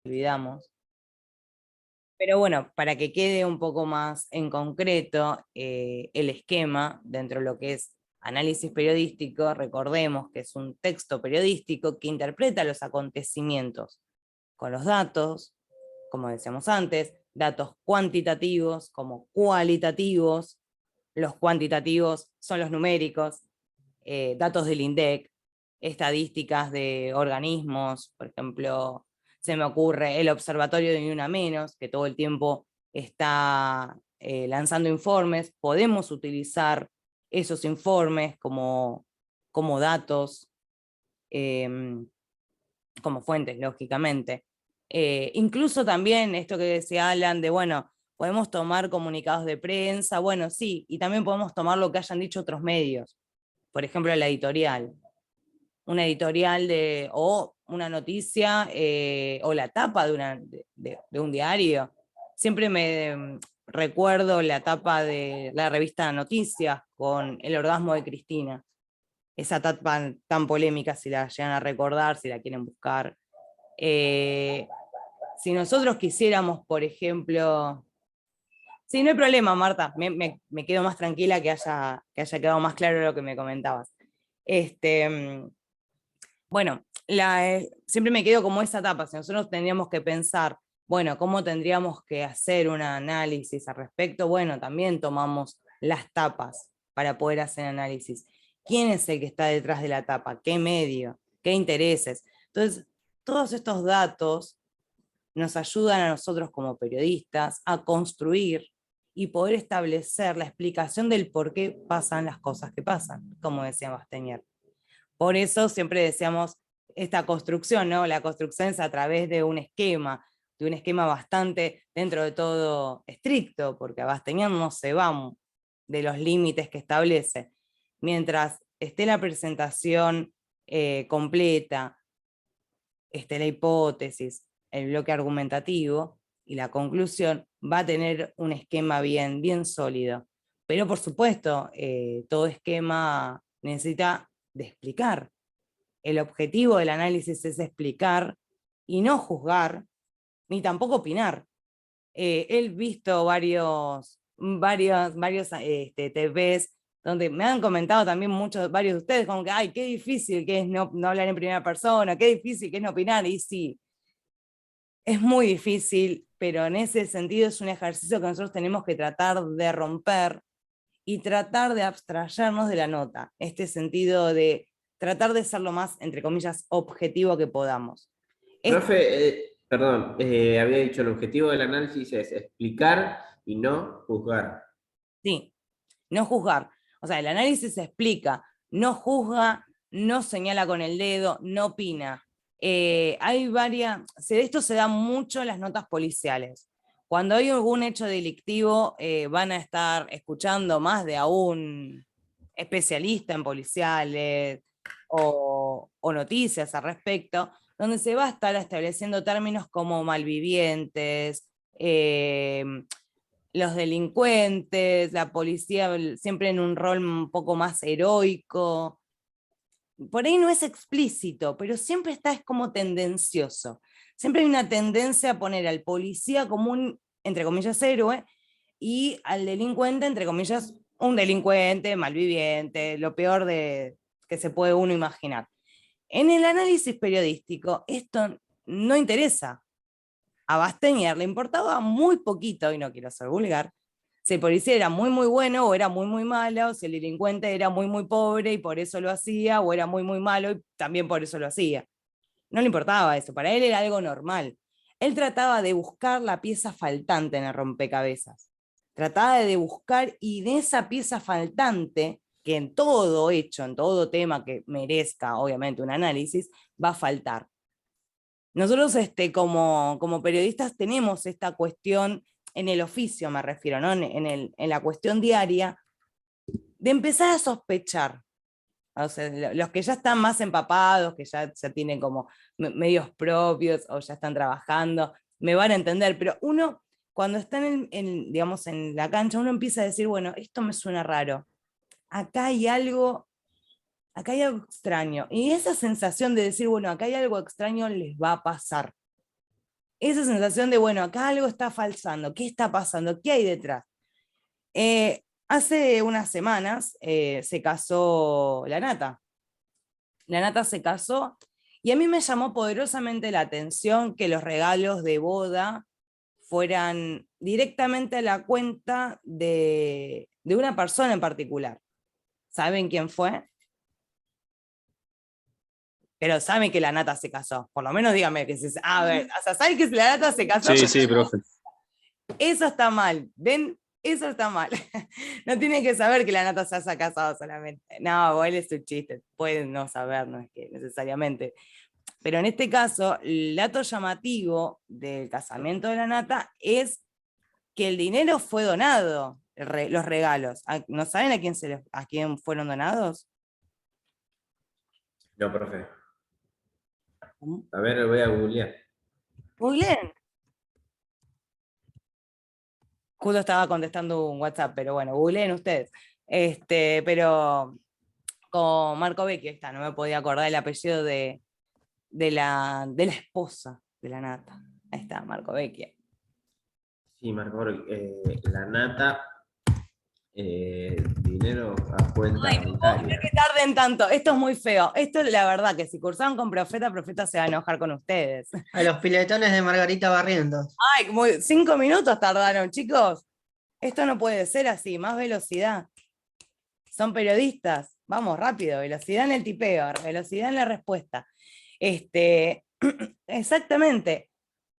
olvidamos. Pero bueno, para que quede un poco más en concreto el esquema dentro de lo que es análisis periodístico, recordemos que es un texto periodístico que interpreta los acontecimientos con los datos, como decíamos antes, datos cuantitativos como cualitativos. Los cuantitativos son los numéricos, datos del INDEC, estadísticas de organismos, por ejemplo, se me ocurre el Observatorio de Ni Una Menos, que todo el tiempo está lanzando informes. Podemos utilizar esos informes como datos, como fuentes, lógicamente. Incluso también esto que decía Alan, de bueno, podemos tomar comunicados de prensa, bueno, sí, y también podemos tomar lo que hayan dicho otros medios, por ejemplo, la editorial. Una editorial o una noticia o la tapa de un diario. Siempre me recuerdo la tapa de la revista Noticias con el orgasmo de Cristina. Esa tapa tan polémica, si la llegan a recordar, si la quieren buscar. Si nosotros quisiéramos, por ejemplo... Sí, no hay problema, Marta. Me quedo más tranquila que haya quedado más claro lo que me comentabas. Bueno, siempre me quedo como esa etapa. Si nosotros tendríamos que pensar, bueno, ¿cómo tendríamos que hacer un análisis al respecto? Bueno, también tomamos las tapas para poder hacer análisis. ¿Quién es el que está detrás de la tapa? ¿Qué medio? ¿Qué intereses? Entonces, todos estos datos nos ayudan a nosotros como periodistas a construir y poder establecer la explicación del por qué pasan las cosas que pasan, como decía Basteñer. Por eso siempre decíamos esta construcción, ¿no? La construcción es a través de un esquema bastante, dentro de todo, estricto, porque Basteñer no se va de los límites que establece. Mientras esté la presentación completa, esté la hipótesis, el bloque argumentativo y la conclusión, va a tener un esquema bien sólido. Pero por supuesto, todo esquema necesita de explicar. El objetivo del análisis es explicar y no juzgar, ni tampoco opinar. He visto varios TVs donde me han comentado también varios de ustedes, como que, ay, qué difícil que es no hablar en primera persona, qué difícil que es no opinar, y sí, es muy difícil, pero en ese sentido es un ejercicio que nosotros tenemos que tratar de romper y tratar de abstraernos de la nota, este sentido de tratar de ser lo más, entre comillas, objetivo que podamos. Profe, perdón, había dicho el objetivo del análisis es explicar y no juzgar. Sí, no juzgar. O sea, el análisis explica, no juzga, no señala con el dedo, no opina. Hay esto se da mucho en las notas policiales. Cuando hay algún hecho delictivo, van a estar escuchando más de a un especialista en policiales o noticias al respecto, donde se va a estar estableciendo términos como malvivientes, los delincuentes, la policía siempre en un rol un poco más heroico. Por ahí no es explícito, pero siempre está, es como tendencioso. Siempre hay una tendencia a poner al policía como un, entre comillas, héroe, y al delincuente, entre comillas, un delincuente, malviviente, lo peor que se puede uno imaginar. En el análisis periodístico, esto no interesa. A Basteñer le importaba muy poquito, y no quiero ser vulgar, si el policía era muy bueno o era muy malo, si el delincuente era muy pobre y por eso lo hacía, o era muy malo y también por eso lo hacía. No le importaba eso, para él era algo normal. Él trataba de buscar la pieza faltante en el rompecabezas. Trataba de buscar, y de esa pieza faltante, que en todo hecho, en todo tema que merezca obviamente un análisis, va a faltar. Nosotros como periodistas tenemos esta cuestión en el oficio, me refiero, ¿no? En la cuestión diaria, de empezar a sospechar. O sea, los que ya están más empapados, que ya tienen como medios propios o ya están trabajando, me van a entender, pero uno, cuando está digamos, en la cancha, uno empieza a decir, bueno, esto me suena raro, acá hay algo, acá hay algo extraño. Y esa sensación de decir, bueno, acá hay algo extraño les va a pasar. esa sensación de, bueno, acá algo está falsando, ¿qué está pasando? ¿Qué hay detrás? Hace unas semanas se casó la Nata. La Nata se casó y a mí me llamó poderosamente la atención que los regalos de boda fueran directamente a la cuenta de una persona en particular. ¿Saben quién fue? Pero saben que la Nata se casó. Por lo menos dígame que se... A ver, o sea, ¿saben que la Nata se casó? Sí, sí, profe. Eso está mal. ¿Ven? Eso está mal. No tienen que saber que la Nata se haya casado solamente. No, igual es un chiste. Pueden no saber, no es que necesariamente. Pero en este caso, el dato llamativo del casamiento de la Nata es que el dinero fue donado, los regalos. ¿No saben a quién fueron donados? No, profe. A ver, lo voy a googlear. Muy bien. Justo estaba contestando un WhatsApp, pero bueno, googleen ustedes. Pero con Marco Vecchio está, no me podía acordar el apellido de la esposa de la Nata. Ahí está, Marco Vecchio. Sí, Marco, la Nata, dinero a cuenta Ay, no puedo creer bancaria. que tarden tanto. Esto es muy feo. Esto es la verdad que si cursaban con Profeta, Profeta se va a enojar con ustedes. A los piletones de Margarita Barrientos. Ay, 5 minutos tardaron, chicos. Esto no puede ser así, más velocidad. Son periodistas. Vamos, rápido, velocidad en el tipeo, velocidad en la respuesta. Exactamente.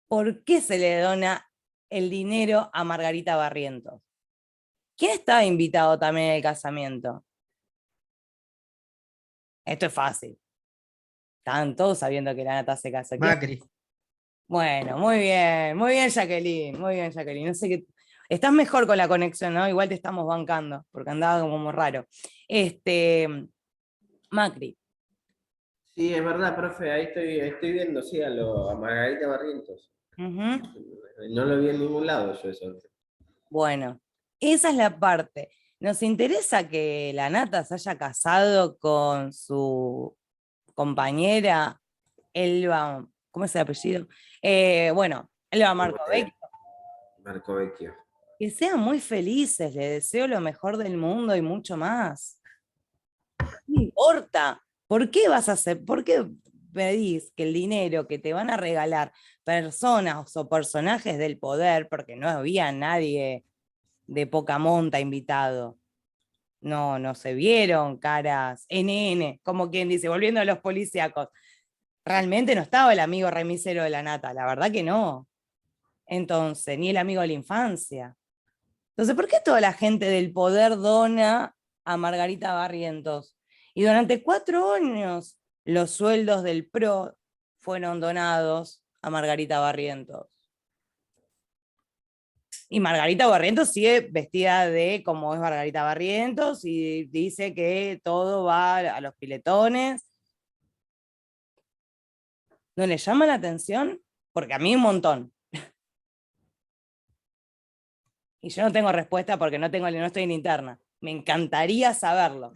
¿Por qué se le dona el dinero a Margarita Barrientos? ¿Quién estaba invitado también en el casamiento? Esto es fácil. Estaban todos sabiendo que la Nata se casó. Macri. Bueno, muy bien, Jacqueline, muy bien, Jacqueline. No sé qué. Estás mejor con la conexión, ¿no? Igual te estamos bancando, porque andaba como muy raro. Macri. Sí, es verdad, profe, ahí estoy viendo, sí, a Margarita Barrientos. Ujú. No lo vi en ningún lado yo eso. Bueno, esa es la parte. Nos interesa que la Nata se haya casado con su compañera Elba, ¿cómo es el apellido? Bueno, Elba Markovecchio. Marco Vecchio. Que sean muy felices, les deseo lo mejor del mundo y mucho más. No importa. ¿Por qué vas a hacer? ¿Por qué pedís que el dinero que te van a regalar personas o personajes del poder, porque no había nadie de poca monta invitado? No se vieron caras NN, como quien dice, volviendo a los policíacos. Realmente no estaba el amigo remisero de la Nata, la verdad que no. Entonces, ni el amigo de la infancia. Entonces, ¿por qué toda la gente del poder dona a Margarita Barrientos? Y durante 4 años los sueldos del PRO fueron donados a Margarita Barrientos. Y Margarita Barrientos sigue vestida de como es Margarita Barrientos y dice que todo va a los piletones. ¿No le llama la atención? Porque a mí un montón. Y yo no tengo respuesta porque no estoy en interna. Me encantaría saberlo.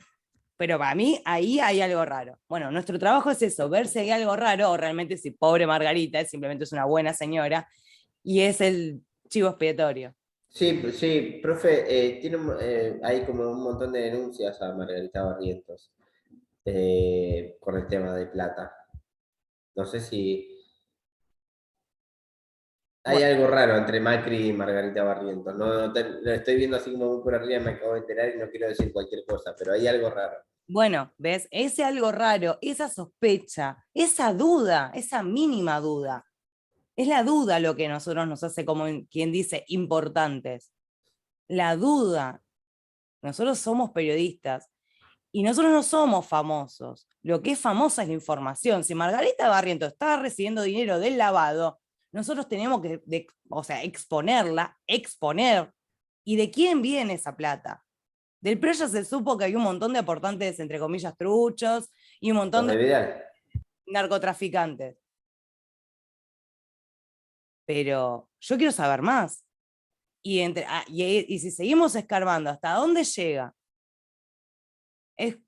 Pero para mí ahí hay algo raro. Bueno, nuestro trabajo es eso, ver si hay algo raro o realmente si pobre Margarita simplemente es una buena señora y es el chivo expiatorio. Sí, sí, profe, hay como un montón de denuncias a Margarita Barrientos con el tema de plata. No sé si hay Bueno, algo raro entre Macri y Margarita Barrientos. Lo estoy viendo así como muy por arriba, me acabo de enterar y no quiero decir cualquier cosa, pero hay algo raro. bueno, ¿ves? Ese algo raro, esa sospecha, esa duda, esa mínima duda, es la duda lo que a nosotros nos hace, como quien dice, importantes. La duda. Nosotros somos periodistas y nosotros no somos famosos. Lo que es famosa es la información. Si Margarita Barrientos está recibiendo dinero del lavado, nosotros tenemos que, exponerla, exponer. ¿Y de quién viene esa plata? Del PRO ya se supo que hay un montón de aportantes, entre comillas, truchos, y un montón Los de de Vidal. narcotraficantes. Pero yo quiero saber más. Y si seguimos escarbando, ¿hasta dónde llega?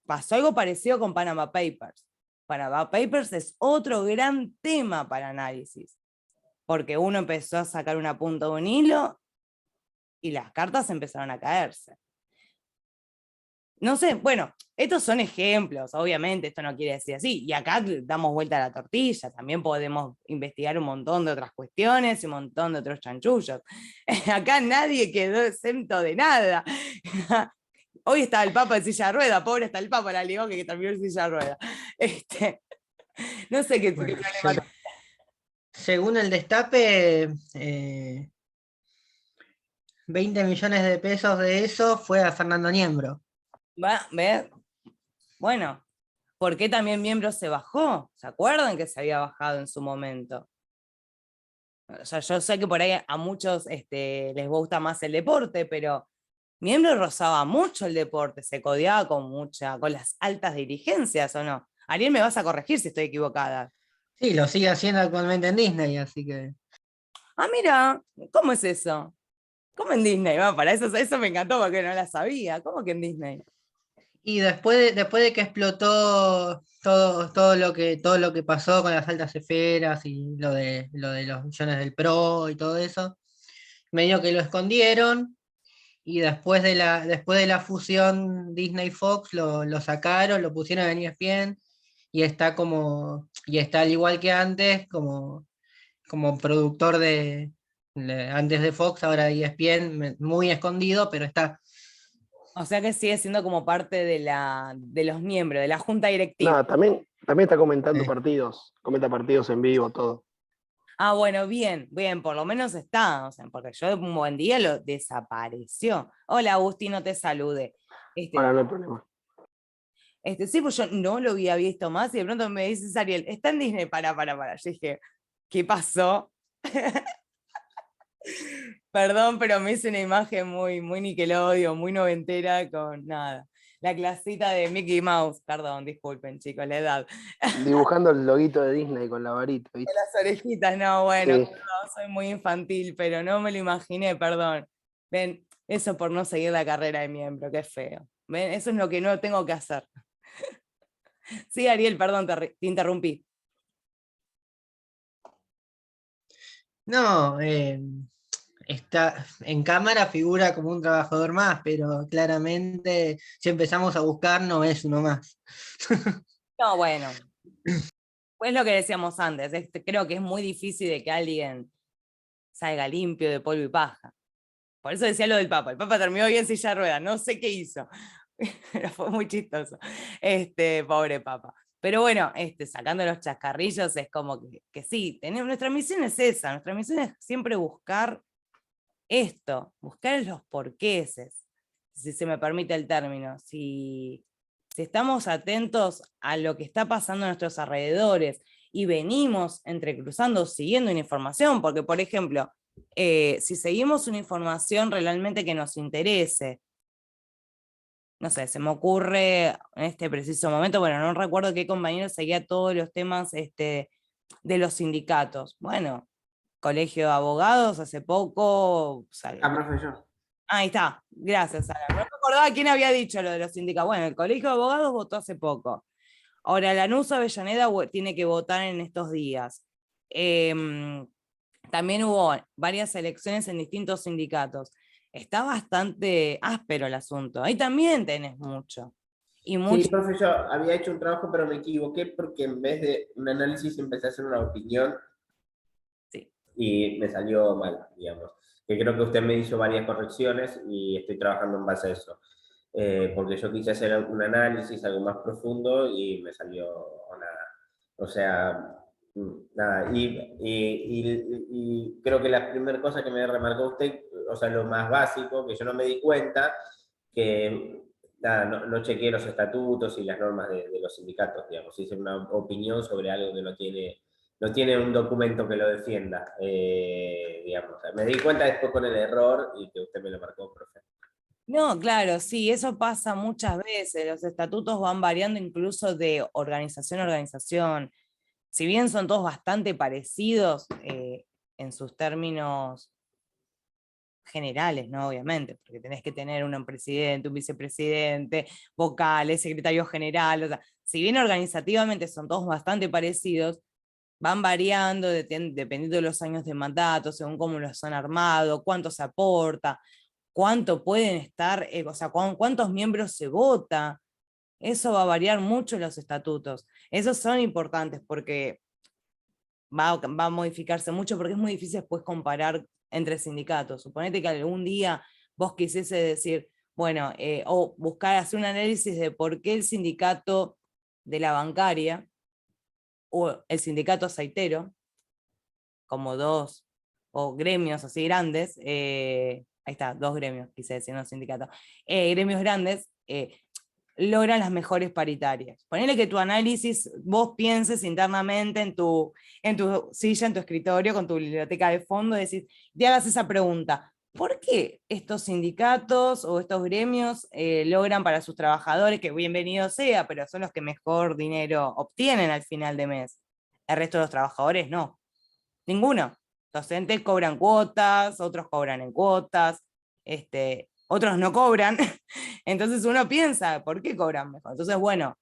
Pasó algo parecido con Panama Papers. Panama Papers es otro gran tema para análisis. porque uno empezó a sacar una punta de un hilo y las cartas empezaron a caerse. No sé, bueno, estos son ejemplos, obviamente, esto no quiere decir así, y acá damos vuelta a la tortilla, también podemos investigar un montón de otras cuestiones y un montón de otros chanchullos. Acá nadie quedó exento de nada. Hoy está el Papa en silla de rueda, pobre está el Papa, la ligó que terminó en silla de rueda. No sé qué Bueno, problema. según el Destape, 20 millones de pesos de eso fue a Fernando Niembro. ¿Ves? Bueno, ¿por qué también Miembro se bajó? ¿Se acuerdan que se había bajado en su momento? O sea, yo sé que por ahí a muchos les gusta más el deporte, pero Miembro rozaba mucho el deporte, se codeaba con las altas dirigencias, ¿o no? Ariel, me vas a corregir si estoy equivocada. Sí, lo sigue haciendo actualmente en Disney, así que... Ah, mira, ¿cómo es eso? ¿Cómo en Disney? Bueno, para eso me encantó porque no la sabía. ¿Cómo que en Disney? Y después de que explotó todo lo que pasó con las altas esferas y lo de los millones del Pro y todo eso, medio que lo escondieron y después de la fusión Disney-Fox lo sacaron, lo pusieron en ESPN y está al igual que antes como productor antes de Fox, ahora de ESPN, muy escondido, pero está. O sea que sigue siendo como parte de los miembros, de la junta directiva. Nada, también está comentando eh, partidos, comenta partidos en vivo, todo. Ah, bueno, bien, bien, por lo menos está, o sea, porque yo un buen día lo desapareció. Hola, Agustín, no te salude. Ahora no hay problema. Sí, pues yo no lo había visto más y de pronto me dices, Ariel, está en Disney, para. Yo dije, ¿qué pasó? Perdón, pero me hice una imagen muy, muy Nickelodeon, muy noventera, con nada. La clasita de Mickey Mouse, perdón, disculpen chicos, la edad. Dibujando el loguito de Disney con la varita, ¿viste? Las orejitas, no, bueno, Sí. perdón, soy muy infantil, pero no me lo imaginé, perdón. Ven, eso por no seguir la carrera de miembro, qué feo. Ven, eso es lo que no tengo que hacer. Sí, Ariel, perdón, te interrumpí. no, está en cámara figura como un trabajador más, pero claramente si empezamos a buscar no es uno más. No, bueno, pues lo que decíamos antes, creo que es muy difícil de que alguien salga limpio de polvo y paja. Por eso decía lo del Papa. El Papa terminó bien en silla de ruedas, no sé qué hizo. Pero fue muy chistoso. Pobre Papa. Pero bueno, sacando los chascarrillos, es como que sí, nuestra misión es esa, nuestra misión es siempre buscar esto, buscar los porqueses, si se me permite el término, si estamos atentos a lo que está pasando a nuestros alrededores y venimos entrecruzando, siguiendo una información, porque por ejemplo, si seguimos una información realmente que nos interese, no sé, se me ocurre en este preciso momento, bueno, no recuerdo qué compañero seguía todos los temas de los sindicatos. Bueno, Colegio de Abogados hace poco. Profe, yo. Ahí está, gracias, Sara. No me acordaba quién había dicho lo de los sindicatos. Bueno, el Colegio de Abogados votó hace poco. Ahora, Lanús Avellaneda tiene que votar en estos días. También hubo varias elecciones en distintos sindicatos. Está bastante áspero el asunto. Ahí también tenés mucho. Y mucho. Sí, profe, yo había hecho un trabajo, pero me equivoqué porque en vez de un análisis empecé a hacer una opinión Sí. y me salió mal, digamos. Que creo que usted me hizo varias correcciones y estoy trabajando en base a eso. Porque yo quise hacer un análisis algo más profundo y me salió nada. O sea, nada. Y creo que la primera cosa que me remarcó usted, o sea, lo más básico, que yo no me di cuenta, que nada, no chequeé los estatutos y las normas de los sindicatos, digamos. Hice una opinión sobre algo que no tiene un documento que lo defienda, digamos. Me di cuenta después con el error y que usted me lo marcó, profe. No, claro, sí, eso pasa muchas veces. Los estatutos van variando incluso de organización a organización. Si bien son todos bastante parecidos en sus términos generales, ¿no? Obviamente, porque tenés que tener un presidente, un vicepresidente, vocales, secretario general, o sea, si bien organizativamente son todos bastante parecidos, van variando dependiendo de los años de mandato, según cómo los han armado, cuánto se aporta, cuánto pueden estar, o sea, cuántos miembros se vota. Eso va a variar mucho en los estatutos. Esos son importantes porque va a modificarse mucho, porque es muy difícil después comparar entre sindicatos. Suponete que algún día vos quisiese decir, bueno, o buscar hacer un análisis de por qué el sindicato de la bancaria o el sindicato aceitero, como dos, o gremios así grandes, ahí está, dos gremios, quise decir, no sindicato, gremios grandes, logran las mejores paritarias. Ponele que tu análisis, vos pienses internamente en tu silla, en tu escritorio, con tu biblioteca de fondo, y te hagas esa pregunta: ¿por qué estos sindicatos o estos gremios logran para sus trabajadores, que bienvenido sea, pero son los que mejor dinero obtienen al final de mes? El resto de los trabajadores no. Ninguno. Docentes cobran cuotas, otros cobran en cuotas, otros no cobran. Entonces uno piensa, ¿por qué cobran mejor? Entonces, bueno,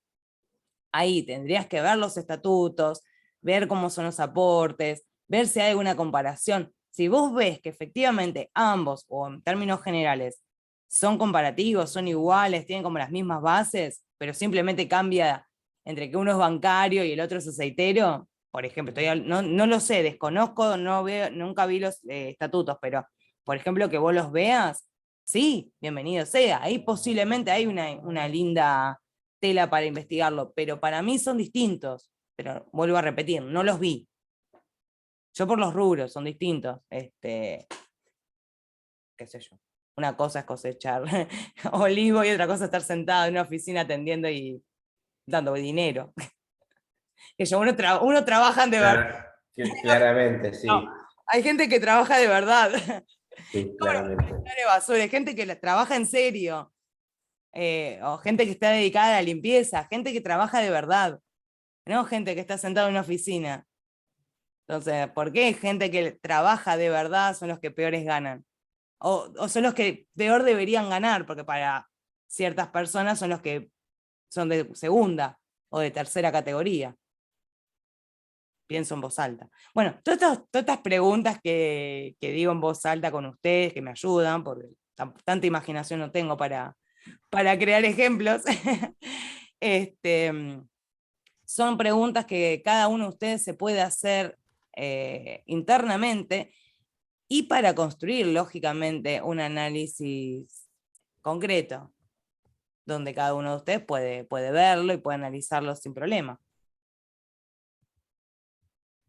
ahí tendrías que ver los estatutos, ver cómo son los aportes, ver si hay alguna comparación. Si vos ves que efectivamente ambos, o en términos generales, son comparativos, son iguales, tienen como las mismas bases, pero simplemente cambia entre que uno es bancario y el otro es aceitero, por ejemplo, no lo sé, desconozco, nunca vi los estatutos, pero por ejemplo que vos los veas, sí, bienvenido sea. Ahí posiblemente hay una linda tela para investigarlo, pero para mí son distintos. Pero vuelvo a repetir, no los vi. Yo por los rubros, son distintos. Qué sé yo. Una cosa es cosechar olivo y otra cosa es estar sentado en una oficina atendiendo y dando dinero. Que yo, uno trabaja de verdad. Claramente, sí. No, hay gente que trabaja de verdad. Sí, claramente. Basura, hay gente que trabaja en serio. O gente que está dedicada a la limpieza, gente que trabaja de verdad, no gente que está sentada en una oficina. Entonces, ¿por qué gente que trabaja de verdad son los que peores ganan? O son los que peor deberían ganar, porque para ciertas personas son los que son de segunda o de tercera categoría. Pienso en voz alta. Bueno, todas estas preguntas que digo en voz alta con ustedes, que me ayudan, porque tanta imaginación no tengo para crear ejemplos, son preguntas que cada uno de ustedes se puede hacer internamente, y para construir, lógicamente, un análisis concreto, donde cada uno de ustedes puede verlo y puede analizarlo sin problema.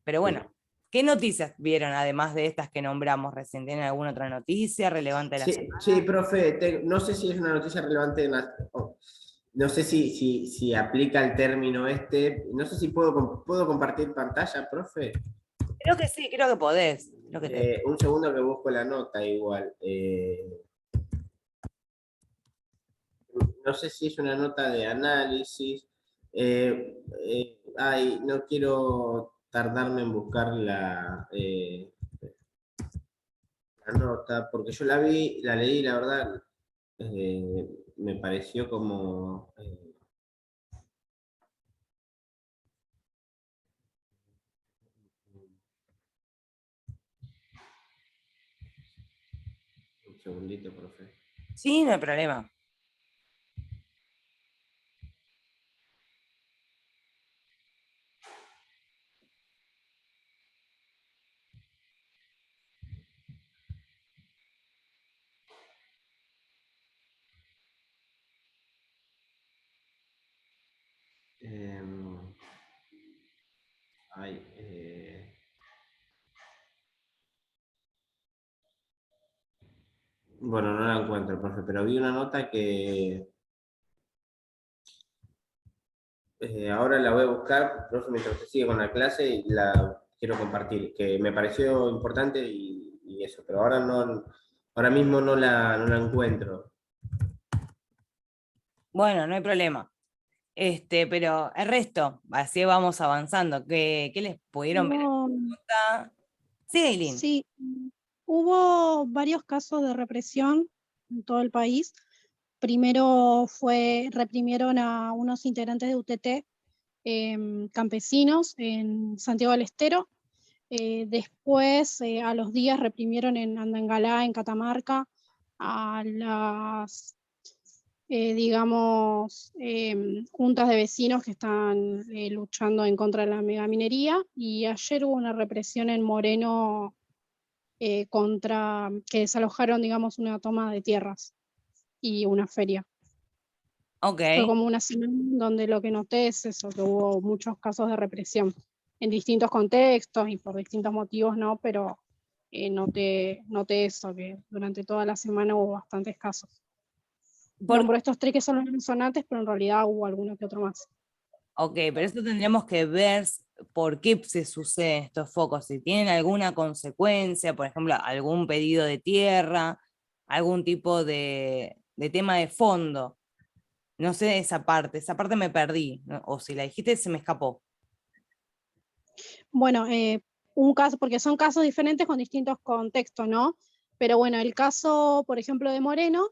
Pero bueno, ¿qué noticias vieron además de estas que nombramos recién? ¿Tienen alguna otra noticia relevante de la semana? Sí, profe, no sé si es una noticia relevante, no sé si aplica el término no sé si puedo compartir pantalla, profe. Creo que sí, creo que podés. Un segundo que busco la nota igual. No sé si es una nota de análisis. No quiero tardarme en buscar la nota, porque yo la vi, la leí, la verdad, me pareció como... un segundito, profe. Sí, no hay problema. Bueno, no la encuentro, profe, pero vi una nota que ahora la voy a buscar, profe, mientras usted sigue con la clase, y la quiero compartir, que me pareció importante y eso, pero ahora mismo no la encuentro. Bueno, no hay problema. Pero el resto, así vamos avanzando. ¿Qué les pudieron ver? Sí, Eileen. Sí, hubo varios casos de represión en todo el país. Primero reprimieron a unos integrantes de UTT campesinos en Santiago del Estero. Después, a los días, reprimieron en Andangalá, en Catamarca, a las, digamos, juntas de vecinos que están luchando en contra de la megaminería. Y ayer hubo una represión en Moreno contra que desalojaron, digamos, una toma de tierras y una feria. Ok. Fue como una semana donde lo que noté es eso, que hubo muchos casos de represión en distintos contextos y por distintos motivos, ¿no? Pero noté eso, que durante toda la semana hubo bastantes casos. Nombro estos 3 que son los más sonantes, pero en realidad hubo alguno que otro más. Ok, pero eso tendríamos que ver por qué se suceden estos focos, si tienen alguna consecuencia, por ejemplo, algún pedido de tierra, algún tipo de tema de fondo. No sé esa parte me perdí, ¿no? O si la dijiste se me escapó. Bueno, un caso, porque son casos diferentes con distintos contextos, ¿no? Pero bueno, el caso, por ejemplo, de Moreno,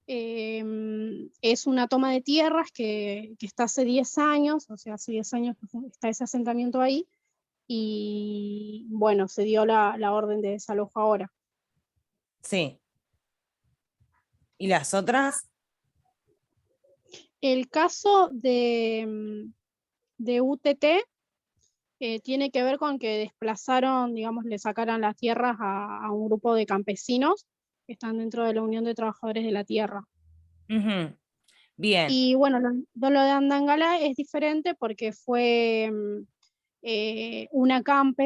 es una toma de tierras que está hace 10 años, o sea, hace 10 años que está ese asentamiento ahí, y bueno, se dio la orden de desalojo ahora. Sí. ¿Y las otras? El caso de UTT tiene que ver con que desplazaron, digamos, le sacaron las tierras a un grupo de campesinos que están dentro de la Unión de Trabajadores de la Tierra. Ujú. Bien. Y bueno, lo de Andangala es diferente porque fue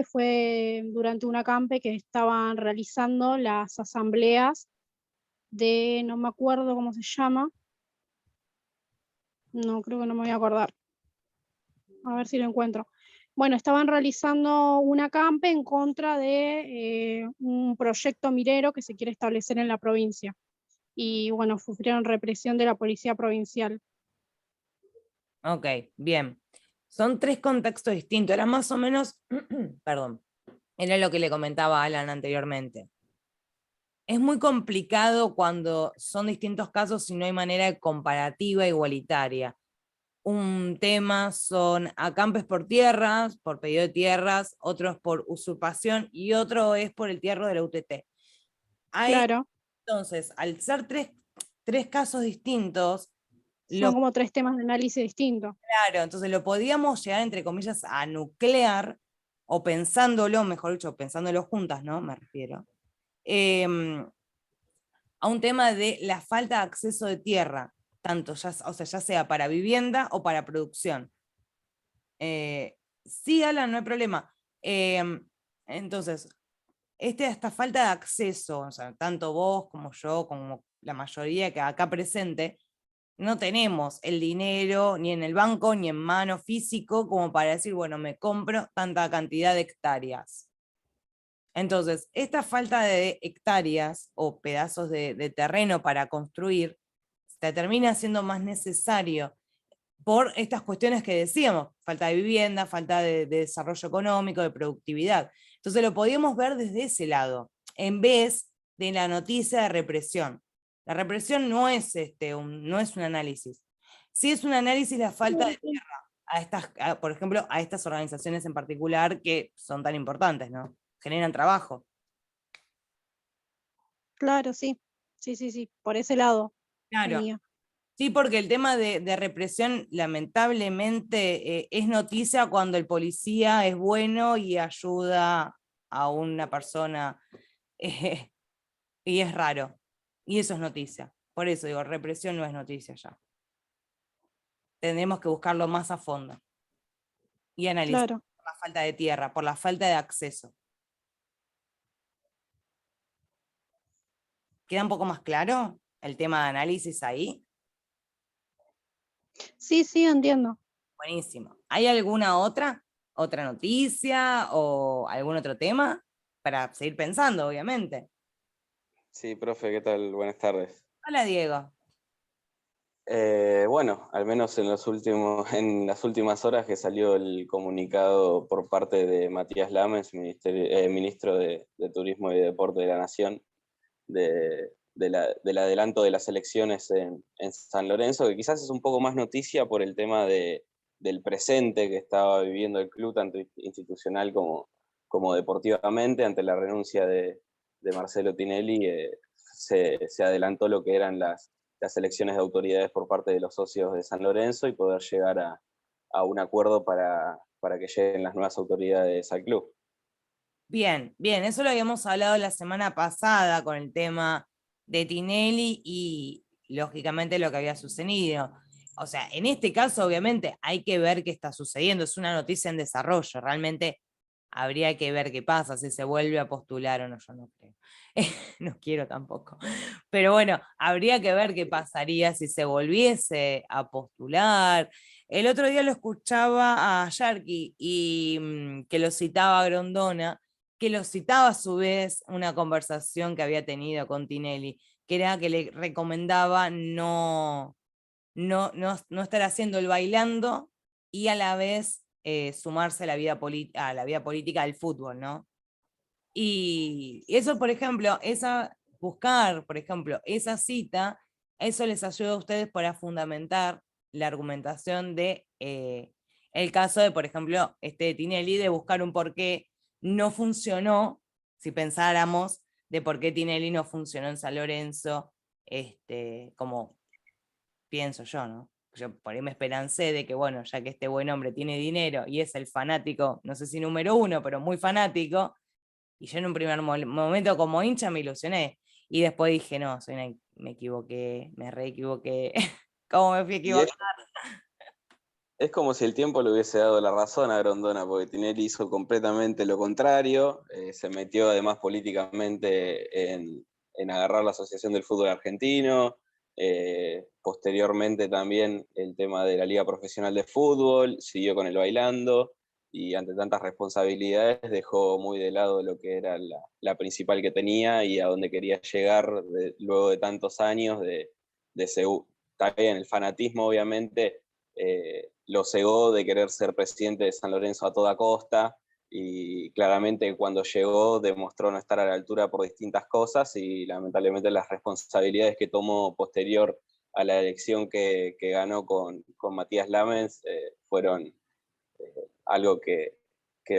fue durante un acampe que estaban realizando las asambleas de, no me acuerdo cómo se llama, no, creo que no me voy a acordar, a ver si lo encuentro. Bueno, estaban realizando un acampe en contra de un proyecto minero que se quiere establecer en la provincia. Y bueno, sufrieron represión de la policía provincial. Ok, bien. Son 3 contextos distintos. Era más o menos, perdón, era lo que le comentaba a Alan anteriormente. Es muy complicado cuando son distintos casos y no hay manera de comparativa igualitaria. Un tema son acampes por tierras, por pedido de tierras, otros por usurpación y otro es por el tierro de la UTT. Claro. Entonces, al ser tres casos distintos, Son como 3 temas de análisis distintos. claro, entonces lo podíamos llegar, entre comillas, a nuclear, o pensándolo, mejor dicho, pensándolo juntas, ¿no? Me refiero. A un tema de la falta de acceso de tierra, tanto ya sea para vivienda o para producción. Sí, Alan, no hay problema. Entonces, esta falta de acceso, o sea, tanto vos como yo, como la mayoría que acá presente, no tenemos el dinero ni en el banco ni en mano físico como para decir, bueno, me compro tanta cantidad de hectáreas. Entonces, esta falta de hectáreas o pedazos de terreno para construir te termina siendo más necesario por estas cuestiones que decíamos, falta de vivienda, falta de desarrollo económico, de productividad. Entonces lo podíamos ver desde ese lado, en vez de la noticia de represión. La represión no es, no es un análisis. Sí es un análisis la falta de tierra por ejemplo, a estas organizaciones en particular que son tan importantes, ¿no? Generan trabajo. Claro, sí. Sí, por ese lado. Claro. Venía. Sí, porque el tema de represión lamentablemente es noticia cuando el policía es bueno y ayuda a una persona y es raro. Y eso es noticia. Por eso digo, represión no es noticia ya. Tendremos que buscarlo más a fondo y analizar Claro. por la falta de tierra, por la falta de acceso. ¿Queda un poco más claro el tema de análisis ahí? Sí, entiendo. Buenísimo. ¿Hay alguna otra noticia o algún otro tema? Para seguir pensando, obviamente. Sí, profe, ¿qué tal? Buenas tardes. Hola, Diego. Bueno, al menos en las últimas horas que salió el comunicado por parte de Matías Lames, ministro de Turismo y Deporte de la Nación, del adelanto de las elecciones en San Lorenzo, que quizás es un poco más noticia por el tema de del presente que estaba viviendo el club, tanto institucional como deportivamente. Ante la renuncia de Marcelo Tinelli, se adelantó lo que eran las elecciones de autoridades por parte de los socios de San Lorenzo y poder llegar a un acuerdo para que lleguen las nuevas autoridades al club. Bien, bien, eso lo habíamos hablado la semana pasada con el tema de Tinelli y lógicamente lo que había sucedido. O sea, en este caso obviamente hay que ver qué está sucediendo, es una noticia en desarrollo, realmente habría que ver qué pasa, si se vuelve a postular o no, yo no creo. No quiero tampoco. Pero bueno, habría que ver qué pasaría si se volviese a postular. El otro día lo escuchaba a Yarki y que lo citaba a Grondona, que lo citaba a su vez una conversación que había tenido con Tinelli, que era que le recomendaba no estar haciendo el bailando y a la vez sumarse a la vida política del fútbol, ¿no? Y eso, por ejemplo, buscar, por ejemplo, esa cita, eso les ayuda a ustedes para fundamentar la argumentación de el caso de, por ejemplo, de Tinelli, de buscar un por qué no funcionó, si pensáramos de por qué Tinelli no funcionó en San Lorenzo, como pienso yo, ¿no? Yo por ahí me esperancé de que, bueno, ya que este buen hombre tiene dinero y es el fanático, no sé si número 1, pero muy fanático, y yo en un primer momento como hincha me ilusioné, y después dije, no, me equivoqué, me re equivoqué. ¿Cómo me fui a equivocar? Es como si el tiempo le hubiese dado la razón a Grondona, porque Tinelli hizo completamente lo contrario, se metió además políticamente en agarrar la Asociación del Fútbol Argentino, posteriormente también el tema de la Liga Profesional de Fútbol, siguió con el bailando, y ante tantas responsabilidades dejó muy de lado lo que era la principal que tenía y a donde quería llegar luego de tantos años también el fanatismo obviamente lo cegó de querer ser presidente de San Lorenzo a toda costa, y claramente cuando llegó demostró no estar a la altura por distintas cosas, y lamentablemente las responsabilidades que tomó posterior a la elección que ganó con Matías Lamens fueron algo que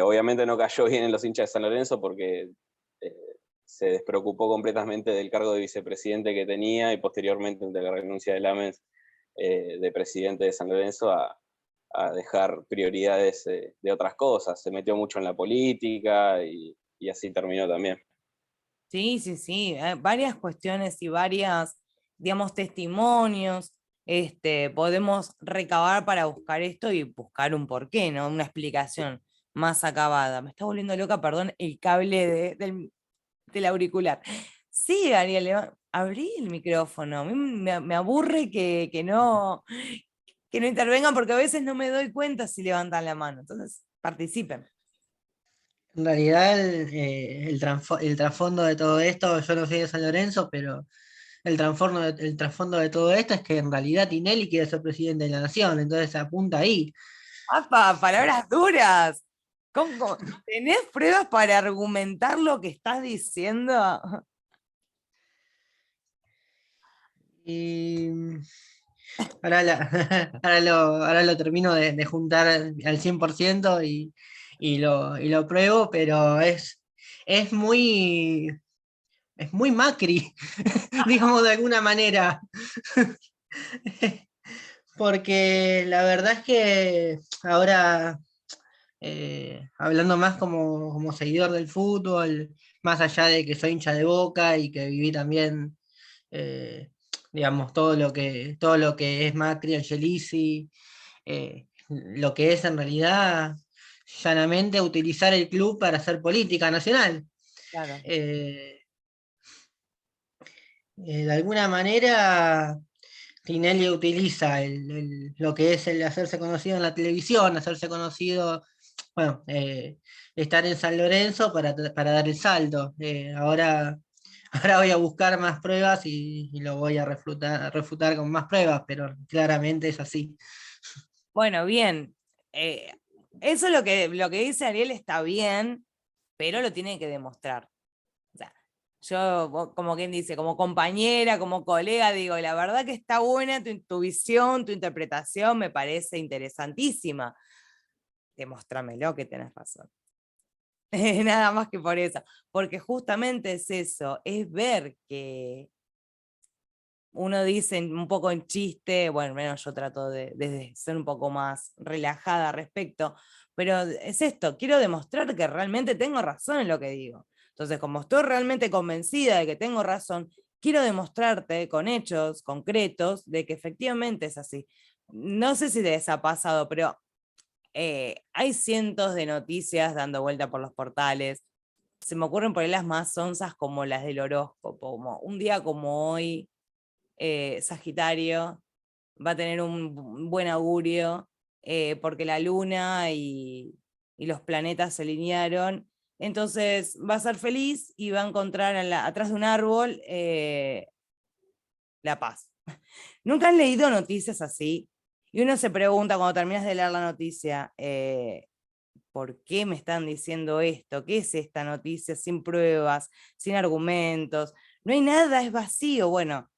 obviamente no cayó bien en los hinchas de San Lorenzo, porque se despreocupó completamente del cargo de vicepresidente que tenía, y posteriormente de la renuncia de Lamens de presidente de San Lorenzo a dejar prioridades de otras cosas. Se metió mucho en la política y así terminó también. Sí, sí, sí, varias cuestiones y varias, digamos, testimonios, podemos recabar para buscar esto y buscar un porqué, ¿no? Una explicación más acabada. Me está volviendo loca, perdón, el cable del auricular. Sí, Ariel, abrí el micrófono. A mí me aburre que no intervengan porque a veces no me doy cuenta si levantan la mano. Entonces, participen. En realidad, el trasfondo de todo esto, yo no soy de San Lorenzo, pero el trasfondo de todo esto es que en realidad Tinelli quiere ser presidente de la nación, entonces se apunta ahí. ¡Apa! Palabras duras. ¿Cómo? ¿Tenés pruebas para argumentar lo que estás diciendo? Y ahora, ahora lo termino de juntar al 100% y lo pruebo, pero es muy, es muy Macri, digamos de alguna manera. Porque la verdad es que ahora, hablando más como seguidor del fútbol, más allá de que soy hincha de Boca y que viví también, eh, digamos, todo lo que es Macri, Angelici, lo que es en realidad llanamente utilizar el club para hacer política nacional. Claro. De alguna manera, Tinelli utiliza lo que es el hacerse conocido en la televisión, hacerse conocido, bueno, estar en San Lorenzo para dar el salto. Ahora voy a buscar más pruebas y lo voy a refutar con más pruebas, pero claramente es así. Bueno, bien. Eso lo que dice Ariel está bien, pero lo tiene que demostrar. O sea, yo, como quien dice, como compañera, como colega, digo, la verdad que está buena tu visión, tu interpretación, me parece interesantísima. Demóstramelo que tenés razón. Nada más que por eso, porque justamente es eso, es ver que uno dice un poco en chiste, bueno, menos yo trato de ser un poco más relajada al respecto, pero es esto, quiero demostrar que realmente tengo razón en lo que digo. Entonces, como estoy realmente convencida de que tengo razón, quiero demostrarte con hechos concretos de que efectivamente es así. No sé si les ha pasado, pero hay cientos de noticias dando vuelta por los portales. Se me ocurren por ahí las más sonzas como las del horóscopo, como un día como hoy, Sagitario va a tener un buen augurio porque la luna y los planetas se alinearon, entonces va a ser feliz y va a encontrar atrás de un árbol la paz. ¿Nunca han leído noticias así? Y uno se pregunta cuando terminas de leer la noticia, ¿por qué me están diciendo esto? ¿Qué es esta noticia sin pruebas, sin argumentos? No hay nada, es vacío. Bueno,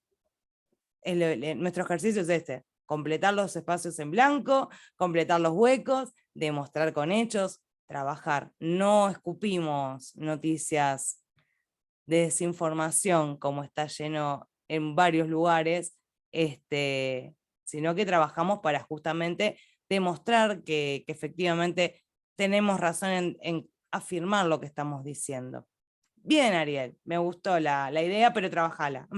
nuestro ejercicio es este, completar los espacios en blanco, completar los huecos, demostrar con hechos, trabajar. No escupimos noticias de desinformación como está lleno en varios lugares, sino que trabajamos para justamente demostrar que efectivamente tenemos razón en afirmar lo que estamos diciendo. Bien, Ariel, me gustó la idea, pero trabajala.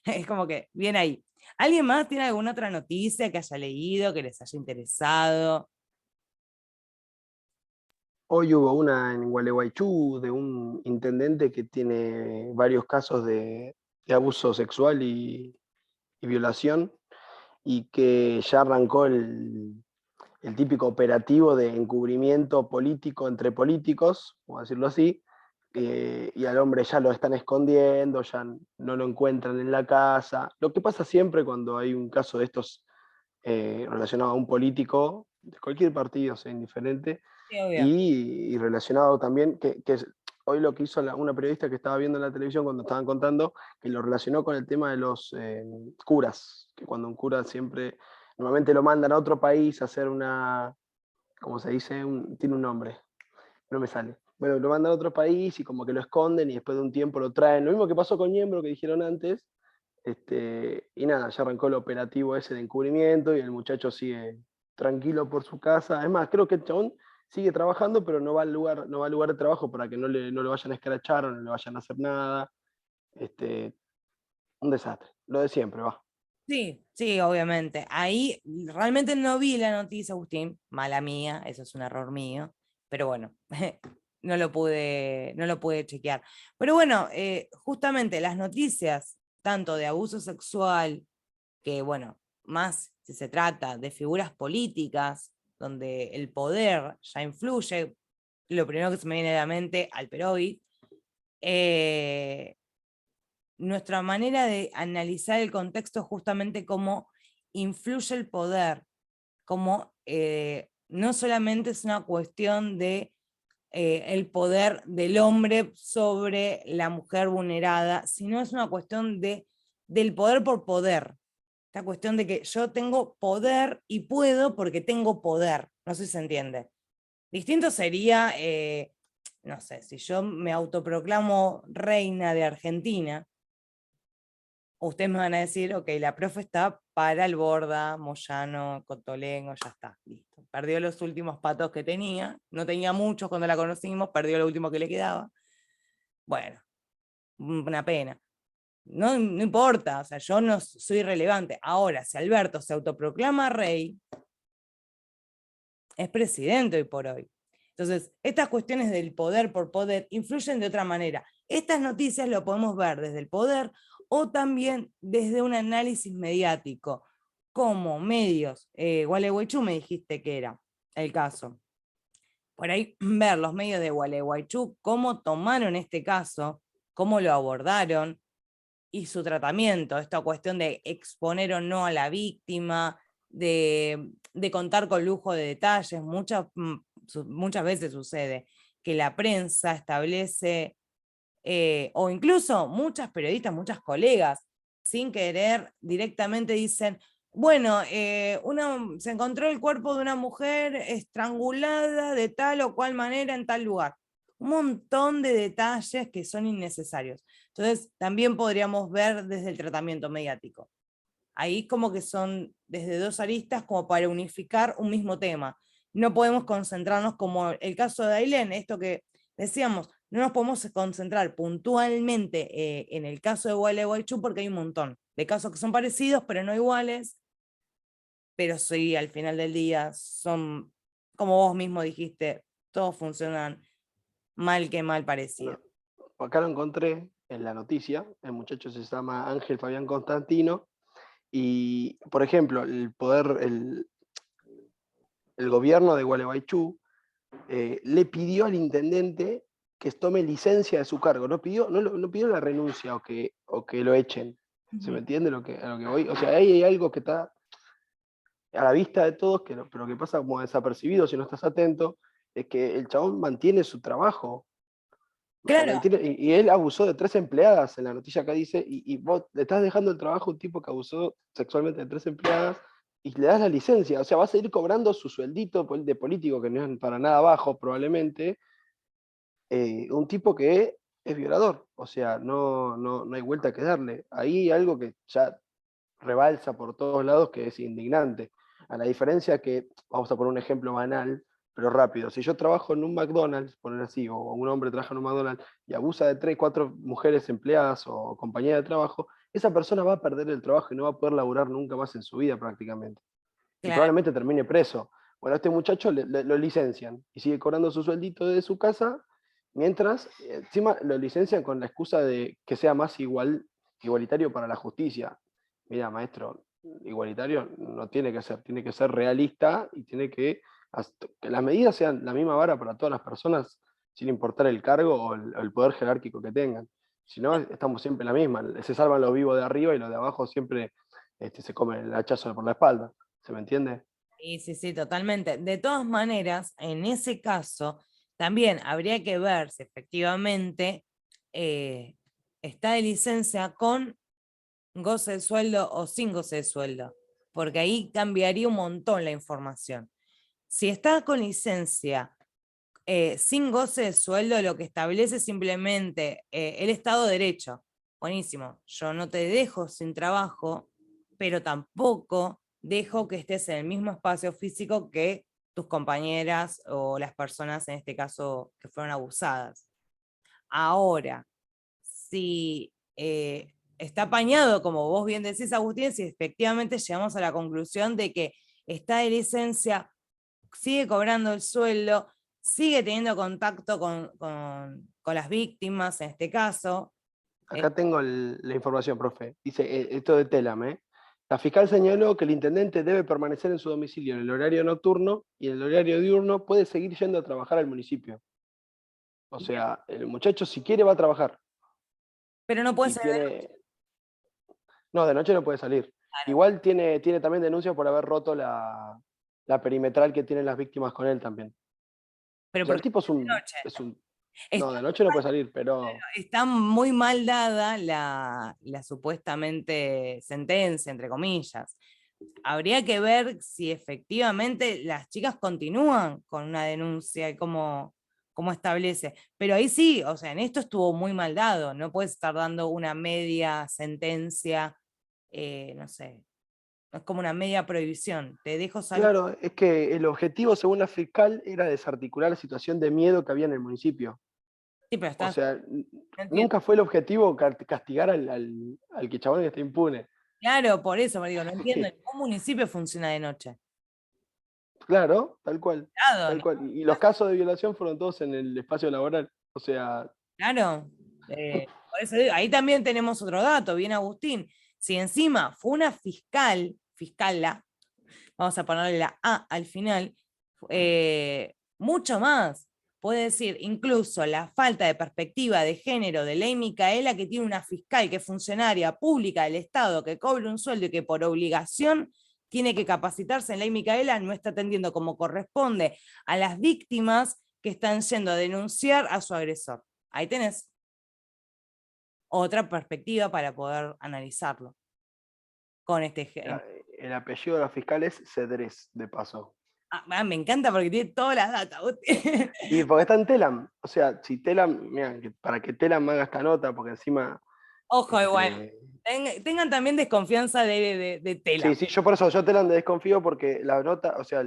Es como que, bien ahí. ¿Alguien más tiene alguna otra noticia que haya leído, que les haya interesado? Hoy hubo una en Gualeguaychú de un intendente que tiene varios casos de abuso sexual y violación, y que ya arrancó el típico operativo de encubrimiento político entre políticos, por decirlo así, y al hombre ya lo están escondiendo, ya no lo encuentran en la casa. Lo que pasa siempre cuando hay un caso de estos relacionado a un político de cualquier partido, sea indiferente, Sí, obvio. y relacionado también, hoy lo que hizo una periodista que estaba viendo en la televisión cuando estaban contando, que lo relacionó con el tema de los curas, que cuando un cura siempre, normalmente lo mandan a otro país a hacer una, ¿cómo se dice? Tiene un nombre, no me sale. Bueno, lo mandan a otro país y como que lo esconden y después de un tiempo lo traen. Lo mismo que pasó con Niembro, que dijeron antes. Y nada, ya arrancó el operativo ese de encubrimiento y el muchacho sigue tranquilo por su casa. Es más, creo que el chabón sigue trabajando, pero no va al lugar de trabajo para que no le vayan a escrachar o no le vayan a hacer nada. Un desastre. Lo de siempre, va. Sí, sí, obviamente. Ahí realmente no vi la noticia, Agustín, mala mía, eso es un error mío, pero bueno, no lo pude chequear. Pero bueno, justamente las noticias, tanto de abuso sexual, que bueno, más si se trata de figuras políticas, donde el poder ya influye, lo primero que se me viene a la mente, Alperovich, nuestra manera de analizar el contexto es justamente cómo influye el poder, cómo no solamente es una cuestión de el poder del hombre sobre la mujer vulnerada, sino es una cuestión del poder por poder. Esta cuestión de que yo tengo poder y puedo porque tengo poder. No sé si se entiende. Distinto sería, no sé, si yo me autoproclamo reina de Argentina, ustedes me van a decir, ok, la profe está para el Borda, Moyano, Cotolengo, ya está, listo. Perdió los últimos patos que tenía, no tenía muchos cuando la conocimos, perdió lo último que le quedaba. Bueno, una pena. No, no importa, o sea, yo no soy relevante. Ahora, si Alberto se autoproclama rey, es presidente hoy por hoy. Entonces, estas cuestiones del poder por poder influyen de otra manera. Estas noticias lo podemos ver desde el poder o también desde un análisis mediático, como medios. Gualeguaychú me dijiste que era el caso. Por ahí ver los medios de Gualeguaychú, cómo tomaron este caso, cómo lo abordaron y su tratamiento, esta cuestión de exponer o no a la víctima, de contar con lujo de detalles. Muchas veces sucede que la prensa establece o incluso muchas periodistas, muchas colegas, sin querer, directamente dicen, bueno, se encontró el cuerpo de una mujer estrangulada de tal o cual manera en tal lugar. Un montón de detalles que son innecesarios. Entonces, también podríamos ver desde el tratamiento mediático. Ahí como que son desde dos aristas como para unificar un mismo tema. No podemos concentrarnos como el caso de Ailén, esto que decíamos, no nos podemos concentrar puntualmente en el caso de Gualeguaychú porque hay un montón de casos que son parecidos pero no iguales, pero sí, al final del día son, como vos mismo dijiste, todos funcionan mal que mal parecido. Bueno, acá lo encontré en la noticia, el muchacho se llama Ángel Fabián Constantino, y por ejemplo, el gobierno de Gualeguaychú le pidió al intendente que tome licencia de su cargo, no pidió la renuncia o que lo echen. ¿Se me entiende a lo que voy? O sea, ahí hay algo que está a la vista de todos, pero que pasa como desapercibido si no estás atento, es que el chabón mantiene su trabajo. Claro. Y él abusó de 3 empleadas, en la noticia acá dice, y vos le estás dejando el trabajo a un tipo que abusó sexualmente de 3 empleadas, y le das la licencia, o sea, vas a ir cobrando su sueldito de político, que no es para nada bajo probablemente, un tipo que es violador, o sea, no hay vuelta que darle. Ahí hay algo que ya rebalsa por todos lados, que es indignante. A la diferencia que, vamos a poner un ejemplo banal, pero rápido, si yo trabajo en un McDonald's, poner así, o un hombre trabaja en un McDonald's y abusa de 3, 4 mujeres empleadas o compañeras de trabajo, esa persona va a perder el trabajo y no va a poder laburar nunca más en su vida prácticamente. Y Claro. probablemente termine preso. Bueno, a este muchacho lo licencian y sigue cobrando su sueldito de su casa, mientras encima lo licencian con la excusa de que sea más igualitario para la justicia. Mira, maestro, igualitario no tiene que ser realista y tiene que las medidas sean la misma vara para todas las personas, sin importar el cargo o el poder jerárquico que tengan. Si no, estamos siempre en la misma. Se salvan los vivos de arriba y los de abajo siempre se comen el hachazo por la espalda. ¿Se me entiende? Sí, totalmente. De todas maneras, en ese caso, también habría que ver si efectivamente está de licencia con goce de sueldo o sin goce de sueldo, porque ahí cambiaría un montón la información. Si está con licencia sin goce de sueldo, lo que establece simplemente el Estado de Derecho. Buenísimo, yo no te dejo sin trabajo, pero tampoco dejo que estés en el mismo espacio físico que tus compañeras o las personas, en este caso, que fueron abusadas. Ahora, si está apañado, como vos bien decís, Agustín, si efectivamente llegamos a la conclusión de que está de licencia, sigue cobrando el sueldo, sigue teniendo contacto con las víctimas, en este caso. Acá tengo la información, profe. Dice, esto de Telam, ¿eh? La fiscal señaló que el intendente debe permanecer en su domicilio en el horario nocturno y en el horario diurno puede seguir yendo a trabajar al municipio. O sea, el muchacho si quiere va a trabajar. Pero no puede ser. No, de noche no puede salir. Claro. Igual tiene también denuncias por haber roto la perimetral que tienen las víctimas con él también. Pero o sea, el tipo es un... No, de noche no puede salir, pero... Está muy mal dada la supuestamente sentencia, entre comillas. Habría que ver si efectivamente las chicas continúan con una denuncia y cómo establece. Pero ahí sí, o sea, en esto estuvo muy mal dado. No puedes estar dando una media sentencia, no sé, es como una media prohibición. Te dejo salir. Claro, es que el objetivo, según la fiscal, era desarticular la situación de miedo que había en el municipio. Sí, pero o sea, nunca fue el objetivo castigar al que chabón está impune. Claro, por eso me digo, no entiendo, ¿en qué municipio funciona de noche? Claro, tal cual. Claro, tal cual. Y los casos de violación fueron todos en el espacio laboral. O sea... Claro, por eso digo, ahí también tenemos otro dato, bien Agustín. Si encima fue una fiscala, vamos a ponerle la A al final, mucho más. Puede decir, incluso la falta de perspectiva de género de Ley Micaela, que tiene una fiscal que es funcionaria pública del Estado, que cobre un sueldo y que por obligación tiene que capacitarse en Ley Micaela, no está atendiendo como corresponde a las víctimas que están yendo a denunciar a su agresor. Ahí tenés. otra perspectiva para poder analizarlo con este ejemplo. El apellido de la fiscal es Cedrés, de paso. Me encanta porque tiene toda la data. Y porque está en Telam. O sea, si Telam, mira, para que Telam haga esta nota, porque encima. Ojo, igual. Tengan también desconfianza de Telam. Sí, yo por eso, yo Telam desconfío porque la nota, o sea,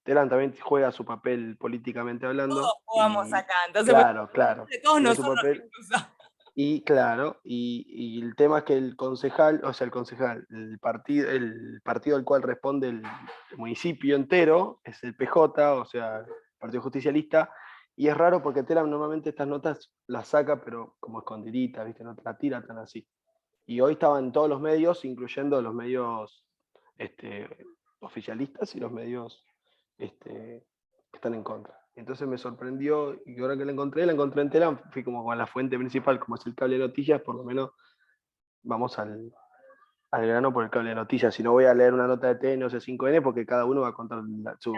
Telam también juega su papel políticamente hablando. Todos jugamos acá, entonces. Claro. De todos nosotros incluso. Y claro, y el tema es que el partido al cual responde el municipio entero es el PJ, o sea, el Partido Justicialista, y es raro porque Telam normalmente estas notas las saca, pero como escondidita, ¿viste? No te la tira tan así. Y hoy estaban todos los medios, incluyendo los medios oficialistas y los medios que están en contra. Entonces me sorprendió, y ahora que la encontré en Telam, fui como con la fuente principal, como es el cable de noticias, por lo menos vamos al grano por el cable de noticias. Si no voy a leer una nota de TN o C5N, porque cada uno va a contar su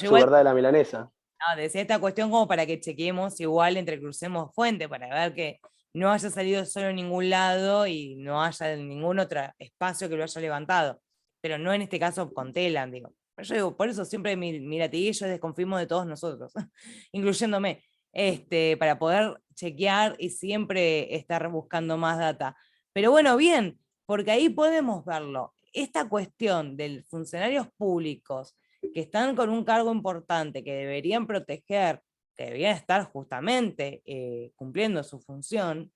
verdad de la milanesa. No, decía esta cuestión como para que chequeemos, igual entrecrucemos fuente, para ver que no haya salido solo en ningún lado y no haya ningún otro espacio que lo haya levantado. Pero no en este caso con Telam, digo. Yo digo, por eso siempre mi latiguillo es desconfirmo de todos nosotros, incluyéndome, para poder chequear y siempre estar buscando más data. Pero bueno, bien, porque ahí podemos verlo. Esta cuestión de funcionarios públicos que están con un cargo importante, que deberían proteger, que deberían estar justamente cumpliendo su función,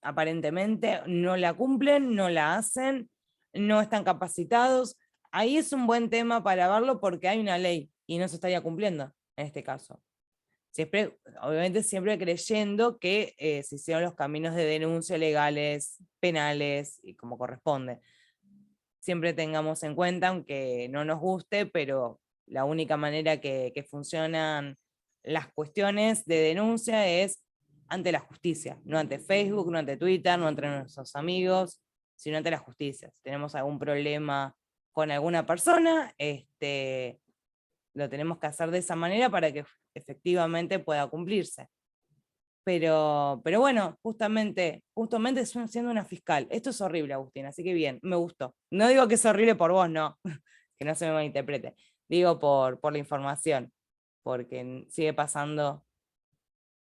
aparentemente no la cumplen, no la hacen, no están capacitados. Ahí es un buen tema para verlo porque hay una ley y no se estaría cumpliendo en este caso. Siempre, obviamente siempre creyendo que se hicieron los caminos de denuncia legales, penales y como corresponde. Siempre tengamos en cuenta, aunque no nos guste, pero la única manera que funcionan las cuestiones de denuncia es ante la justicia, no ante Facebook, no ante Twitter, no ante nuestros amigos, sino ante la justicia. Si tenemos algún problema con alguna persona, lo tenemos que hacer de esa manera para que efectivamente pueda cumplirse. Pero bueno, justamente siendo una fiscal. Esto es horrible, Agustín, así que bien, me gustó. No digo que es horrible por vos, no, que no se me malinterprete. Digo por la información, porque sigue pasando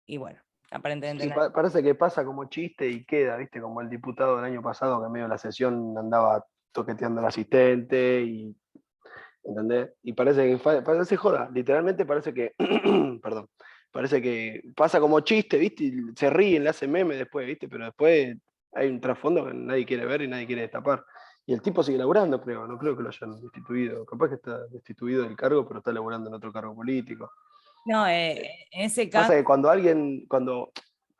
y bueno, aparentemente sí, parece que pasa como chiste y queda, ¿viste? Como el diputado del año pasado que en medio de la sesión andaba toqueteando al asistente y ¿entendés? Y parece que joda, literalmente parece que, perdón, parece que pasa como chiste, ¿viste? Y se ríen, le hacen meme después, ¿viste? Pero después hay un trasfondo que nadie quiere ver y nadie quiere destapar. Y el tipo sigue laburando, creo, no creo que lo hayan destituido. Capaz que está destituido del cargo, pero está laburando en otro cargo político. No, en ese caso... Pasa que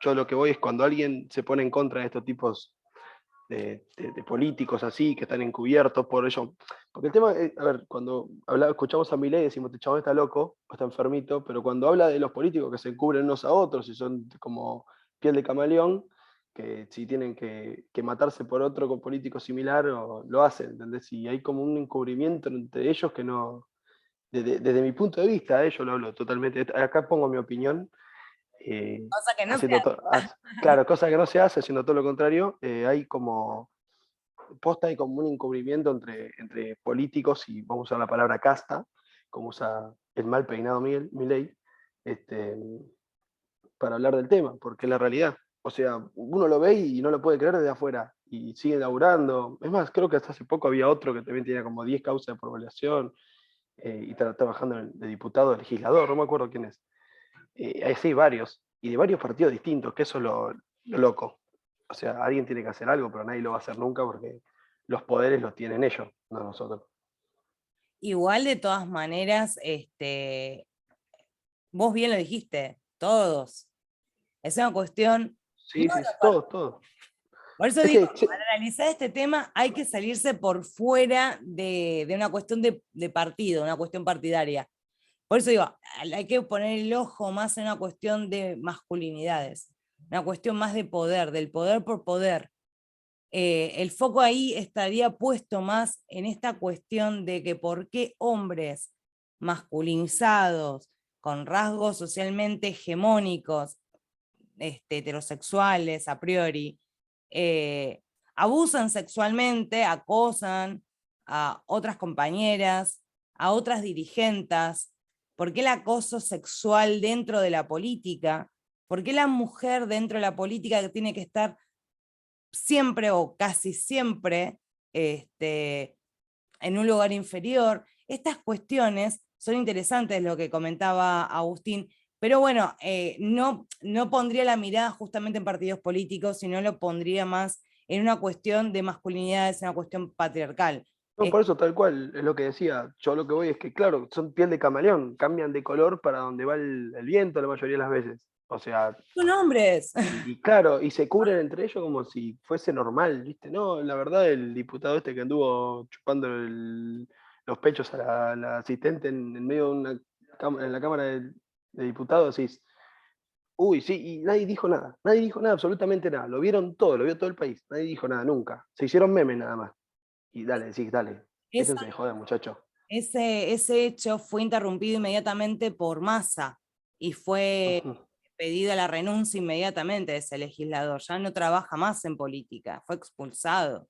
yo lo que voy es cuando alguien se pone en contra de estos tipos de políticos así, que están encubiertos por ello. Porque el tema, a ver, cuando escuchamos a Milei decimos, este chabón está loco, o está enfermito, pero cuando habla de los políticos que se encubren unos a otros y son como piel de camaleón, que si tienen que matarse por otro político similar, lo hacen, ¿entendés? Y hay como un encubrimiento entre ellos que no... Desde mi punto de vista, yo lo hablo totalmente. Acá pongo mi opinión. Cosa que no claro, cosa que no se hace, haciendo todo lo contrario. Hay como un encubrimiento entre políticos y vamos a usar la palabra casta, como usa el mal peinado Milei, para hablar del tema, porque es la realidad. O sea, uno lo ve y no lo puede creer desde afuera y sigue laburando. Es más, creo que hasta hace poco había otro que también tenía como 10 causas de violación y está trabajando de diputado, de legislador, no me acuerdo quién es. Sí, varios, y de varios partidos distintos, que eso es lo loco. O sea, alguien tiene que hacer algo, pero nadie lo va a hacer nunca porque los poderes los tienen ellos, no nosotros. Igual de todas maneras, vos bien lo dijiste, todos. Es una cuestión... Sí, todos. Por eso digo, para analizar este tema hay que salirse por fuera de una cuestión de partido, una cuestión partidaria. Por eso digo, hay que poner el ojo más en una cuestión de masculinidades, una cuestión más de poder, del poder por poder. El foco ahí estaría puesto más en esta cuestión de que por qué hombres masculinizados, con rasgos socialmente hegemónicos, heterosexuales a priori, abusan sexualmente, acosan a otras compañeras, a otras dirigentes. ¿Por qué el acoso sexual dentro de la política? ¿Por qué la mujer dentro de la política tiene que estar siempre o casi siempre en un lugar inferior? Estas cuestiones son interesantes, lo que comentaba Agustín, pero bueno, no pondría la mirada justamente en partidos políticos, sino lo pondría más en una cuestión de masculinidades, en una cuestión patriarcal. No, por eso, tal cual, es lo que decía. Yo lo que voy es que, claro, son piel de camaleón, cambian de color para donde va el viento la mayoría de las veces. O sea, Son hombres. y claro, y se cubren entre ellos como si fuese normal, ¿viste? No, la verdad, el diputado este que anduvo chupando los pechos a la asistente en medio de en la Cámara de Diputados, decís, uy, sí, y nadie dijo nada, absolutamente nada. Lo vieron todo, lo vio todo el país, nadie dijo nada nunca. Se hicieron memes nada más. Y dale, decís, dale, Esa- déjense de joder, muchacho. ese hecho fue interrumpido inmediatamente por Massa y fue Ujú. pedida la renuncia inmediatamente de ese legislador. Ya no trabaja más en política, fue expulsado.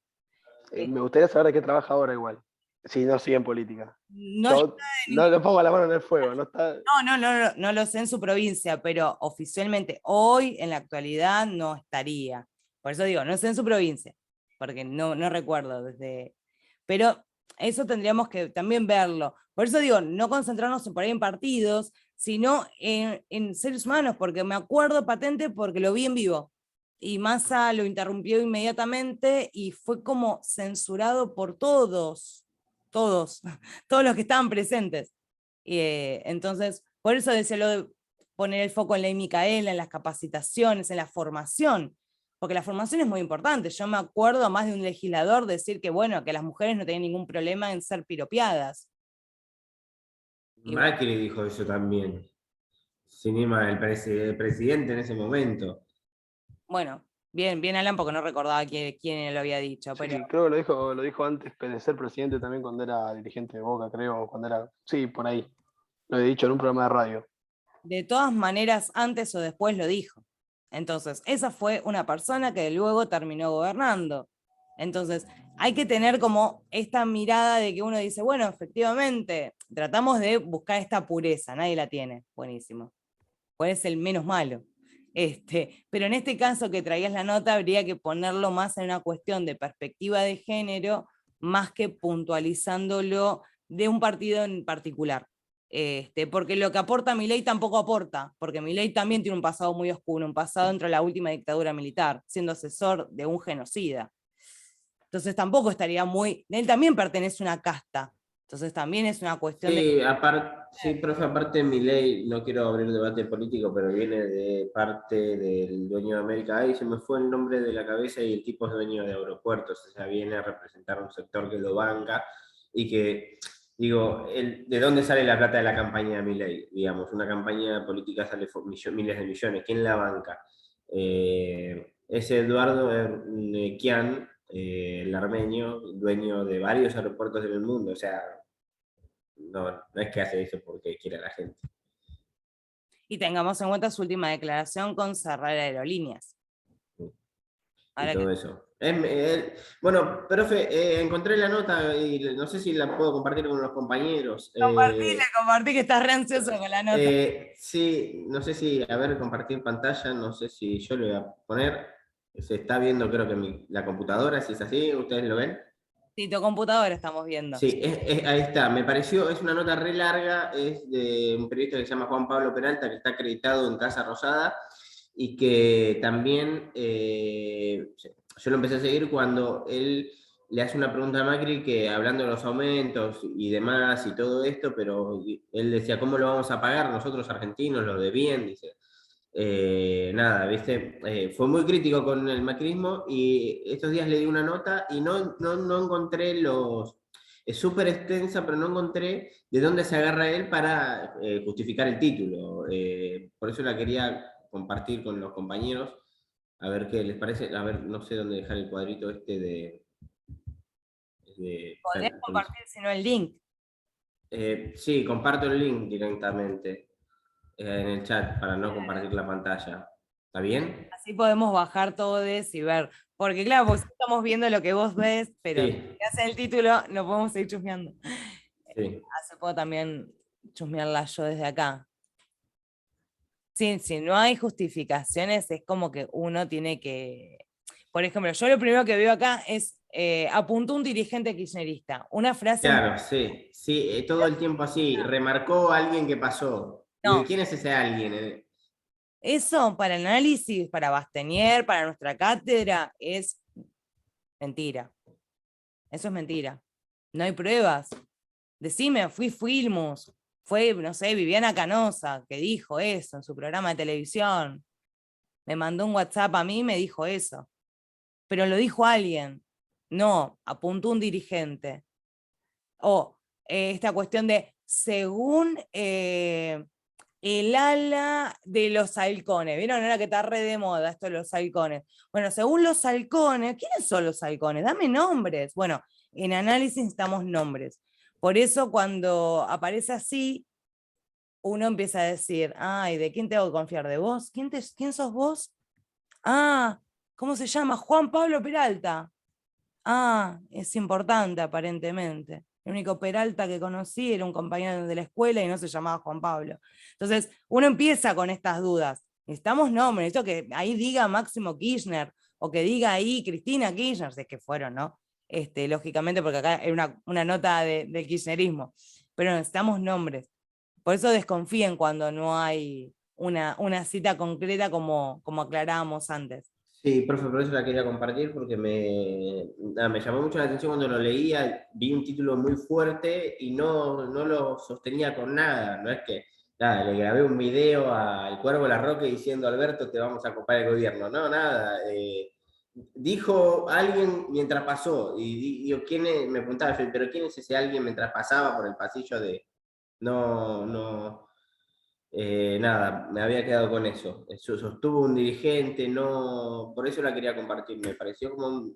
Me gustaría saber de qué trabaja ahora igual, si no sigue en política. No, Yo no le pongo la mano en el fuego, no está. no lo sé en su provincia, pero oficialmente hoy, en la actualidad, no estaría. Por eso digo, no sé en su provincia, porque no recuerdo desde... Pero eso tendríamos que también verlo. Por eso digo, no concentrarnos por ahí en partidos, sino en seres humanos, porque me acuerdo patente porque lo vi en vivo. Y Massa lo interrumpió inmediatamente y fue como censurado por todos todos los que estaban presentes. Entonces, por eso decía lo de poner el foco en Ley Micaela, en las capacitaciones, en la formación, porque la formación es muy importante. Yo me acuerdo más de un legislador decir que, bueno, que las mujeres no tenían ningún problema en ser piropeadas. Y bueno, Macri dijo eso también. Cinema, el presidente en ese momento. bueno, bien Alan, porque no recordaba quién lo había dicho, Sí, pero creo que lo dijo antes de ser presidente también cuando era dirigente de Boca, creo, cuando era. Sí, por ahí. Lo he dicho en un programa de radio. de todas maneras, antes o después lo dijo. Entonces, esa fue una persona que luego terminó gobernando. Entonces, hay que tener como esta mirada de que uno dice, bueno, efectivamente, tratamos de buscar esta pureza, nadie la tiene, buenísimo. ¿Cuál es el menos malo? Pero en este caso que traías la nota, habría que ponerlo más en una cuestión de perspectiva de género, más que puntualizándolo de un partido en particular. Porque lo que aporta Milei tampoco aporta, porque Milei también tiene un pasado muy oscuro, un pasado dentro de la última dictadura militar, siendo asesor de un genocida. Entonces tampoco estaría muy... Él también pertenece a una casta, entonces también es una cuestión de... Sí, profe, aparte Milei, no quiero abrir debate político, pero viene de parte del dueño de América. Ahí se me fue el nombre de la cabeza y el tipo es dueño de aeropuertos, o sea, viene a representar un sector que lo banca y que, digo, ¿de dónde sale la plata de la campaña de Milei? Digamos, una campaña política sale miles de millones, ¿quién la banca? Es Eduardo Nequian, el armenio, dueño de varios aeropuertos en el mundo, o sea, no es que hace eso porque quiere a la gente. Y tengamos en cuenta su última declaración con cerrar aerolíneas. Y Ahora todo que... eso. Bueno, profe, encontré la nota y no sé si la puedo compartir con los compañeros. Compartí que estás re ansioso con la nota. Sí, no sé si, a ver, compartir pantalla, no sé si yo le voy a poner. Se está viendo, creo que la computadora, si es así, ¿ustedes lo ven? Sí, tu computadora estamos viendo. Sí, ahí está. Me pareció, es una nota re larga, es de un periodista que se llama Juan Pablo Peralta, que está acreditado en Casa Rosada, y que también yo lo empecé a seguir cuando él le hace una pregunta a Macri que hablando de los aumentos y demás y todo esto, pero él decía, ¿cómo lo vamos a pagar nosotros argentinos? Lo de bien, dice. Nada, ¿viste? Fue muy crítico con el macrismo y estos días le di una nota y no encontré es súper extensa, pero no encontré de dónde se agarra él para justificar el título. Por eso la quería compartir con los compañeros, a ver qué les parece. A ver, no sé dónde dejar el cuadrito este Podés compartir, si no, el link. sí, comparto el link directamente en el chat para no compartir la pantalla. ¿Está bien? Así podemos bajar todo y ver. Porque claro, pues estamos viendo lo que vos ves, pero Sí, si hace el título, no podemos seguir chusmeando. sí. Así puedo también chusmearla yo desde acá. Sí, si no hay justificaciones, es como que uno tiene que. Por ejemplo, yo lo primero que veo acá es apuntó un dirigente kirchnerista. Una frase. Claro, sí, sí, todo el tiempo así. Remarcó a alguien que pasó. Digo, ¿y No, quién es ese alguien? eso para el análisis, para Bastenier, para nuestra cátedra, es mentira. Eso es mentira. No hay pruebas. Decime, fuimos. Fue, no sé, Viviana Canosa, que dijo eso en su programa de televisión. Me mandó un WhatsApp a mí y me dijo eso. Pero lo dijo alguien. No, apuntó un dirigente. O esta cuestión de, según el ala de los halcones. ¿Vieron? Ahora que está re de moda esto de los halcones. Bueno, según los halcones, ¿quiénes son los halcones? Dame nombres. Bueno, en análisis necesitamos nombres. Por eso cuando aparece así, uno empieza a decir, ay, ¿de quién tengo que confiar? ¿De vos? ¿Quién sos vos? Ah, ¿cómo se llama? Juan Pablo Peralta. Ah, es importante aparentemente. El único Peralta que conocí era un compañero de la escuela y no se llamaba Juan Pablo. Entonces, uno empieza con estas dudas. Necesitamos nombres, esto que ahí diga Máximo Kirchner o que diga ahí Cristina Kirchner, si es que fueron, ¿no? Lógicamente, porque acá hay una nota del kirchnerismo, pero necesitamos nombres. Por eso desconfíen cuando no hay una cita concreta como aclarábamos antes. Sí, profe, por eso la quería compartir porque nada, me llamó mucho la atención cuando lo leía, vi un título muy fuerte y no lo sostenía con nada, no es que, nada, le grabé un video al Cuervo Larroque diciendo, Alberto, te vamos a ocupar el gobierno, no, nada, dijo alguien mientras pasó, y digo, me preguntaba yo, pero ¿quién es ese alguien mientras pasaba por el pasillo de, no, nada, me había quedado con eso. Sostuvo un dirigente, no, por eso la quería compartir, me pareció como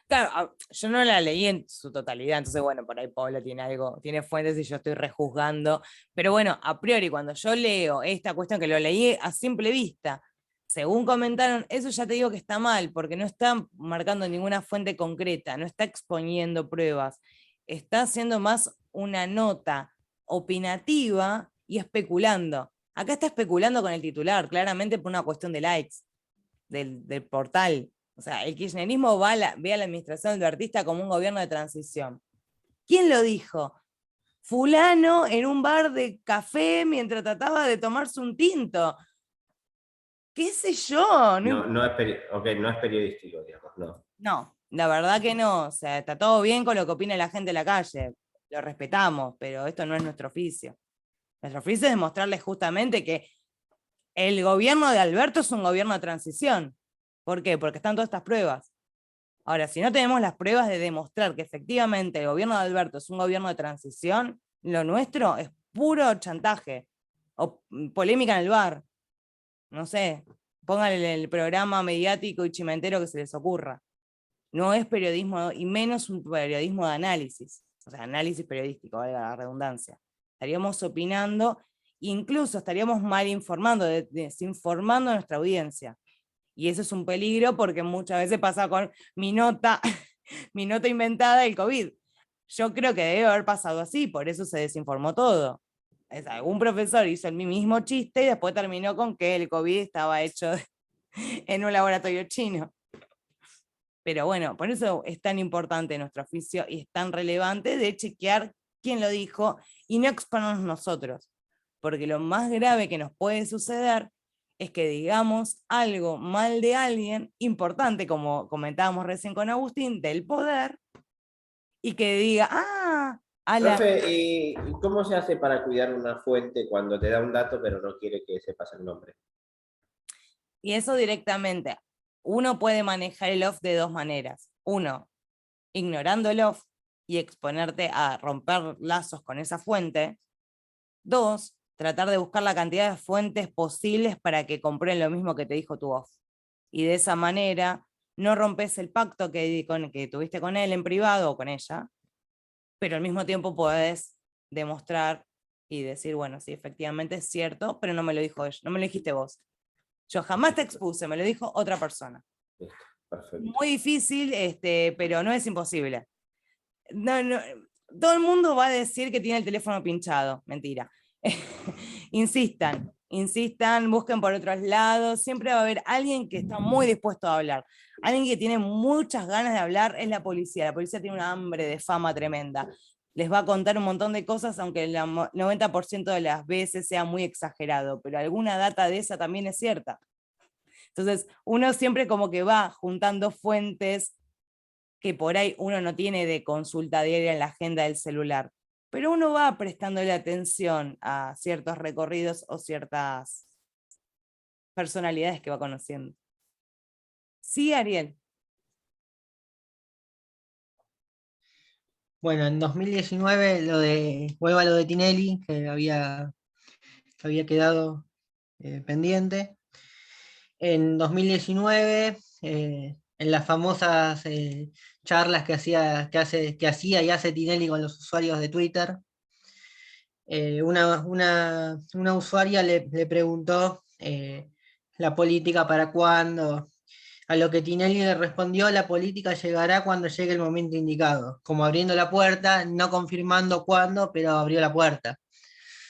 Claro, yo no la leí en su totalidad, entonces bueno, por ahí Paula tiene algo, tiene fuentes y yo estoy rejuzgando, pero bueno, a priori cuando yo leo esta cuestión que lo leí a simple vista, según comentaron, eso ya te digo que está mal, porque no está marcando ninguna fuente concreta, no está exponiendo pruebas, está haciendo más una nota opinativa y especulando. Acá está especulando con el titular, claramente por una cuestión de likes del portal. O sea, el kirchnerismo ve a la administración albertista como un gobierno de transición. ¿Quién lo dijo? Fulano en un bar de café mientras trataba de tomarse un tinto. ¿Qué sé yo? no es, no es periodístico, digamos, no. No, la verdad que no. O sea, está todo bien con lo que opina la gente en la calle. Lo respetamos, pero esto no es nuestro oficio. Nuestro oficio es demostrarles justamente que el gobierno de Alberto es un gobierno de transición. ¿Por qué? Porque están todas estas pruebas. Ahora, si no tenemos las pruebas de demostrar que efectivamente el gobierno de Alberto es un gobierno de transición, lo nuestro es puro chantaje o polémica en el bar. No sé, pónganle el programa mediático y chimentero que se les ocurra. No es periodismo, y menos un periodismo de análisis, o sea, análisis periodístico, valga la redundancia. Estaríamos opinando, incluso estaríamos mal informando, desinformando a nuestra audiencia. Y eso es un peligro porque muchas veces pasa con mi nota, mi nota inventada del COVID. Yo creo que debe haber pasado así, por eso se desinformó todo. Algún profesor hizo el mismo chiste y después terminó con que el COVID estaba hecho en un laboratorio chino. Pero bueno, por eso es tan importante nuestro oficio y es tan relevante de chequear quién lo dijo y no exponernos nosotros. Porque lo más grave que nos puede suceder es que digamos algo mal de alguien importante, como comentábamos recién con Agustín, del poder, y que diga, Profe, ¿y cómo se hace para cuidar una fuente cuando te da un dato pero no quiere que sepas el nombre? y eso directamente. Uno puede manejar el off de dos maneras. Uno, ignorando el off y exponerte a romper lazos con esa fuente. Dos, tratar de buscar la cantidad de fuentes posibles para que comprueben lo mismo que te dijo tu off. Y de esa manera no rompes el pacto que tuviste con él en privado o con ella, pero al mismo tiempo podés demostrar y decir, bueno, sí, efectivamente es cierto, pero no me lo dijo ella, no me lo dijiste vos. Yo jamás te expuse, me lo dijo otra persona. Listo, perfecto. Muy difícil, pero no es imposible. No, no, todo el mundo va a decir que tiene el teléfono pinchado, mentira. Insistan, busquen por otros lados, siempre va a haber alguien que está muy dispuesto a hablar. Alguien que tiene muchas ganas de hablar es la policía tiene una hambre de fama tremenda. Les va a contar un montón de cosas, aunque el 90% de las veces sea muy exagerado, pero alguna data de esa también es cierta. Entonces, uno siempre como que va juntando fuentes que por ahí uno no tiene de consulta diaria en la agenda del celular, pero uno va prestándole atención a ciertos recorridos o ciertas personalidades que va conociendo. Sí, Ariel. Bueno, en 2019 vuelvo a lo de Tinelli, que había quedado pendiente. En 2019, en las famosas charlas que hacía y hace Tinelli con los usuarios de Twitter, una usuaria le preguntó la política para cuándo, a lo que Tinelli le respondió: la política llegará cuando llegue el momento indicado, como abriendo la puerta, no confirmando cuándo, pero abrió la puerta.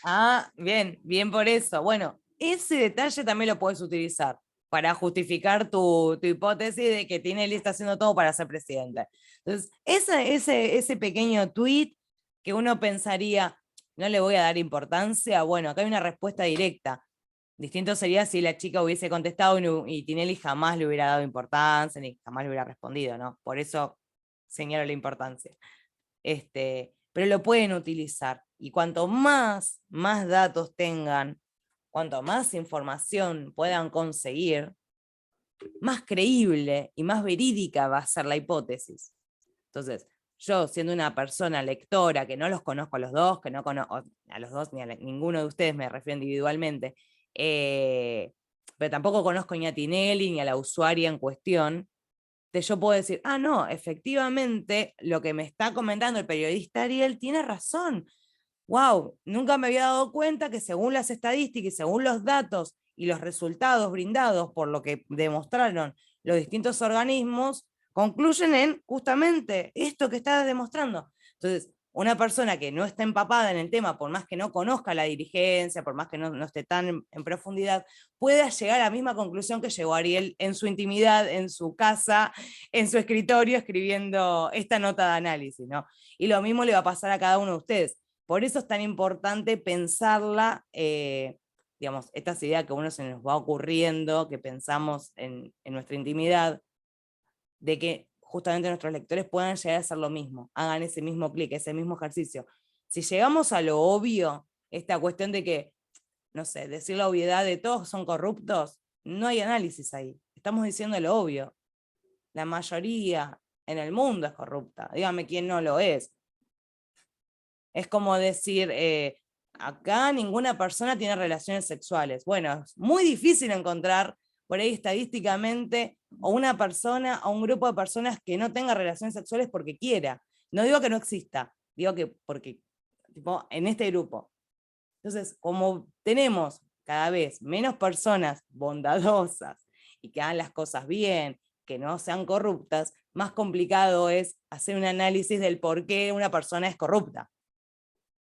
Ah, bien por eso. Bueno, ese detalle también lo puedes utilizar para justificar tu hipótesis de que Tinelli está haciendo todo para ser presidente. Entonces, ese pequeño tuit que uno pensaría, no le voy a dar importancia, bueno, acá hay una respuesta directa. Distinto sería si la chica hubiese contestado y Tinelli jamás le hubiera dado importancia, ni jamás le hubiera respondido, ¿no? Por eso señalo la importancia. Pero lo pueden utilizar. Y cuanto más datos tengan, cuanto más información puedan conseguir, más creíble y más verídica va a ser la hipótesis. Entonces, yo siendo una persona lectora, que no los conozco a los dos, que no conozco a los dos ni a ninguno de ustedes, me refiero individualmente, pero tampoco conozco ni a Tinelli ni a la usuaria en cuestión, yo puedo decir, no, efectivamente, lo que me está comentando el periodista Ariel tiene razón. Wow, nunca me había dado cuenta que según las estadísticas y según los datos y los resultados brindados por lo que demostraron los distintos organismos, concluyen en justamente esto que está demostrando. Entonces, una persona que no está empapada en el tema, por más que no conozca la dirigencia, por más que no esté tan en profundidad, pueda llegar a la misma conclusión que llegó Ariel en su intimidad, en su casa, en su escritorio, escribiendo esta nota de análisis, ¿no? Y lo mismo le va a pasar a cada uno de ustedes. Por eso es tan importante pensarla, digamos, estas ideas que a uno se nos va ocurriendo, que pensamos en nuestra intimidad, de que justamente nuestros lectores puedan llegar a hacer lo mismo, hagan ese mismo clic, ese mismo ejercicio. Si llegamos a lo obvio, esta cuestión de que, no sé, decir la obviedad de todos son corruptos, no hay análisis ahí. Estamos diciendo lo obvio. La mayoría en el mundo es corrupta. Dígame quién no lo es. Es como decir, acá ninguna persona tiene relaciones sexuales. Bueno, es muy difícil encontrar por ahí estadísticamente o una persona o un grupo de personas que no tenga relaciones sexuales porque quiera. No digo que no exista, digo que porque, tipo, en este grupo. Entonces, como tenemos cada vez menos personas bondadosas y que hagan las cosas bien, que no sean corruptas, más complicado es hacer un análisis del por qué una persona es corrupta.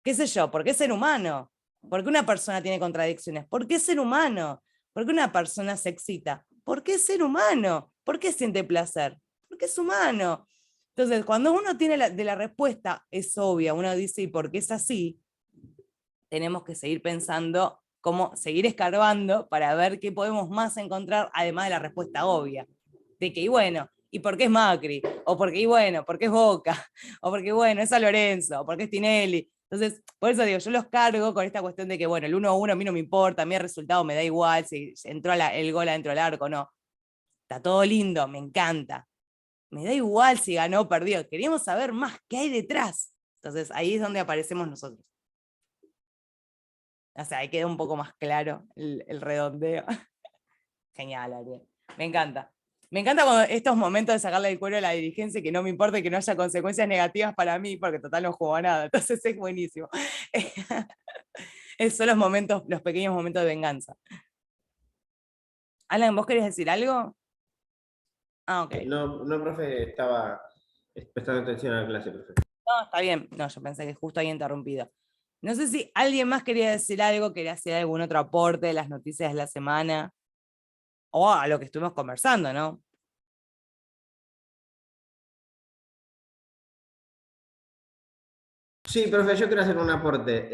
¿Qué sé yo? ¿Por qué ser humano? ¿Por qué una persona tiene contradicciones? ¿Por qué ser humano? ¿Por qué una persona se excita? ¿Por qué ser humano? ¿Por qué siente placer? Porque es humano. Entonces, cuando uno tiene la respuesta, es obvia, uno dice, ¿y por qué es así? Tenemos que seguir pensando cómo seguir escarbando para ver qué podemos más encontrar, además de la respuesta obvia. De que, y bueno, ¿y por qué es Macri? O porque, y bueno, ¿por qué es Boca? O porque, bueno, es San Lorenzo, o porque es Tinelli. Entonces, por eso digo, yo los cargo con esta cuestión de que, bueno, el 1-1 a mí no me importa, a mí el resultado me da igual, si entró el gol adentro del arco, no. Está todo lindo, me encanta. Me da igual si ganó o perdió, queríamos saber más qué hay detrás. Entonces, ahí es donde aparecemos nosotros. O sea, ahí queda un poco más claro el redondeo. Genial, Ariel. Me encanta. Me encanta cuando estos momentos de sacarle el cuero a la dirigencia, que no me importa que no haya consecuencias negativas para mí, porque total no juego a nada. Entonces es buenísimo. Son los pequeños momentos de venganza. Alan, ¿vos querés decir algo? Ah, ok. No, no, profe, estaba prestando atención a la clase, profe. No, está bien. No, yo pensé que justo había interrumpido. No sé si alguien más quería decir algo, quería hacer algún otro aporte de las noticias de la semana, o a lo que estuvimos conversando, ¿no? Sí, profe, yo quiero hacer un aporte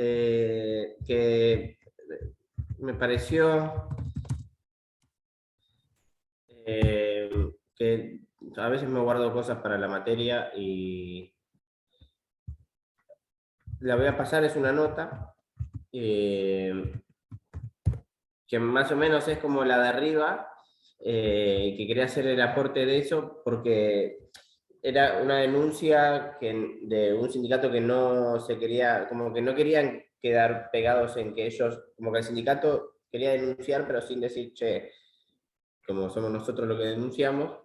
que me pareció que a veces me guardo cosas para la materia y la voy a pasar, es una nota que más o menos es como la de arriba, que quería hacer el aporte de eso porque era una denuncia de un sindicato que no se quería, como que no querían quedar pegados en que ellos, como que el sindicato quería denunciar, pero sin decir, che, como somos nosotros los que denunciamos.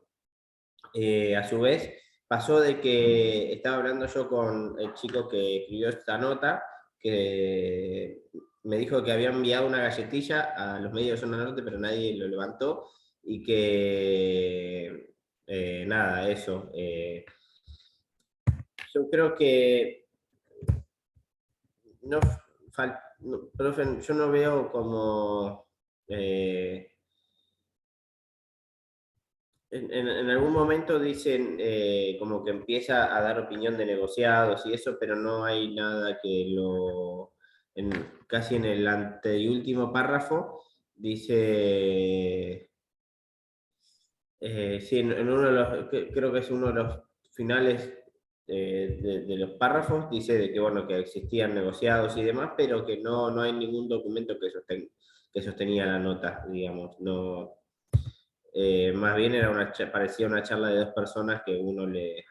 A su vez, pasó de que estaba hablando yo con el chico que escribió esta nota, que me dijo que había enviado una galletilla a los medios de Zona Norte, pero nadie lo levantó, y que, nada, eso. Yo creo que no, profe, yo no veo como... en algún momento dicen como que empieza a dar opinión de negociados y eso, pero no hay nada que lo... casi en el anteúltimo párrafo dice... sí, en uno de los, creo que es uno de los finales de los párrafos, dice de que, bueno, que existían negociados y demás, pero que no hay ningún documento que sostenía la nota, digamos. No, más bien parecía una charla de dos personas que uno le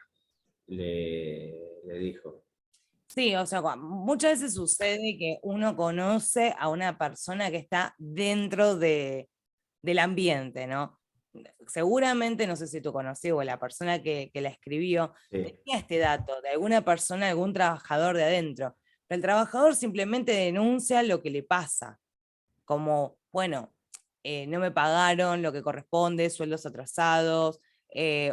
dijo. Sí, o sea, muchas veces sucede que uno conoce a una persona que está dentro del ambiente, ¿no? Seguramente, no sé si tú conocí o la persona que la escribió, Sí. tenía este dato de alguna persona, algún trabajador de adentro, pero el trabajador simplemente denuncia lo que le pasa, como, bueno, no me pagaron lo que corresponde, sueldos atrasados,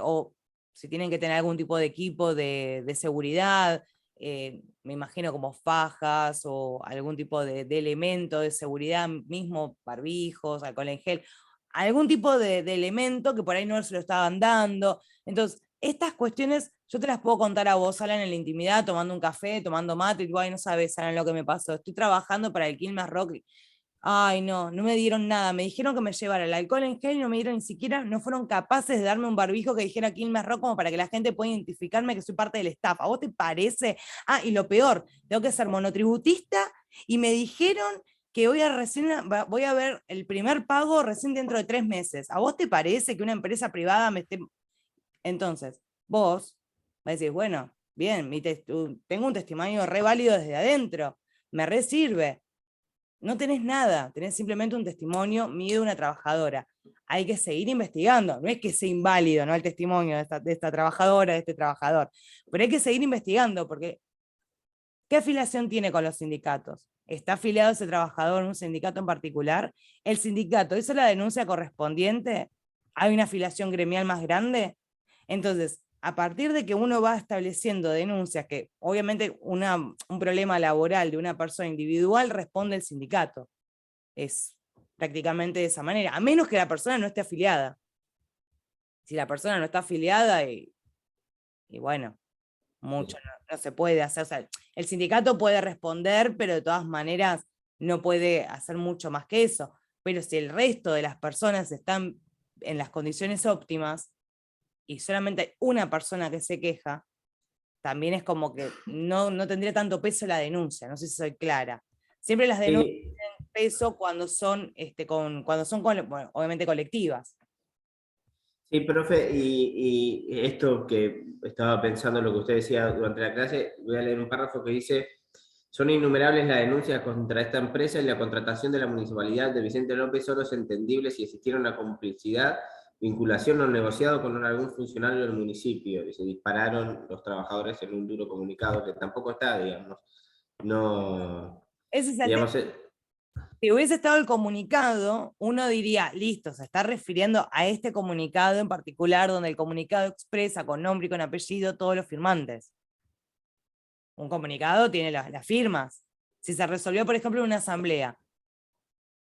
o si tienen que tener algún tipo de equipo de seguridad, me imagino como fajas o algún tipo de elemento de seguridad, mismo barbijos, alcohol en gel, algún tipo de elemento que por ahí no se lo estaban dando. Entonces, estas cuestiones yo te las puedo contar a vos, Alan, en la intimidad, tomando un café, tomando mate, y tú, ay, no sabes, Alan, lo que me pasó. Estoy trabajando para el Quilmes Rock. Ay, no, no me dieron nada. Me dijeron que me llevara el alcohol en gel y no me dieron ni siquiera, no fueron capaces de darme un barbijo que dijera Quilmes Rock como para que la gente pueda identificarme que soy parte del staff. ¿A vos te parece? Ah, y lo peor, tengo que ser monotributista y me dijeron que voy a ver el primer pago recién dentro de 3 meses. ¿A vos te parece que una empresa privada me esté...? Entonces, vos me decís, bueno, bien, tengo un testimonio re válido desde adentro, me re sirve. No tenés nada, tenés simplemente un testimonio mío de una trabajadora. Hay que seguir investigando, no es que sea inválido, ¿no?, el testimonio de esta trabajadora, de este trabajador, pero hay que seguir investigando, porque ¿qué afiliación tiene con los sindicatos? ¿Está afiliado ese trabajador en un sindicato en particular? ¿El sindicato hizo la denuncia correspondiente? ¿Hay una afiliación gremial más grande? Entonces, a partir de que uno va estableciendo denuncias, que obviamente un problema laboral de una persona individual responde el sindicato. Es prácticamente de esa manera, a menos que la persona no esté afiliada. Si la persona no está afiliada, y bueno, mucho no se puede hacer. O sea, el sindicato puede responder, pero de todas maneras no puede hacer mucho más que eso. Pero si el resto de las personas están en las condiciones óptimas, y solamente hay una persona que se queja, también es como que no tendría tanto peso la denuncia, no sé si soy clara. Siempre las denuncias tienen peso cuando son, bueno, obviamente colectivas. Sí, profe, y esto que estaba pensando en lo que usted decía durante la clase, voy a leer un párrafo que dice: son innumerables las denuncias contra esta empresa y la contratación de la municipalidad de Vicente López solo es entendible si existiera una complicidad, vinculación o negociado con algún funcionario del municipio. Y se dispararon los trabajadores en un duro comunicado que tampoco está, digamos. No, Ese es el digamos, tema. Si hubiese estado el comunicado, uno diría, listo, se está refiriendo a este comunicado en particular, donde el comunicado expresa con nombre y con apellido todos los firmantes. Un comunicado tiene las firmas. Si se resolvió, por ejemplo, en una asamblea,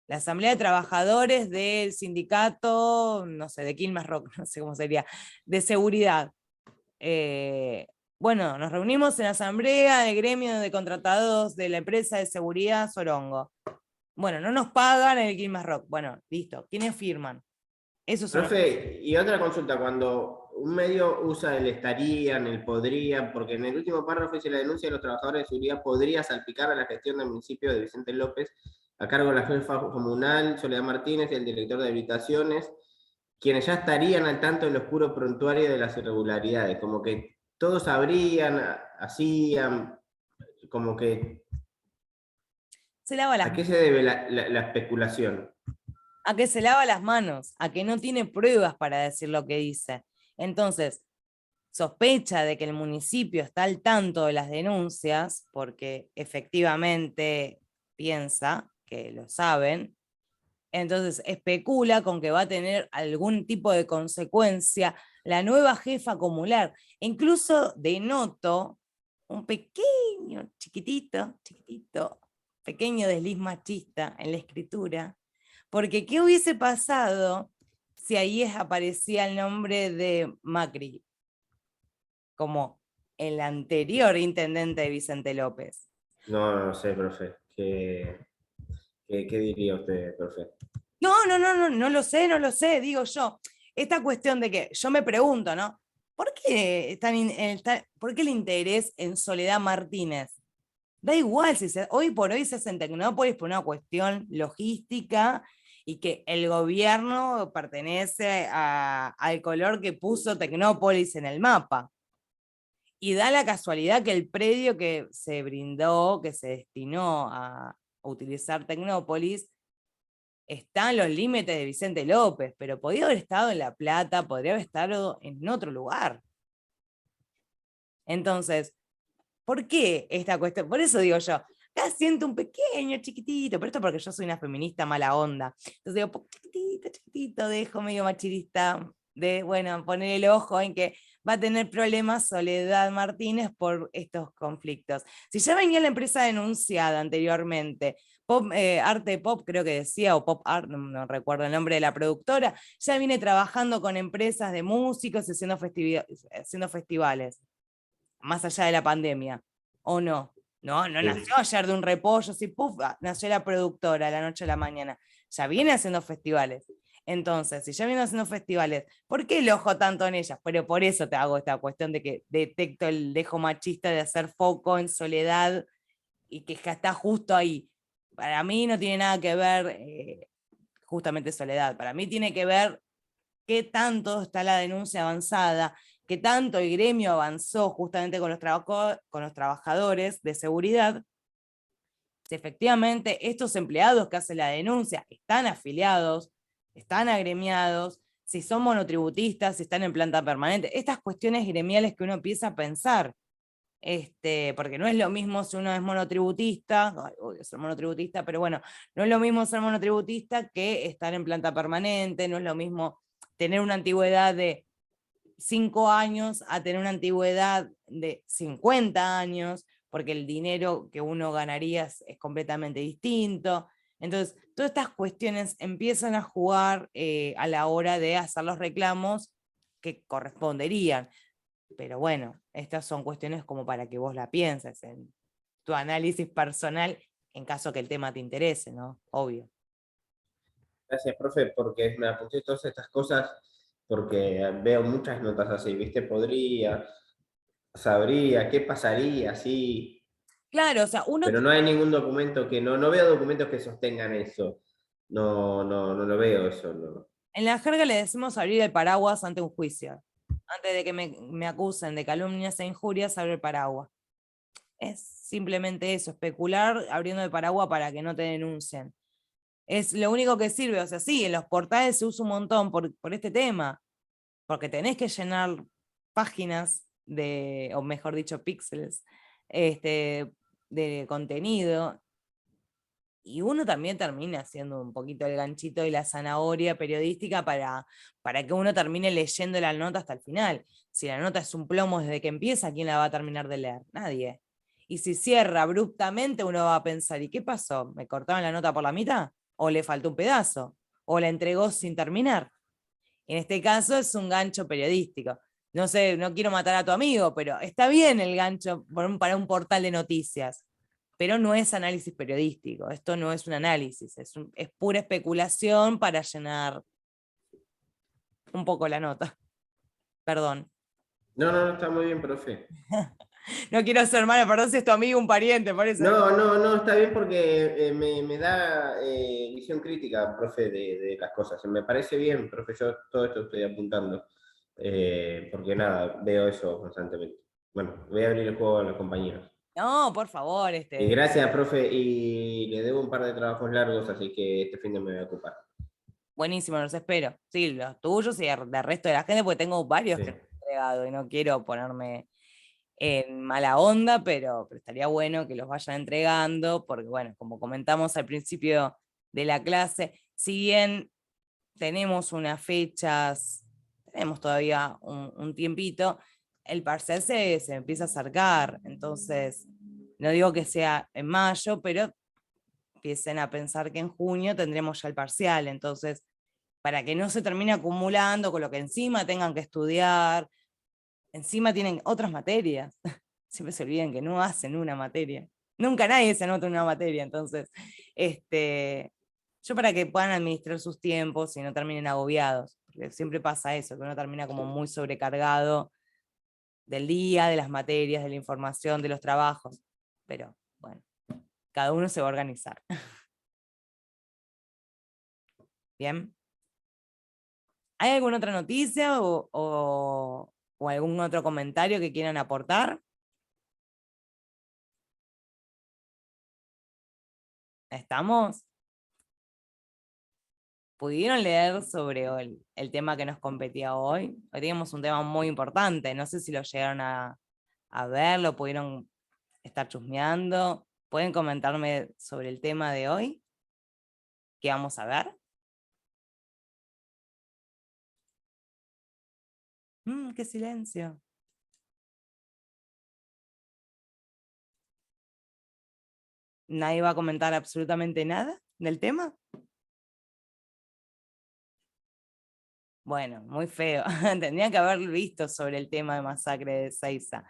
la asamblea de trabajadores del sindicato, no sé, de Quilmes Rock, no sé cómo sería, de seguridad. Bueno, nos reunimos en la asamblea del gremio de contratados de la empresa de seguridad Sorongo. Bueno, no nos pagan en el Quilmes Rock. Bueno, listo. ¿Quiénes firman? Eso son. Profe, y otra consulta, cuando un medio usa el estarían, el podrían, porque en el último párrafo dice la denuncia de los trabajadores de seguridad podría salpicar a la gestión del municipio de Vicente López, a cargo de la jefa comunal, Soledad Martínez, y el director de habilitaciones, quienes ya estarían al tanto del oscuro prontuario de las irregularidades, como que todos sabrían, hacían, como que... Se lava las ¿A qué se debe la especulación? A que se lava las manos, a que no tiene pruebas para decir lo que dice. Entonces, sospecha de que el municipio está al tanto de las denuncias, porque efectivamente piensa que lo saben, entonces especula con que va a tener algún tipo de consecuencia la nueva jefa comunal. Incluso denoto un pequeño, chiquitito, pequeño desliz machista en la escritura, porque ¿qué hubiese pasado si ahí aparecía el nombre de Macri como el anterior intendente de Vicente López? No sé, profe. ¿Qué diría usted, profe? No lo sé, digo yo. Esta cuestión de que yo me pregunto, ¿no? ¿Por qué, ¿por qué el interés en Soledad Martínez? Da igual si hoy por hoy se hace en Tecnópolis por una cuestión logística y que el gobierno pertenece al color que puso Tecnópolis en el mapa. Y da la casualidad que el predio que se brindó, que se destinó a utilizar Tecnópolis, está en los límites de Vicente López, pero podría haber estado en La Plata, podría haber estado en otro lugar. Entonces, ¿por qué esta cuestión? Por eso digo yo, acá siento un pequeño, chiquitito, pero esto porque yo soy una feminista mala onda. Entonces digo, chiquitito, dejo medio machirista, de, bueno, poner el ojo en que va a tener problemas Soledad Martínez por estos conflictos. Si ya venía la empresa denunciada anteriormente, Arte Pop creo que decía, o Pop Art, no recuerdo el nombre de la productora, ya viene trabajando con empresas de músicos y haciendo festivales, más allá de la pandemia, ¿o no? No nació ayer de un repollo, así, puf, nació la productora la noche a la mañana. Ya viene haciendo festivales. Entonces, si ya viene haciendo festivales, ¿por qué el ojo tanto en ellas? Pero por eso te hago esta cuestión de que detecto el dejo machista de hacer foco en Soledad y que ya está justo ahí. Para mí no tiene nada que ver justamente Soledad. Para mí tiene que ver qué tanto está la denuncia avanzada, qué tanto el gremio avanzó justamente con los trabajadores de seguridad, si efectivamente estos empleados que hacen la denuncia están afiliados, están agremiados, si son monotributistas, si están en planta permanente, estas cuestiones gremiales que uno empieza a pensar, porque no es lo mismo si uno es monotributista, odio ser monotributista, pero bueno, no es lo mismo ser monotributista que estar en planta permanente, no es lo mismo tener una antigüedad de 5 años a tener una antigüedad de 50 años, porque el dinero que uno ganaría es completamente distinto. Entonces, todas estas cuestiones empiezan a jugar a la hora de hacer los reclamos que corresponderían. Pero bueno, estas son cuestiones como para que vos la pienses en tu análisis personal en caso que el tema te interese, ¿no? Obvio. Gracias, profe, porque me apunté todas estas cosas porque veo muchas notas así, ¿viste? Podría, sabría, ¿qué pasaría? Sí, Claro, o sea, pero no hay ningún documento no veo documentos que sostengan eso. No lo veo eso. No. en la jerga le decimos abrir el paraguas ante un juicio. Antes de que me acusen de calumnias e injurias, abro el paraguas. Es simplemente eso, especular abriendo el paraguas para que no te denuncien. Es lo único que sirve, o sea, sí, en los portales se usa un montón por este tema, porque tenés que llenar páginas o mejor dicho, píxeles, de contenido, y uno también termina haciendo un poquito el ganchito y la zanahoria periodística para que uno termine leyendo la nota hasta el final. Si la nota es un plomo desde que empieza, ¿quién la va a terminar de leer? Nadie. Y si cierra abruptamente, uno va a pensar, ¿y qué pasó? ¿Me cortaron la nota por la mitad? ¿O le faltó un pedazo? ¿O la entregó sin terminar? En este caso es un gancho periodístico. No sé, no quiero matar a tu amigo, pero está bien el gancho para un portal de noticias, pero no es análisis periodístico. Esto no es un análisis, es pura especulación para llenar un poco la nota. Perdón. No, está muy bien, profe. No quiero ser mala, perdón si es tu amigo, un pariente, por eso. No, está bien porque me da visión crítica, profe, de las cosas. Me parece bien, profe, yo todo esto estoy apuntando, porque nada, veo eso constantemente. Bueno, voy a abrir el juego a los compañeros. No, por favor. Gracias, profe, y le debo un par de trabajos largos, así que este fin de me voy a ocupar. Buenísimo, los espero. Sí, los tuyos y del resto de la gente, porque tengo varios Sí. que no he entregado y no quiero ponerme en mala onda, pero estaría bueno que los vayan entregando, porque bueno, como comentamos al principio de la clase, si bien tenemos unas fechas, tenemos todavía un tiempito, el parcial se empieza a acercar, entonces no digo que sea en mayo, pero empiecen a pensar que en junio tendremos ya el parcial, entonces para que no se termine acumulando con lo que encima tengan que estudiar, encima tienen otras materias, siempre se olvidan que no hacen una materia, nunca nadie se anota en una materia, entonces, yo para que puedan administrar sus tiempos y no terminen agobiados, porque siempre pasa eso, que uno termina como muy sobrecargado del día, de las materias, de la información, de los trabajos, pero bueno, cada uno se va a organizar. Bien. ¿Hay alguna otra noticia o algún otro comentario que quieran aportar? ¿Estamos? ¿Pudieron leer sobre el tema que nos competía hoy? Hoy teníamos un tema muy importante, no sé si lo llegaron a ver, lo pudieron estar chusmeando. ¿Pueden comentarme sobre el tema de hoy? ¿Qué vamos a ver? ¡Qué silencio! ¿Nadie va a comentar absolutamente nada del tema? Bueno, muy feo. Tendría que haber visto sobre el tema de masacre de Ezeiza.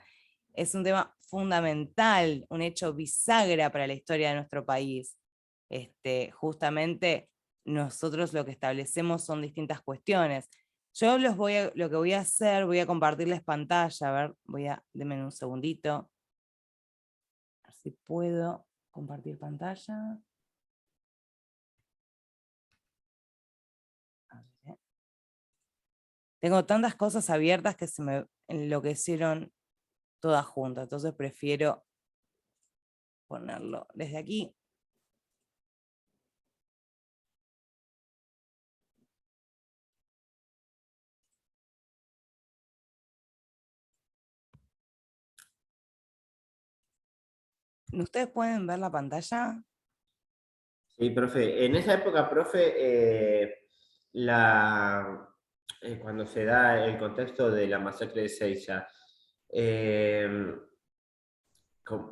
Es un tema fundamental, un hecho bisagra para la historia de nuestro país. Justamente nosotros lo que establecemos son distintas cuestiones. Yo lo que voy a hacer, voy a compartirles pantalla, a ver, denme un segundito. A ver si puedo compartir pantalla. A ver. Tengo tantas cosas abiertas que se me enloquecieron todas juntas, entonces prefiero ponerlo desde aquí. ¿Ustedes pueden ver la pantalla? Sí, profe. En esa época, profe, cuando se da el contexto de la masacre de Seiza,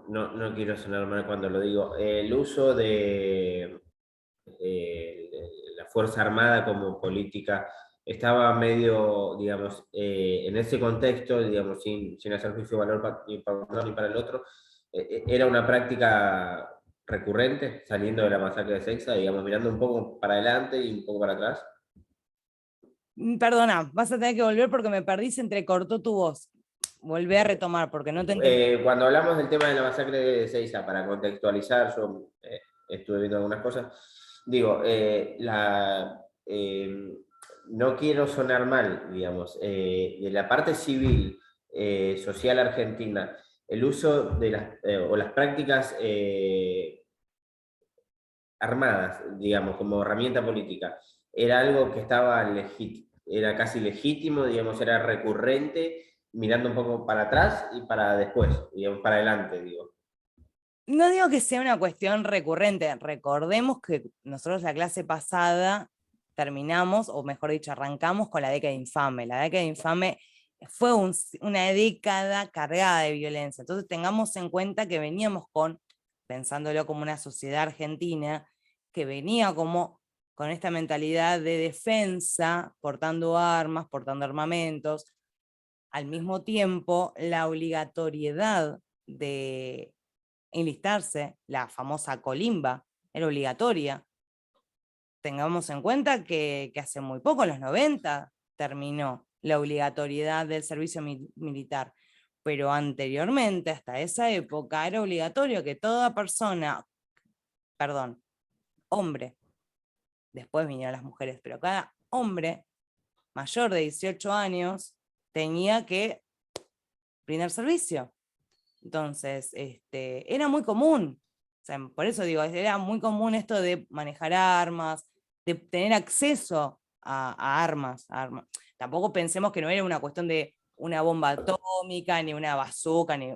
no quiero sonar mal cuando lo digo, el uso de la Fuerza Armada como política estaba medio, digamos, en ese contexto, digamos, sin hacer juicio de valor ni para uno ni para el otro, era una práctica recurrente, saliendo de la masacre de Seiza, digamos, mirando un poco para adelante y un poco para atrás. Perdona, vas a tener que volver porque me perdí, se entrecortó tu voz. Volvé a retomar porque no te entendí. Cuando hablamos del tema de la masacre de Seiza, para contextualizar, yo estuve viendo algunas cosas, digo, no quiero sonar mal, digamos, de la parte civil, social argentina, el uso de las prácticas armadas, digamos, como herramienta política, era algo que era casi legítimo, digamos, era recurrente, mirando un poco para atrás y para después, digamos, para adelante, digo. No digo que sea una cuestión recurrente, recordemos que nosotros la clase pasada terminamos, o mejor dicho, arrancamos con la década infame. La década infame fue una década cargada de violencia, entonces tengamos en cuenta que veníamos pensándolo como una sociedad argentina, que venía como con esta mentalidad de defensa, portando armas, portando armamentos, al mismo tiempo la obligatoriedad de enlistarse, la famosa colimba, era obligatoria. Tengamos en cuenta que hace muy poco, en los 90, terminó la obligatoriedad del servicio militar, pero anteriormente, hasta esa época, era obligatorio que toda persona, perdón, hombre, después vinieron las mujeres, pero cada hombre mayor de 18 años tenía que brindar servicio. Entonces, era muy común, o sea, por eso digo, era muy común esto de manejar armas, de tener acceso a armas. Tampoco pensemos que no era una cuestión de una bomba atómica, ni una bazooka, ni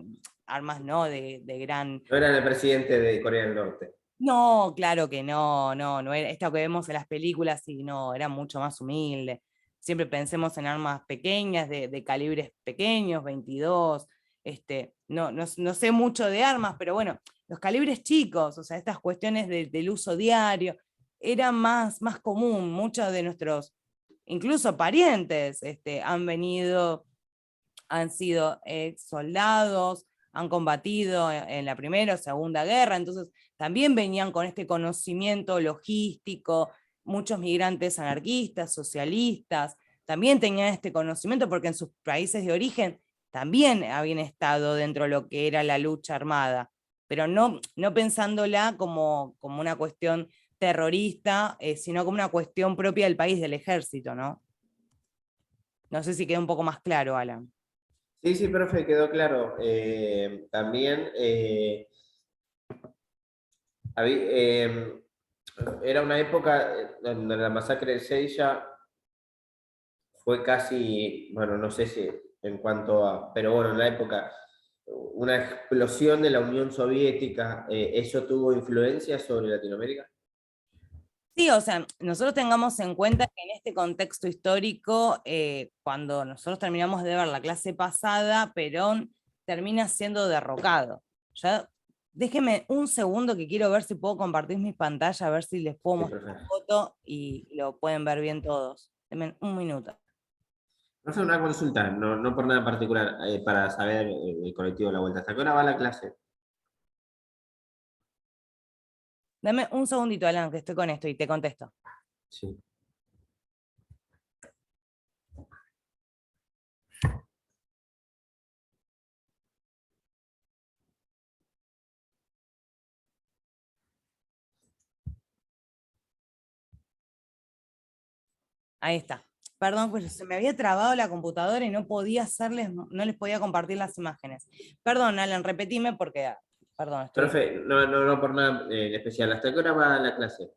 armas, ¿no? De gran... No era el presidente de Corea del Norte. No, claro que no era esto que vemos en las películas, y no, era mucho más humilde. Siempre pensemos en armas pequeñas, de calibres pequeños, 22, no sé mucho de armas, pero bueno, los calibres chicos, o sea, estas cuestiones del uso diario, era más común. Muchos de nuestros, incluso parientes, han sido soldados, han combatido en la Primera o Segunda Guerra, entonces también venían con este conocimiento logístico. Muchos migrantes anarquistas, socialistas, también tenían este conocimiento porque en sus países de origen también habían estado dentro de lo que era la lucha armada, pero no pensándola como una cuestión terrorista, sino como una cuestión propia del país, del ejército, ¿no? No sé si queda un poco más claro, Alan. Sí, profe, quedó claro. También era una época donde la masacre de Seiya fue casi, bueno, no sé si en cuanto a, pero bueno, en la época, una explosión de la Unión Soviética. ¿Eso tuvo influencia sobre Latinoamérica? Sí, o sea, nosotros tengamos en cuenta que en este contexto histórico, cuando nosotros terminamos de ver la clase pasada, Perón termina siendo derrocado. Ya, déjenme un segundo que quiero ver si puedo compartir mis pantallas, a ver si les puedo Sí, mostrar profe. la foto y lo pueden ver bien todos. Denme un minuto. Profe, una consulta, no por nada en particular, para saber el colectivo de la vuelta. ¿Hasta qué hora va la clase? Dame un segundito, Alan, que estoy con esto y te contesto. Sí. Ahí está. Perdón, pues se me había trabado la computadora y no les podía compartir las imágenes. Perdón, Alan, repetime porque, perdón, estoy... Profe, no por nada en especial. ¿Hasta qué hora va la clase?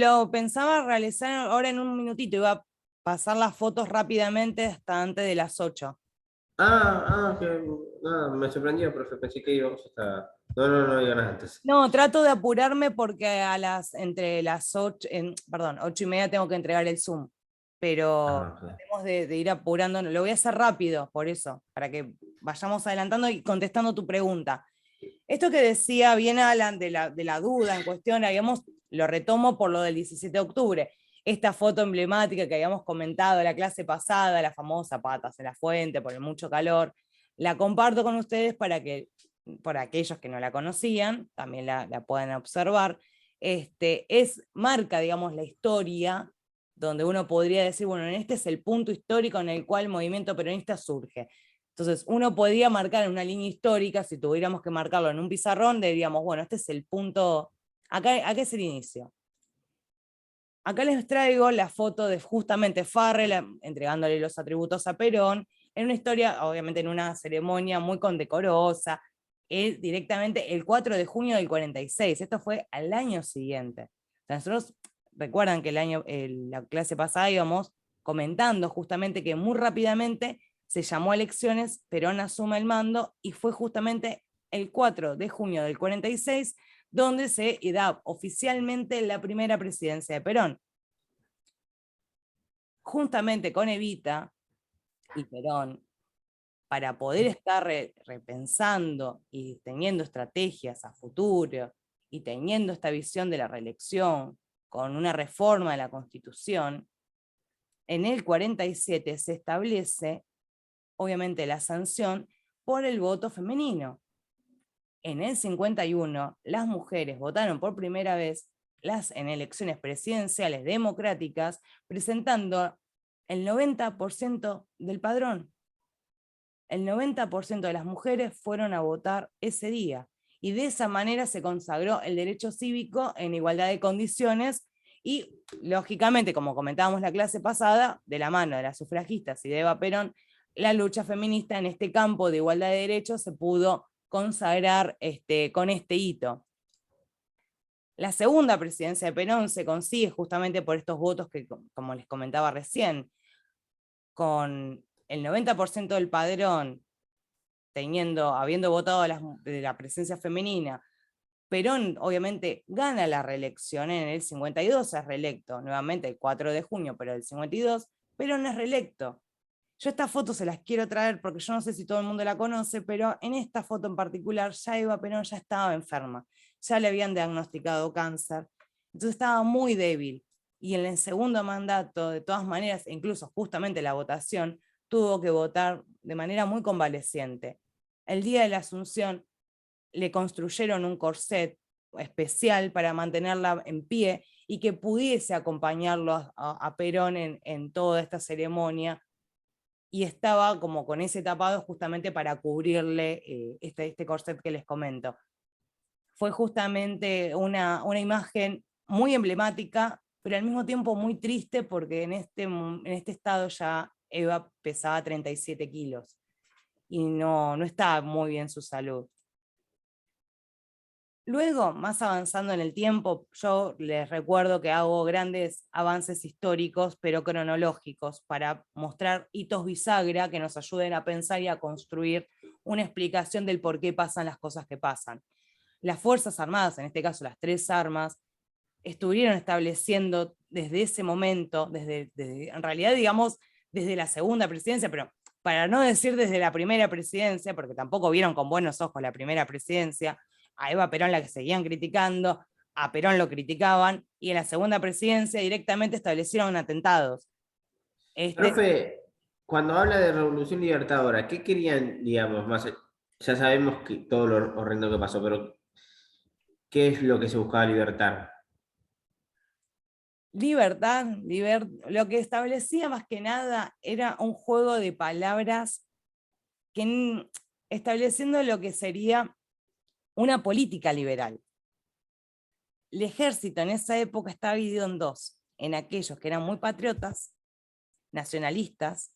Lo pensaba realizar ahora en un minutito, iba a pasar las fotos rápidamente hasta antes de las 8. Me sorprendió, profe, pensé que íbamos hasta... No iban antes. No, trato de apurarme porque entre las 8, perdón, 8:30 tengo que entregar el Zoom, pero Ok. tratemos de ir apurando, lo voy a hacer rápido, por eso, para que vayamos adelantando y contestando tu pregunta. Esto que decía bien Alan de la duda en cuestión, lo retomo por lo del 17 de octubre, esta foto emblemática que habíamos comentado la clase pasada, la famosa patas en la fuente por el mucho calor, la comparto con ustedes para que, por aquellos que no la conocían, también la puedan observar. Marca, digamos, la historia, donde uno podría decir, bueno, este es el punto histórico en el cual el movimiento peronista surge. Entonces, uno podría marcar en una línea histórica, si tuviéramos que marcarlo en un pizarrón, diríamos, bueno, este es el punto, acá es el inicio. Acá les traigo la foto de justamente Farrell entregándole los atributos a Perón, en una historia, obviamente en una ceremonia muy condecorosa, directamente el 4 de junio del 46, esto fue al año siguiente. O sea, nosotros, recuerdan que la clase pasada íbamos comentando justamente que muy rápidamente se llamó a elecciones, Perón asume el mando, y fue justamente el 4 de junio del 46, donde se da oficialmente la primera presidencia de Perón. Juntamente con Evita y Perón, para poder estar repensando y teniendo estrategias a futuro y teniendo esta visión de la reelección con una reforma de la Constitución, en el 47 se establece, obviamente, la sanción por el voto femenino. En el 51, las mujeres votaron por primera vez en elecciones presidenciales democráticas, presentando el 90% del padrón. El 90% de las mujeres fueron a votar ese día, y de esa manera se consagró el derecho cívico en igualdad de condiciones, y lógicamente, como comentábamos la clase pasada, de la mano de las sufragistas y de Eva Perón, la lucha feminista en este campo de igualdad de derechos se pudo consagrar con este hito. La segunda presidencia de Perón se consigue justamente por estos votos que, como les comentaba recién, con el 90% del padrón, habiendo votado de la presencia femenina. Perón obviamente gana la reelección, en el 52 es reelecto, nuevamente el 4 de junio, pero el 52, Perón es reelecto. Yo estas fotos se las quiero traer porque yo no sé si todo el mundo la conoce, pero en esta foto en particular ya Eva Perón ya estaba enferma, ya le habían diagnosticado cáncer, entonces estaba muy débil, y en el segundo mandato, de todas maneras, incluso justamente la votación, tuvo que votar de manera muy convaleciente. El día de la Asunción le construyeron un corset especial para mantenerla en pie y que pudiese acompañarlo a Perón en toda esta ceremonia, y estaba como con ese tapado justamente para cubrirle este corset que les comento. Fue justamente una imagen muy emblemática, pero al mismo tiempo muy triste, porque en este estado ya Eva pesaba 37 kilos y no estaba muy bien su salud. Luego, más avanzando en el tiempo, yo les recuerdo que hago grandes avances históricos, pero cronológicos, para mostrar hitos bisagra que nos ayuden a pensar y a construir una explicación del por qué pasan las cosas que pasan. Las Fuerzas Armadas, en este caso las tres armas, estuvieron estableciendo desde ese momento, en realidad digamos desde la segunda presidencia, pero para no decir desde la primera presidencia, porque tampoco vieron con buenos ojos la primera presidencia, a Eva Perón la que seguían criticando, a Perón lo criticaban, y en la segunda presidencia directamente establecieron atentados. Profe, cuando habla de Revolución Libertadora, ¿qué querían, digamos, más? Ya sabemos que todo lo horrendo que pasó, pero ¿qué es lo que se buscaba libertar? Libertad, lo que establecía más que nada era un juego de palabras estableciendo lo que sería una política liberal. El ejército en esa época estaba dividido en dos, en aquellos que eran muy patriotas, nacionalistas,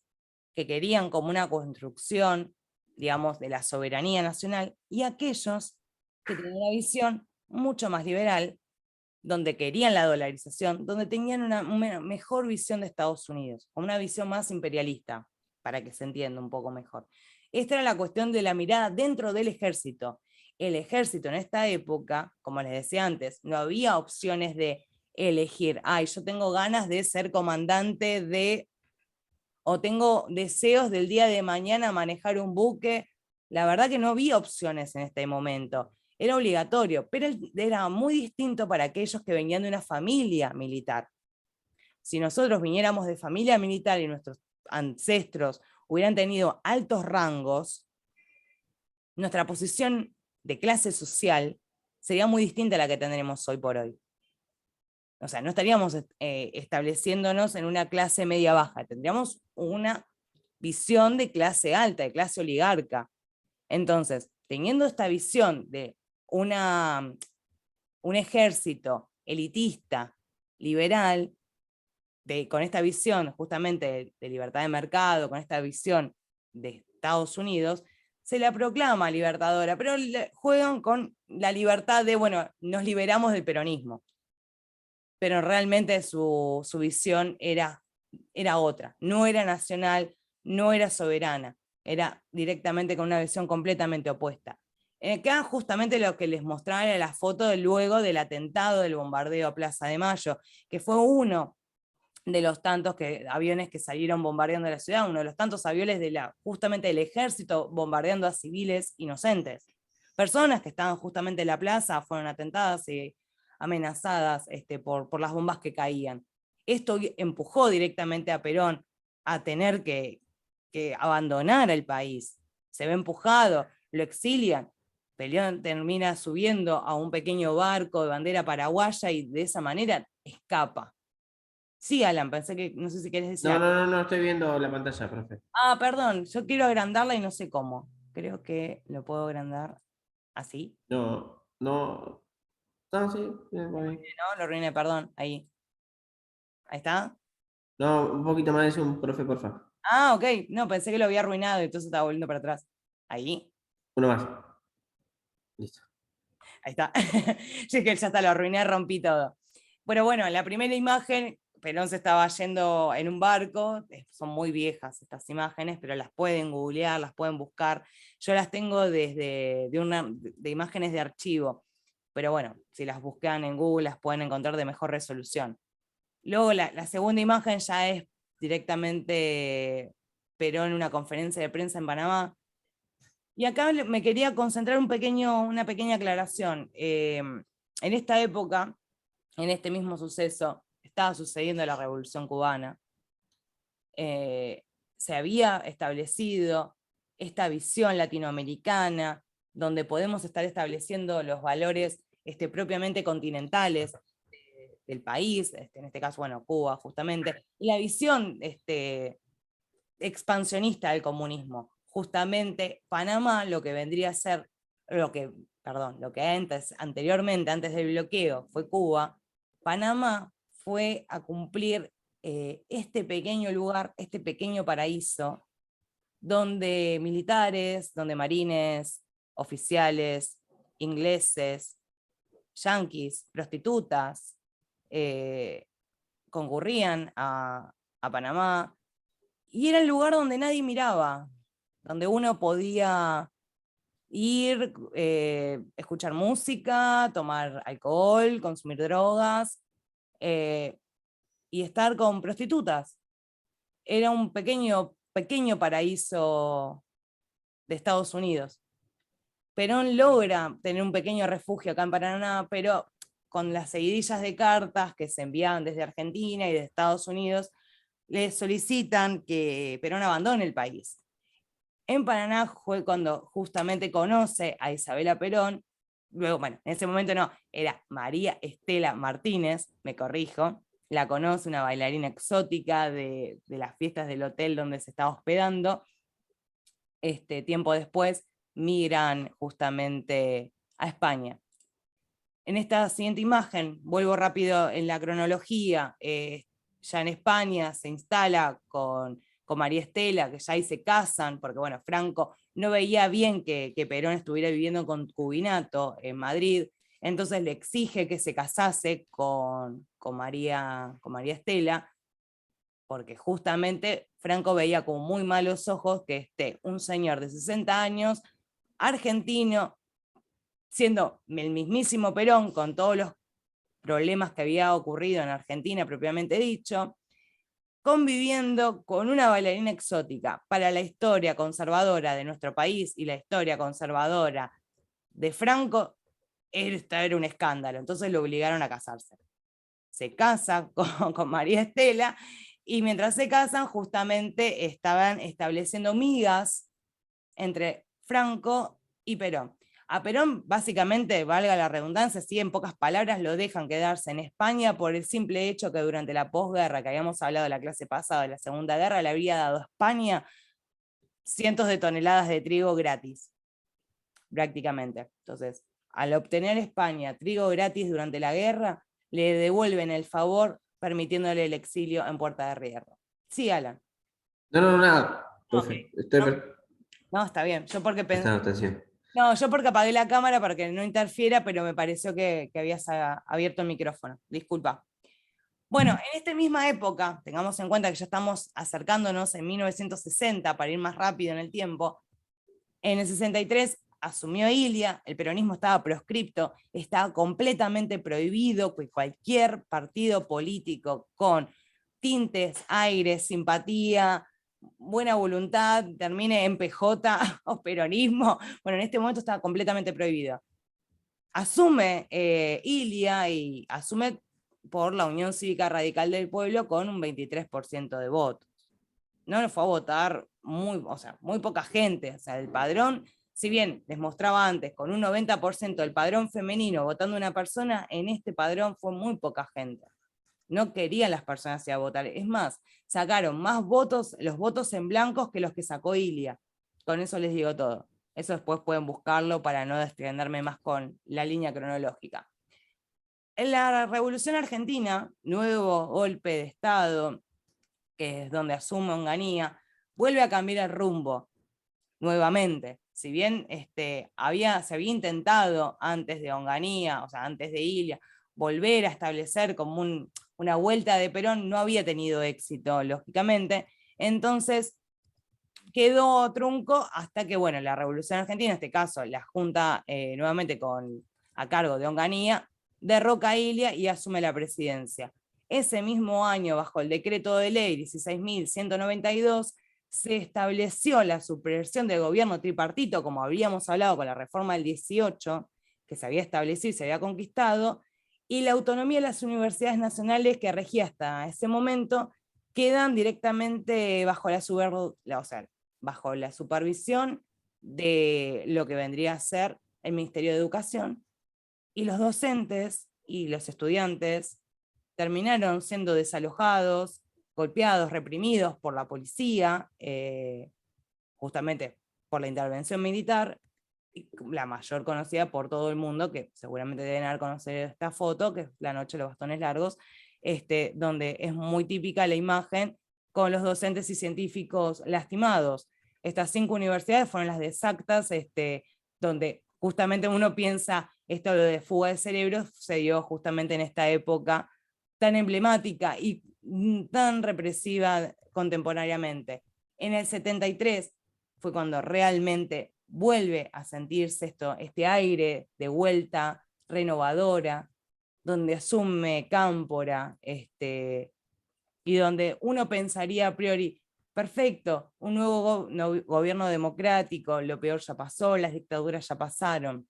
que querían como una construcción, digamos, de la soberanía nacional, y aquellos que tenían una visión mucho más liberal, donde querían la dolarización, donde tenían una mejor visión de Estados Unidos, una visión más imperialista, para que se entienda un poco mejor. Esta era la cuestión de la mirada dentro del ejército. El ejército en esta época, como les decía antes, no había opciones de elegir, yo tengo ganas de ser comandante o tengo deseos del día de mañana manejar un buque. La verdad que no había opciones en este momento. Era obligatorio, pero era muy distinto para aquellos que venían de una familia militar. Si nosotros viniéramos de familia militar y nuestros ancestros hubieran tenido altos rangos, nuestra posición de clase social sería muy distinta a la que tendremos hoy por hoy. O sea, no estaríamos estableciéndonos en una clase media-baja, tendríamos una visión de clase alta, de clase oligarca. Entonces, teniendo esta visión de un ejército elitista, liberal, con esta visión justamente de libertad de mercado, con esta visión de Estados Unidos, se la proclama libertadora, pero juegan con la libertad de, bueno, nos liberamos del peronismo. Pero realmente su visión era otra, no era nacional, no era soberana, era directamente con una visión completamente opuesta. Acá justamente lo que les mostraba era la foto de luego del atentado del bombardeo a Plaza de Mayo, que fue uno de los tantos aviones que salieron bombardeando la ciudad, uno de los tantos aviones justamente del ejército bombardeando a civiles inocentes. Personas que estaban justamente en la plaza fueron atentadas y amenazadas por las bombas que caían. Esto empujó directamente a Perón a tener que abandonar el país. Se ve empujado, lo exilian. Perón termina subiendo a un pequeño barco de bandera paraguaya y de esa manera escapa. Sí, Alan, pensé que, no sé si querés decir algo. No, estoy viendo la pantalla, profe. Ah, perdón, yo quiero agrandarla y no sé cómo. Creo que lo puedo agrandar así. No, sí, bien, va bien. No, lo arruiné, perdón, ahí. Ahí está. No, un poquito más de zoom, profe, porfa. Ah, ok, no, pensé que lo había arruinado y entonces estaba volviendo para atrás. Ahí, Uno más. Listo. ahí está. Yo es que ya está, lo arruiné, rompí todo. Pero bueno, la primera imagen, Perón se estaba yendo en un barco, son muy viejas estas imágenes, pero las pueden googlear, las pueden buscar. Yo las tengo desde de imágenes de archivo, pero bueno, si las buscan en Google las pueden encontrar de mejor resolución. Luego la segunda imagen ya es directamente Perón en una conferencia de prensa en Panamá. Y acá me quería concentrar una pequeña aclaración. En esta época, en este mismo suceso, estaba sucediendo la Revolución Cubana. Se había establecido esta visión latinoamericana, donde podemos estar estableciendo los valores propiamente continentales del país, en este caso, bueno, Cuba, justamente, y la visión expansionista del comunismo. Justamente Panamá, lo que vendría a ser, lo que anteriormente, antes del bloqueo, fue Cuba, Panamá fue a cumplir este pequeño lugar, este pequeño paraíso, donde militares, donde marines, oficiales, ingleses, yanquis, prostitutas, concurrían a Panamá, y era el lugar donde nadie miraba, donde uno podía ir, escuchar música, tomar alcohol, consumir drogas, y estar con prostitutas. Era un pequeño paraíso de Estados Unidos. Perón logra tener un pequeño refugio acá en Paraná, pero con las seguidillas de cartas que se enviaban desde Argentina y de Estados Unidos, le solicitan que Perón abandone el país. En Paraná fue cuando justamente conoce a Isabela Perón, luego, bueno, en ese momento no, era María Estela Martínez, me corrijo, la conoce, una bailarina exótica de las fiestas del hotel donde se estaba hospedando. Tiempo después migran justamente a España. En esta siguiente imagen, vuelvo rápido en la cronología, ya en España se instala con María Estela, que ya ahí se casan, porque bueno, Franco no veía bien que Perón estuviera viviendo en concubinato en Madrid, entonces le exige que se casase con María Estela, porque justamente Franco veía con muy malos ojos que un señor de 60 años, argentino, siendo el mismísimo Perón, con todos los problemas que había ocurrido en Argentina propiamente dicho, conviviendo con una bailarina exótica. Para la historia conservadora de nuestro país y la historia conservadora de Franco, esta era un escándalo, entonces lo obligaron a casarse. Se casa con María Estela, y mientras se casan justamente estaban estableciendo migas entre Franco y Perón. A Perón, básicamente, valga la redundancia, sí, en pocas palabras, lo dejan quedarse en España por el simple hecho que durante la posguerra, que habíamos hablado de la clase pasada, de la Segunda Guerra, le había dado a España cientos de toneladas de trigo gratis, prácticamente. Entonces, al obtener España trigo gratis durante la guerra, le devuelven el favor permitiéndole el exilio en Puerta de Hierro. Sí, Alan. No, nada. Profe, okay. No, está bien. Yo porque pensé... atención. No, yo porque apagué la cámara para que no interfiera, pero me pareció que habías abierto el micrófono. Disculpa. Bueno, en esta misma época, tengamos en cuenta que ya estamos acercándonos en 1960, para ir más rápido en el tiempo, en el 63 asumió Ilia, el peronismo estaba proscripto, estaba completamente prohibido que cualquier partido político con tintes, aires, simpatía, buena voluntad, termine en PJ o peronismo. Bueno, en este momento estaba completamente prohibido. Asume Ilia y asume por la Unión Cívica Radical del Pueblo con un 23% de votos. No le fue a votar muy poca gente. O sea, el padrón, si bien les mostraba antes con un 90% del padrón femenino votando una persona, en este padrón fue muy poca gente. No querían las personas ir a votar. Es más, sacaron más votos, los votos en blancos, que los que sacó Ilia. Con eso les digo todo. Eso después pueden buscarlo para no extenderme más con la línea cronológica. En la Revolución Argentina, nuevo golpe de Estado, que es donde asume Onganía, vuelve a cambiar el rumbo nuevamente. Si bien se había intentado antes de Onganía, o sea, antes de Ilia, volver a establecer como una vuelta de Perón, no había tenido éxito, lógicamente. Entonces quedó trunco hasta que, bueno, la Revolución Argentina, en este caso la Junta, nuevamente a cargo de Onganía, derroca a Ilia y asume la presidencia. Ese mismo año, bajo el decreto de ley 16.192, se estableció la supresión del gobierno tripartito, como habíamos hablado con la reforma del 18, que se había establecido y se había conquistado, y la autonomía de las universidades nacionales que regía hasta ese momento quedan directamente bajo bajo la supervisión de lo que vendría a ser el Ministerio de Educación, y los docentes y los estudiantes terminaron siendo desalojados, golpeados, reprimidos por la policía, justamente por la intervención militar, la mayor conocida por todo el mundo, que seguramente deben haber conocido esta foto, que es la noche de los bastones largos, donde es muy típica la imagen con los docentes y científicos lastimados. Estas 5 universidades fueron las exactas, donde justamente uno piensa, esto lo de fuga de cerebros se dio justamente en esta época tan emblemática y tan represiva contemporáneamente. En el 73 fue cuando realmente vuelve a sentirse este aire de vuelta renovadora, donde asume Cámpora, y donde uno pensaría a priori, perfecto, un nuevo gobierno democrático, lo peor ya pasó, las dictaduras ya pasaron.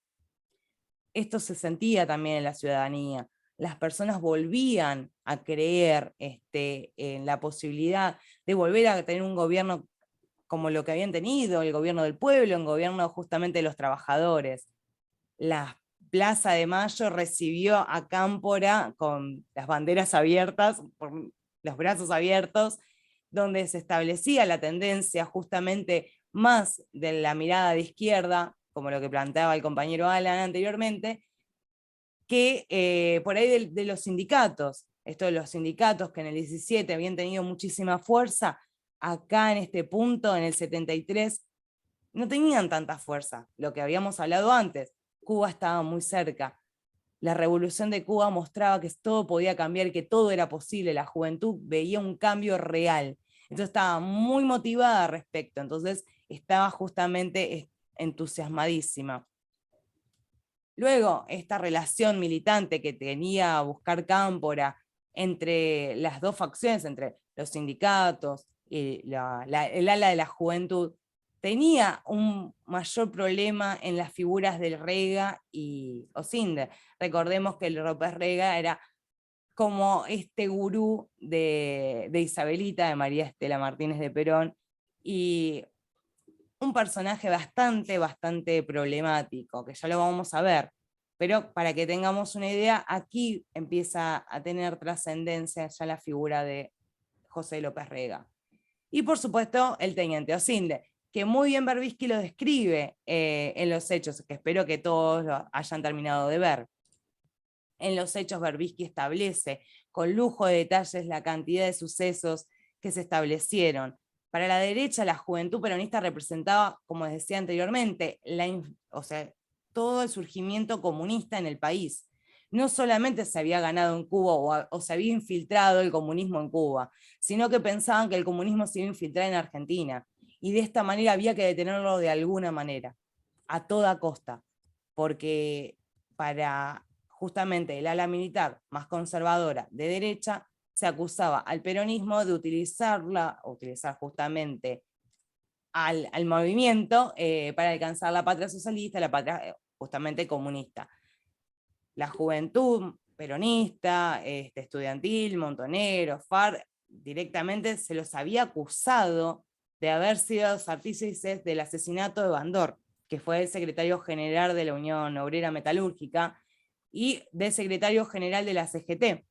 Esto se sentía también en la ciudadanía. Las personas volvían a creer en la posibilidad de volver a tener un gobierno como lo que habían tenido, el gobierno del pueblo, un gobierno justamente de los trabajadores. La Plaza de Mayo recibió a Cámpora con las banderas abiertas, los brazos abiertos, donde se establecía la tendencia justamente más de la mirada de izquierda, como lo que planteaba el compañero Alan anteriormente, que por ahí de los sindicatos. Esto de los sindicatos que en el 17 habían tenido muchísima fuerza, acá en este punto, en el 73, no tenían tanta fuerza, lo que habíamos hablado antes. Cuba estaba muy cerca. La revolución de Cuba mostraba que todo podía cambiar, que todo era posible, la juventud veía un cambio real. Entonces estaba muy motivada al respecto, entonces estaba justamente entusiasmadísima. Luego, esta relación militante que tenía a buscar Cámpora entre las dos facciones, entre los sindicatos y el ala de la juventud, tenía un mayor problema en las figuras del Rega y Osinde. Recordemos que el López Rega era como este gurú de Isabelita, de María Estela Martínez de Perón, y un personaje bastante problemático, que ya lo vamos a ver, pero para que tengamos una idea, aquí empieza a tener trascendencia ya la figura de José López Rega. Y por supuesto, el teniente Osinde, que muy bien Berbisky lo describe en los hechos, que espero que todos lo hayan terminado de ver. En los hechos Berbisky establece con lujo de detalles la cantidad de sucesos que se establecieron. Para la derecha, la juventud peronista representaba, como les decía anteriormente, todo el surgimiento comunista en el país. No solamente se había ganado en Cuba o se había infiltrado el comunismo en Cuba, sino que pensaban que el comunismo se iba a infiltrar en Argentina, y de esta manera había que detenerlo de alguna manera. a toda costa, porque para justamente el ala militar más conservadora de derecha se acusaba al peronismo de utilizar justamente al movimiento para alcanzar la patria socialista, la patria justamente comunista. La juventud peronista, estudiantil, Montoneros, FARC, directamente se los había acusado de haber sido los artífices del asesinato de Bandor, que fue el secretario general de la Unión Obrera Metalúrgica y del secretario general de la CGT.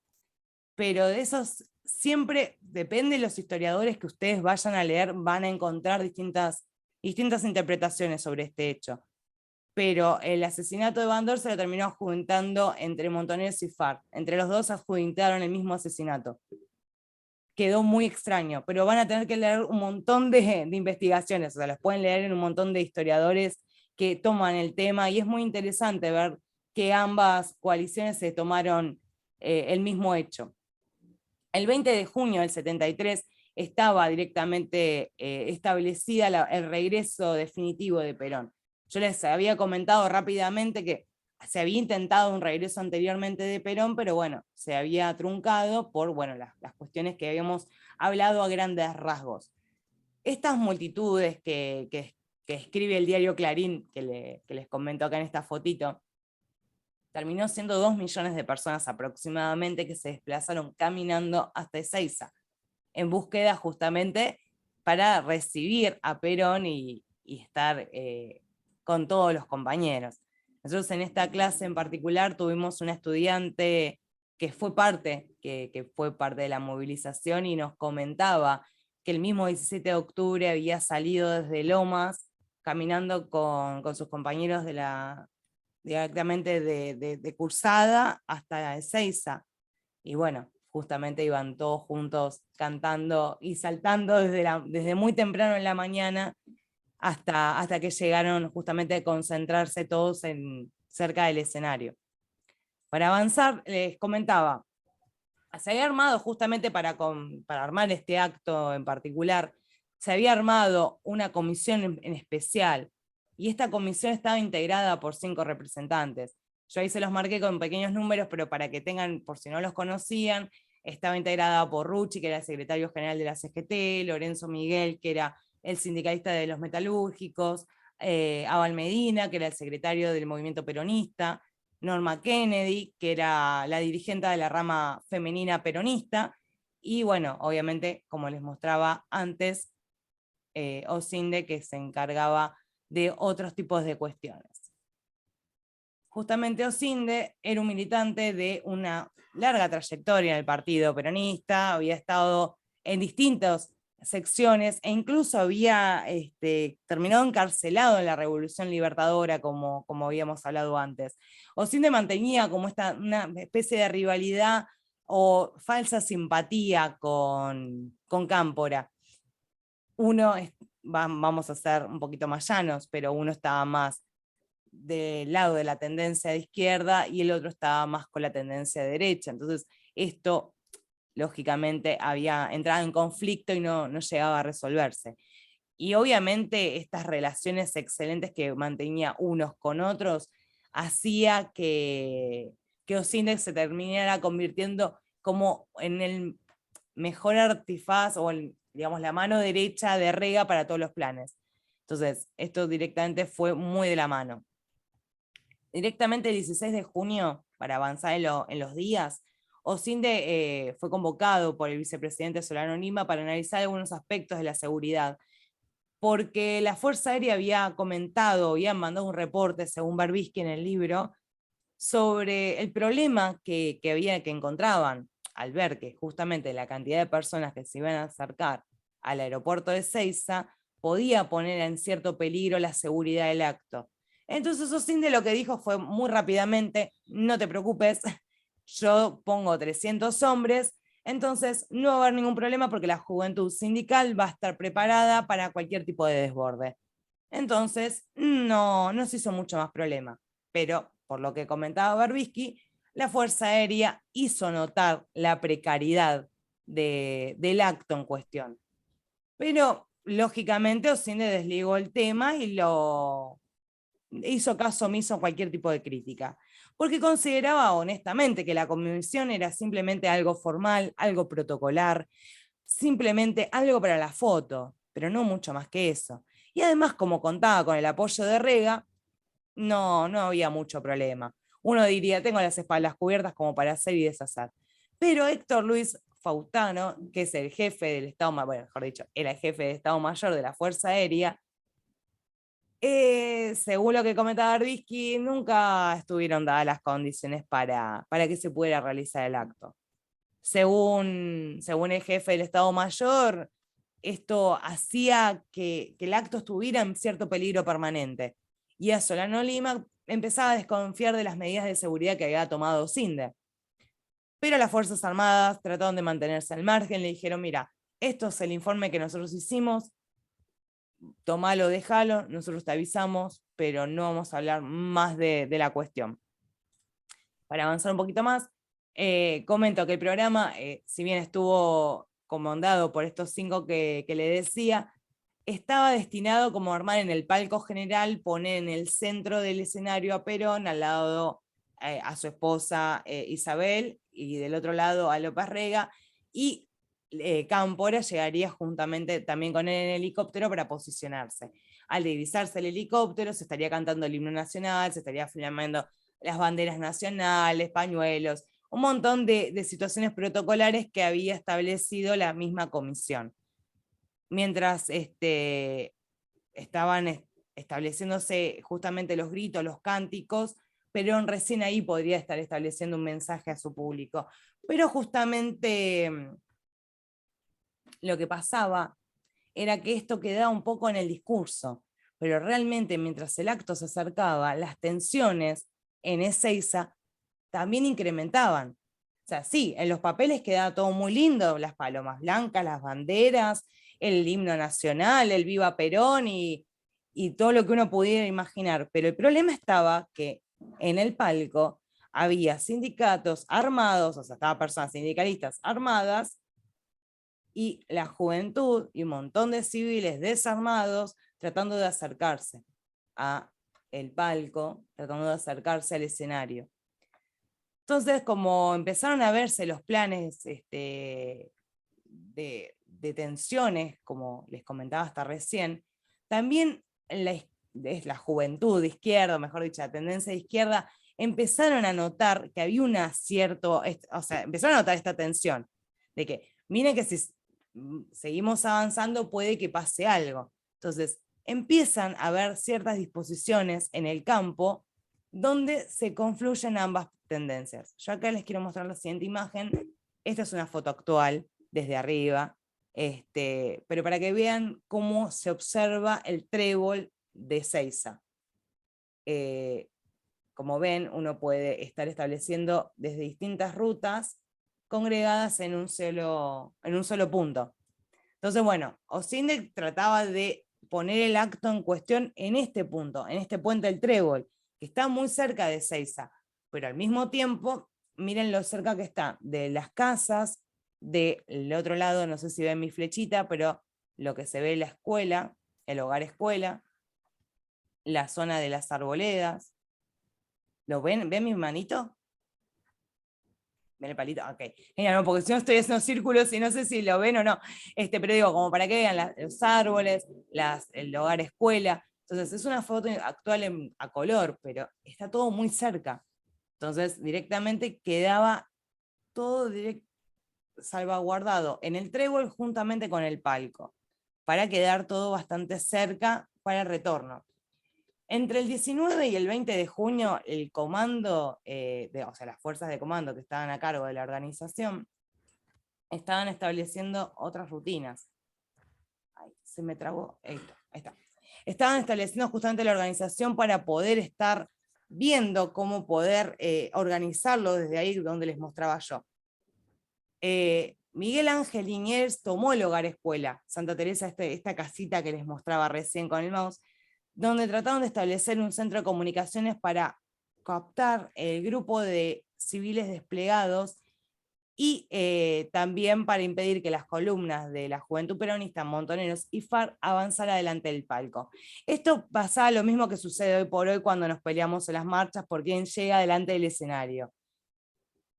Pero de esos siempre, depende de los historiadores que ustedes vayan a leer, van a encontrar distintas interpretaciones sobre este hecho. Pero el asesinato de Bandor se lo terminó adjudicando entre Montoneros y FARC. Entre los dos adjudicaron el mismo asesinato. Quedó muy extraño, pero van a tener que leer un montón de investigaciones, o sea, los pueden leer en un montón de historiadores que toman el tema, y es muy interesante ver que ambas coaliciones se tomaron el mismo hecho. El 20 de junio del 73 estaba directamente establecida el regreso definitivo de Perón. Yo les había comentado rápidamente que se había intentado un regreso anteriormente de Perón, pero bueno, se había truncado por bueno, las cuestiones que habíamos hablado a grandes rasgos. Estas multitudes que escribe el diario Clarín, que les comento acá en esta fotito, terminó siendo 2 millones de personas aproximadamente que se desplazaron caminando hasta Ezeiza, en búsqueda justamente para recibir a Perón y estar con todos los compañeros. Nosotros en esta clase en particular tuvimos una estudiante que fue parte de la movilización y nos comentaba que el mismo 17 de octubre había salido desde Lomas caminando con sus compañeros directamente de Cursada hasta Ezeiza. Y bueno, justamente iban todos juntos cantando y saltando desde muy temprano en la mañana hasta que llegaron justamente a concentrarse todos cerca del escenario. Para avanzar, les comentaba, se había armado justamente para armar este acto en particular, se había armado una comisión en especial, y esta comisión estaba integrada por 5 representantes. Yo ahí se los marqué con pequeños números, pero para que tengan, por si no los conocían, estaba integrada por Rucci, que era el secretario general de la CGT, Lorenzo Miguel, que era el sindicalista de los metalúrgicos, Abal Medina, que era el secretario del movimiento peronista, Norma Kennedy, que era la dirigente de la rama femenina peronista, y bueno, obviamente, como les mostraba antes, Osinde, que se encargaba de otros tipos de cuestiones. Justamente Osinde era un militante de una larga trayectoria en el partido peronista, había estado en distintas secciones, e incluso había terminado encarcelado en la Revolución Libertadora, como habíamos hablado antes. Osinde mantenía como una especie de rivalidad o falsa simpatía con Cámpora. Uno, vamos a ser un poquito más llanos, pero uno estaba más del lado de la tendencia de izquierda y el otro estaba más con la tendencia de derecha. Entonces esto lógicamente había entrado en conflicto y no llegaba a resolverse. Y obviamente estas relaciones excelentes que mantenía unos con otros hacía que Osinde se terminara convirtiendo como en el mejor artifaz o digamos, la mano derecha de Rega para todos los planes. Entonces, esto directamente fue muy de la mano. Directamente el 16 de junio, para avanzar en los días, Osinde fue convocado por el vicepresidente Solano Lima para analizar algunos aspectos de la seguridad, porque la Fuerza Aérea había comentado, había mandado un reporte, según Berbisky en el libro, sobre el problema que encontraban al ver que justamente la cantidad de personas que se iban a acercar al aeropuerto de Ezeiza podía poner en cierto peligro la seguridad del acto. Entonces Osinde lo que dijo fue muy rápidamente: no te preocupes, yo pongo 300 hombres, entonces no va a haber ningún problema porque la juventud sindical va a estar preparada para cualquier tipo de desborde. Entonces no se hizo mucho más problema, pero por lo que comentaba Berbisky, la Fuerza Aérea hizo notar la precariedad del acto en cuestión. Pero lógicamente Osinde desligó el tema y lo hizo caso omiso a cualquier tipo de crítica, porque consideraba honestamente que la comisión era simplemente algo formal, algo protocolar, simplemente algo para la foto, pero no mucho más que eso. Y además, como contaba con el apoyo de Rega, no había mucho problema. Uno diría, tengo las espaldas cubiertas como para hacer y deshacer. Pero Héctor Luis Faustano, que es el jefe del Estado Mayor, bueno, mejor dicho, era el jefe del Estado Mayor de la Fuerza Aérea, según lo que comentaba Arbisky, nunca estuvieron dadas las condiciones para que se pudiera realizar el acto. Según el jefe del Estado Mayor, esto hacía que el acto estuviera en cierto peligro permanente. Y a Solano Lima empezaba a desconfiar de las medidas de seguridad que había tomado Cinde. Pero las Fuerzas Armadas trataron de mantenerse al margen, le dijeron, mira, esto es el informe que nosotros hicimos, tomalo, déjalo, nosotros te avisamos, pero no vamos a hablar más de la cuestión. Para avanzar un poquito más, comento que el programa, si bien estuvo comandado por estos 5 que le decía, estaba destinado como a armar en el palco general, poner en el centro del escenario a Perón, al lado a su esposa Isabel, y del otro lado a López Rega, y Cámpora llegaría juntamente también con él en el helicóptero para posicionarse. Al divisarse el helicóptero, se estaría cantando el himno nacional, se estaría filmando las banderas nacionales, pañuelos, un montón de situaciones protocolares que había establecido la misma comisión. Mientras estaban estableciéndose justamente los gritos, los cánticos, Perón recién ahí podría estar estableciendo un mensaje a su público. Pero justamente lo que pasaba era que esto quedaba un poco en el discurso, pero realmente mientras el acto se acercaba, las tensiones en Ezeiza también incrementaban. O sea, sí, en los papeles quedaba todo muy lindo, las palomas blancas, las banderas, el himno nacional, el Viva Perón y todo lo que uno pudiera imaginar, pero el problema estaba que en el palco había sindicatos armados, o sea, estaban personas sindicalistas armadas, y la juventud y un montón de civiles desarmados tratando de acercarse a el palco, tratando de acercarse al escenario. Entonces, como empezaron a verse los planes de tensiones, como les comentaba hasta recién, también la juventud de izquierda, mejor dicho, la tendencia de izquierda, empezaron a notar que había empezaron a notar esta tensión, de que, miren que si seguimos avanzando puede que pase algo. Entonces, empiezan a haber ciertas disposiciones en el campo donde se confluyen ambas tendencias. Yo acá les quiero mostrar la siguiente imagen. Esta es una foto actual, desde arriba, pero para que vean cómo se observa el trébol de Ezeiza. Como ven, uno puede estar estableciendo desde distintas rutas congregadas en un solo punto. Entonces, bueno, Ocinde trataba de poner el acto en cuestión en este punto, en este puente del Trébol, que está muy cerca de Ezeiza, pero al mismo tiempo, miren lo cerca que está de las casas, del otro lado, no sé si ven mi flechita, pero lo que se ve es la escuela, el hogar escuela, la zona de las arboledas. ¿Lo ven? ¿Ven mi manito? ¿Ven el palito? Ok. Genial, no, porque si no estoy haciendo círculos y no sé si lo ven o no. Pero digo, como para que vean los árboles, el hogar escuela. Entonces es una foto actual a color, pero está todo muy cerca. Entonces directamente quedaba todo salvaguardado en el trébol juntamente con el palco, para quedar todo bastante cerca para el retorno. Entre el 19 y el 20 de junio, el comando, o sea, las fuerzas de comando que estaban a cargo de la organización, estaban estableciendo otras rutinas. Ay, se me trabó. Ahí está. Estaban estableciendo justamente la organización para poder estar viendo cómo poder organizarlo desde ahí donde les mostraba yo. Miguel Ángel Liniers tomó el hogar escuela, Santa Teresa, esta casita que les mostraba recién con el mouse, donde trataron de establecer un centro de comunicaciones para captar el grupo de civiles desplegados y también para impedir que las columnas de la Juventud Peronista, Montoneros y FARC avanzaran adelante del palco. Esto pasaba lo mismo que sucede hoy por hoy cuando nos peleamos en las marchas por quién llega delante del escenario.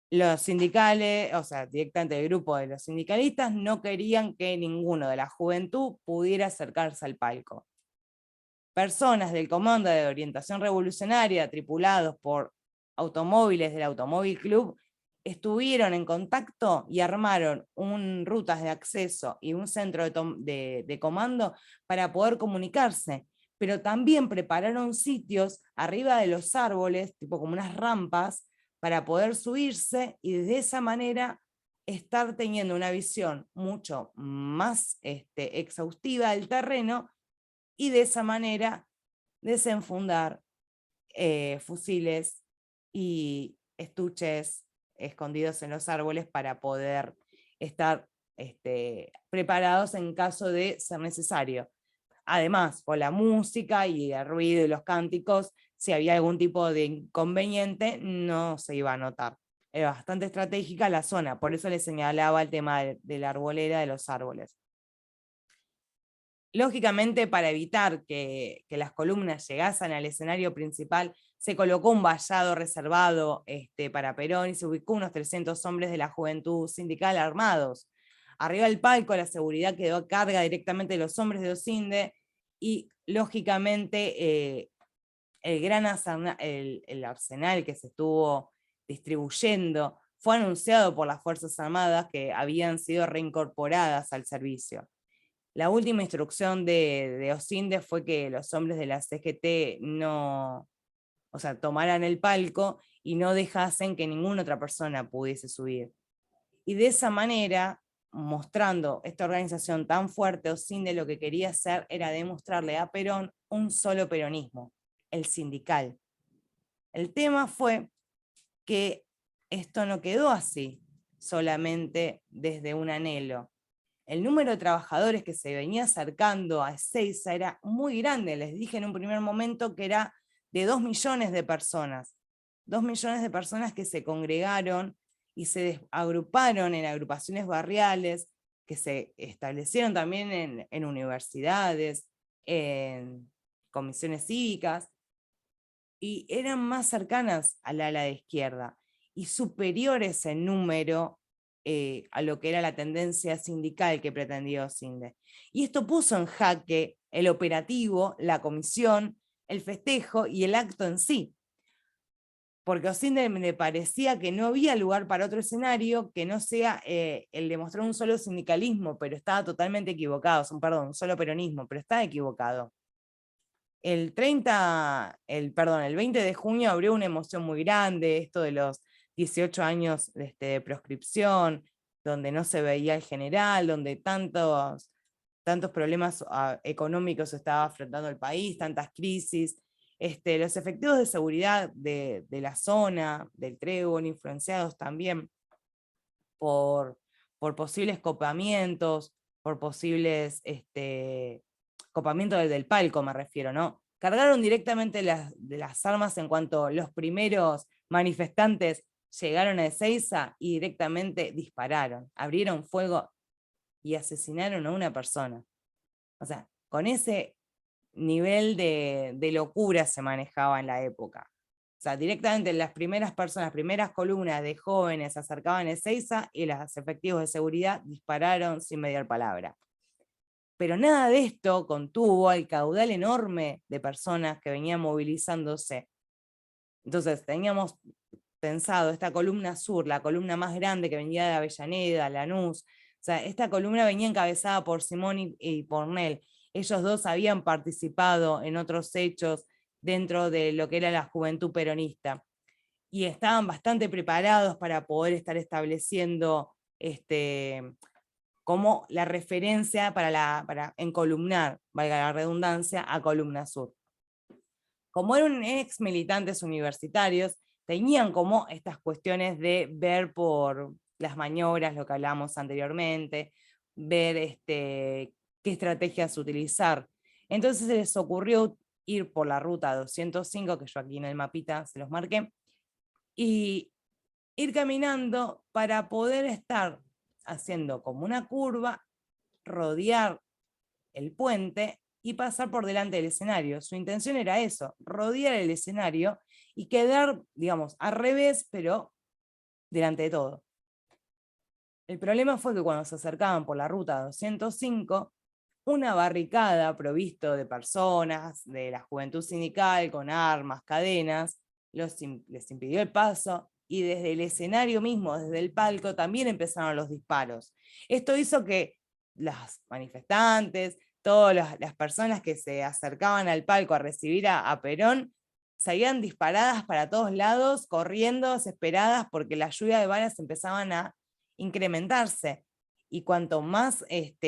Los sindicales, o sea, directamente el grupo de los sindicalistas, no querían que ninguno de la juventud pudiera acercarse al palco. Personas del Comando de Orientación Revolucionaria, tripulados por automóviles del Automóvil Club, estuvieron en contacto y armaron rutas de acceso y un centro de comando para poder comunicarse, pero también prepararon sitios arriba de los árboles, tipo como unas rampas, para poder subirse y de esa manera estar teniendo una visión mucho más exhaustiva del terreno y de esa manera desenfundar fusiles y estuches escondidos en los árboles para poder estar preparados en caso de ser necesario. Además, con la música y el ruido y los cánticos, si había algún tipo de inconveniente, no se iba a notar. Era bastante estratégica la zona, por eso le señalaba el tema de la arbolera de los árboles. Lógicamente, para evitar que las columnas llegasen al escenario principal, se colocó un vallado reservado para Perón y se ubicó unos 300 hombres de la Juventud Sindical armados. Arriba del palco la seguridad quedó a carga directamente de los hombres de OSINDE y lógicamente el arsenal que se estuvo distribuyendo fue anunciado por las Fuerzas Armadas que habían sido reincorporadas al servicio. La última instrucción de OSINDE fue que los hombres de la CGT tomaran el palco y no dejasen que ninguna otra persona pudiese subir. Y de esa manera, mostrando esta organización tan fuerte, OSINDE lo que quería hacer era demostrarle a Perón un solo peronismo, el sindical. El tema fue que esto no quedó así, solamente desde un anhelo. El número de trabajadores que se venía acercando a Ezeiza era muy grande. Les dije en un primer momento que era de 2 millones de personas. 2 millones de personas que se congregaron y se agruparon en agrupaciones barriales, que se establecieron también en universidades, en comisiones cívicas, y eran más cercanas al ala de izquierda, y superiores en número a lo que era la tendencia sindical que pretendía OSINDE. Y esto puso en jaque el operativo, la comisión, el festejo y el acto en sí. Porque a OSINDE le parecía que no había lugar para otro escenario que no sea el de mostrar un solo sindicalismo, pero estaba totalmente equivocado, un solo peronismo, pero estaba equivocado. El 20 de junio abrió una emoción muy grande, esto de los 18 años de proscripción, donde no se veía el general, donde tantos problemas económicos estaba afrontando el país, tantas crisis. Los efectivos de seguridad de la zona, del Trébol, influenciados también por posibles copamientos, por posibles copamientos del palco, me refiero, ¿no? Cargaron directamente de las armas en cuanto los primeros manifestantes llegaron a Ezeiza y directamente dispararon, abrieron fuego y asesinaron a una persona. O sea, con ese nivel de locura se manejaba en la época. O sea, directamente las primeras personas, las primeras columnas de jóvenes se acercaban a Ezeiza y los efectivos de seguridad dispararon sin mediar palabra. Pero nada de esto contuvo el caudal enorme de personas que venían movilizándose. Entonces teníamos pensado esta columna sur, la columna más grande que venía de Avellaneda, Lanús, o sea, esta columna venía encabezada por Simón y Pornell. Ellos dos habían participado en otros hechos dentro de lo que era la Juventud Peronista, y estaban bastante preparados para poder estar estableciendo como la referencia para encolumnar, valga la redundancia, a Columna Sur. Como eran ex militantes universitarios, tenían como estas cuestiones de ver por las maniobras, lo que hablábamos anteriormente, ver qué estrategias utilizar. Entonces se les ocurrió ir por la ruta 205, que yo aquí en el mapita se los marqué, y ir caminando para poder estar haciendo como una curva, rodear el puente y pasar por delante del escenario. Su intención era eso, rodear el escenario y quedar, digamos, al revés, pero delante de todo. El problema fue que cuando se acercaban por la ruta 205, una barricada provisto de personas de la juventud sindical con armas, cadenas, les impidió el paso, y desde el escenario mismo, desde el palco, también empezaron los disparos. Esto hizo que las manifestantes, todas las personas que se acercaban al palco a recibir a Perón, salían disparadas para todos lados, corriendo, desesperadas, porque la lluvia de balas empezaban a incrementarse. Y cuanto más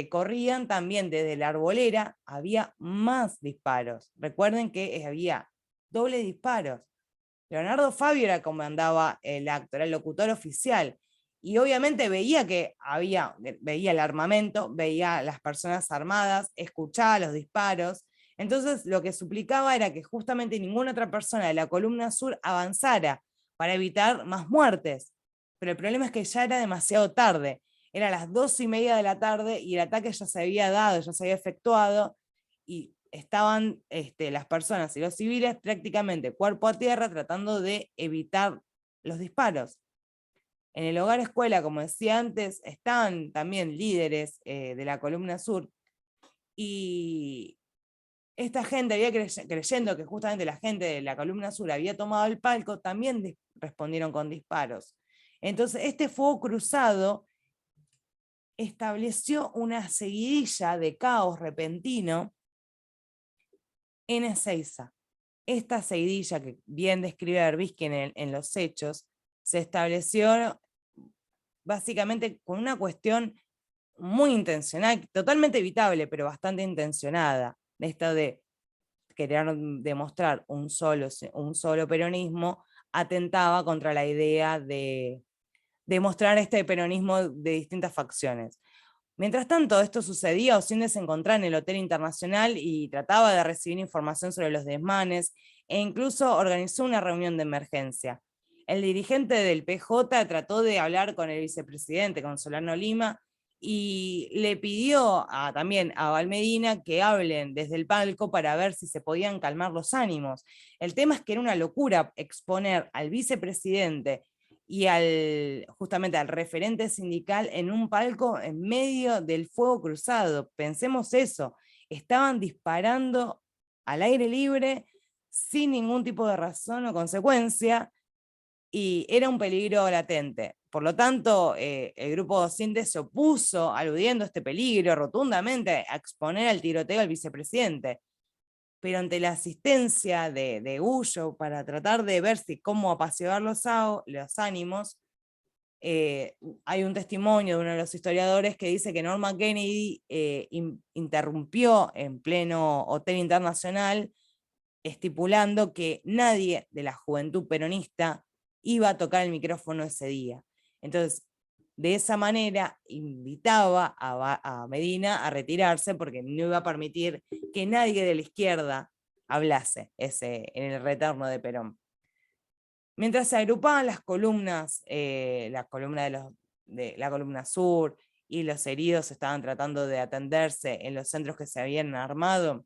corrían, también desde la arbolera había más disparos. Recuerden que había doble disparos. Leonardo Fabio era como andaba el acto, era el locutor oficial. Y obviamente veía veía el armamento, veía las personas armadas, escuchaba los disparos. Entonces lo que suplicaba era que justamente ninguna otra persona de la columna sur avanzara para evitar más muertes. Pero el problema es que ya era demasiado tarde. Eran las 2:30 de la tarde y el ataque ya se había dado, ya se había efectuado, y estaban las personas y los civiles prácticamente cuerpo a tierra tratando de evitar los disparos. En el hogar escuela, como decía antes, estaban también líderes de la columna sur, y esta gente había creyendo que justamente la gente de la columna sur había tomado el palco, también respondieron con disparos. Entonces este fuego cruzado estableció una seguidilla de caos repentino en Ezeiza. Esta seguidilla, que bien describe Berbisky en Los Hechos, se estableció básicamente con una cuestión muy intencional, totalmente evitable, pero bastante intencionada, de esto de querer demostrar un solo peronismo, atentaba contra la idea de demostrar este peronismo de distintas facciones. Mientras tanto, esto sucedía, Osinde se encontraba en el Hotel Internacional y trataba de recibir información sobre los desmanes, e incluso organizó una reunión de emergencia. El dirigente del PJ trató de hablar con el vicepresidente, con Solano Lima, y le pidió también a Valmedina que hablen desde el palco para ver si se podían calmar los ánimos. El tema es que era una locura exponer al vicepresidente y justamente al referente sindical en un palco en medio del fuego cruzado. Pensemos eso, estaban disparando al aire libre sin ningún tipo de razón o consecuencia, y era un peligro latente. Por lo tanto, el grupo docente se opuso, aludiendo a este peligro rotundamente, a exponer al tiroteo al vicepresidente. Pero ante la asistencia de Gullo para tratar de ver cómo apaciguar los ánimos, hay un testimonio de uno de los historiadores que dice que Norma Kennedy interrumpió en pleno Hotel Internacional, estipulando que nadie de la juventud peronista iba a tocar el micrófono ese día. Entonces, de esa manera invitaba a Medina a retirarse, porque no iba a permitir que nadie de la izquierda hablase en el retorno de Perón. Mientras se agrupaban las columnas, la columna de la columna sur, y los heridos estaban tratando de atenderse en los centros que se habían armado,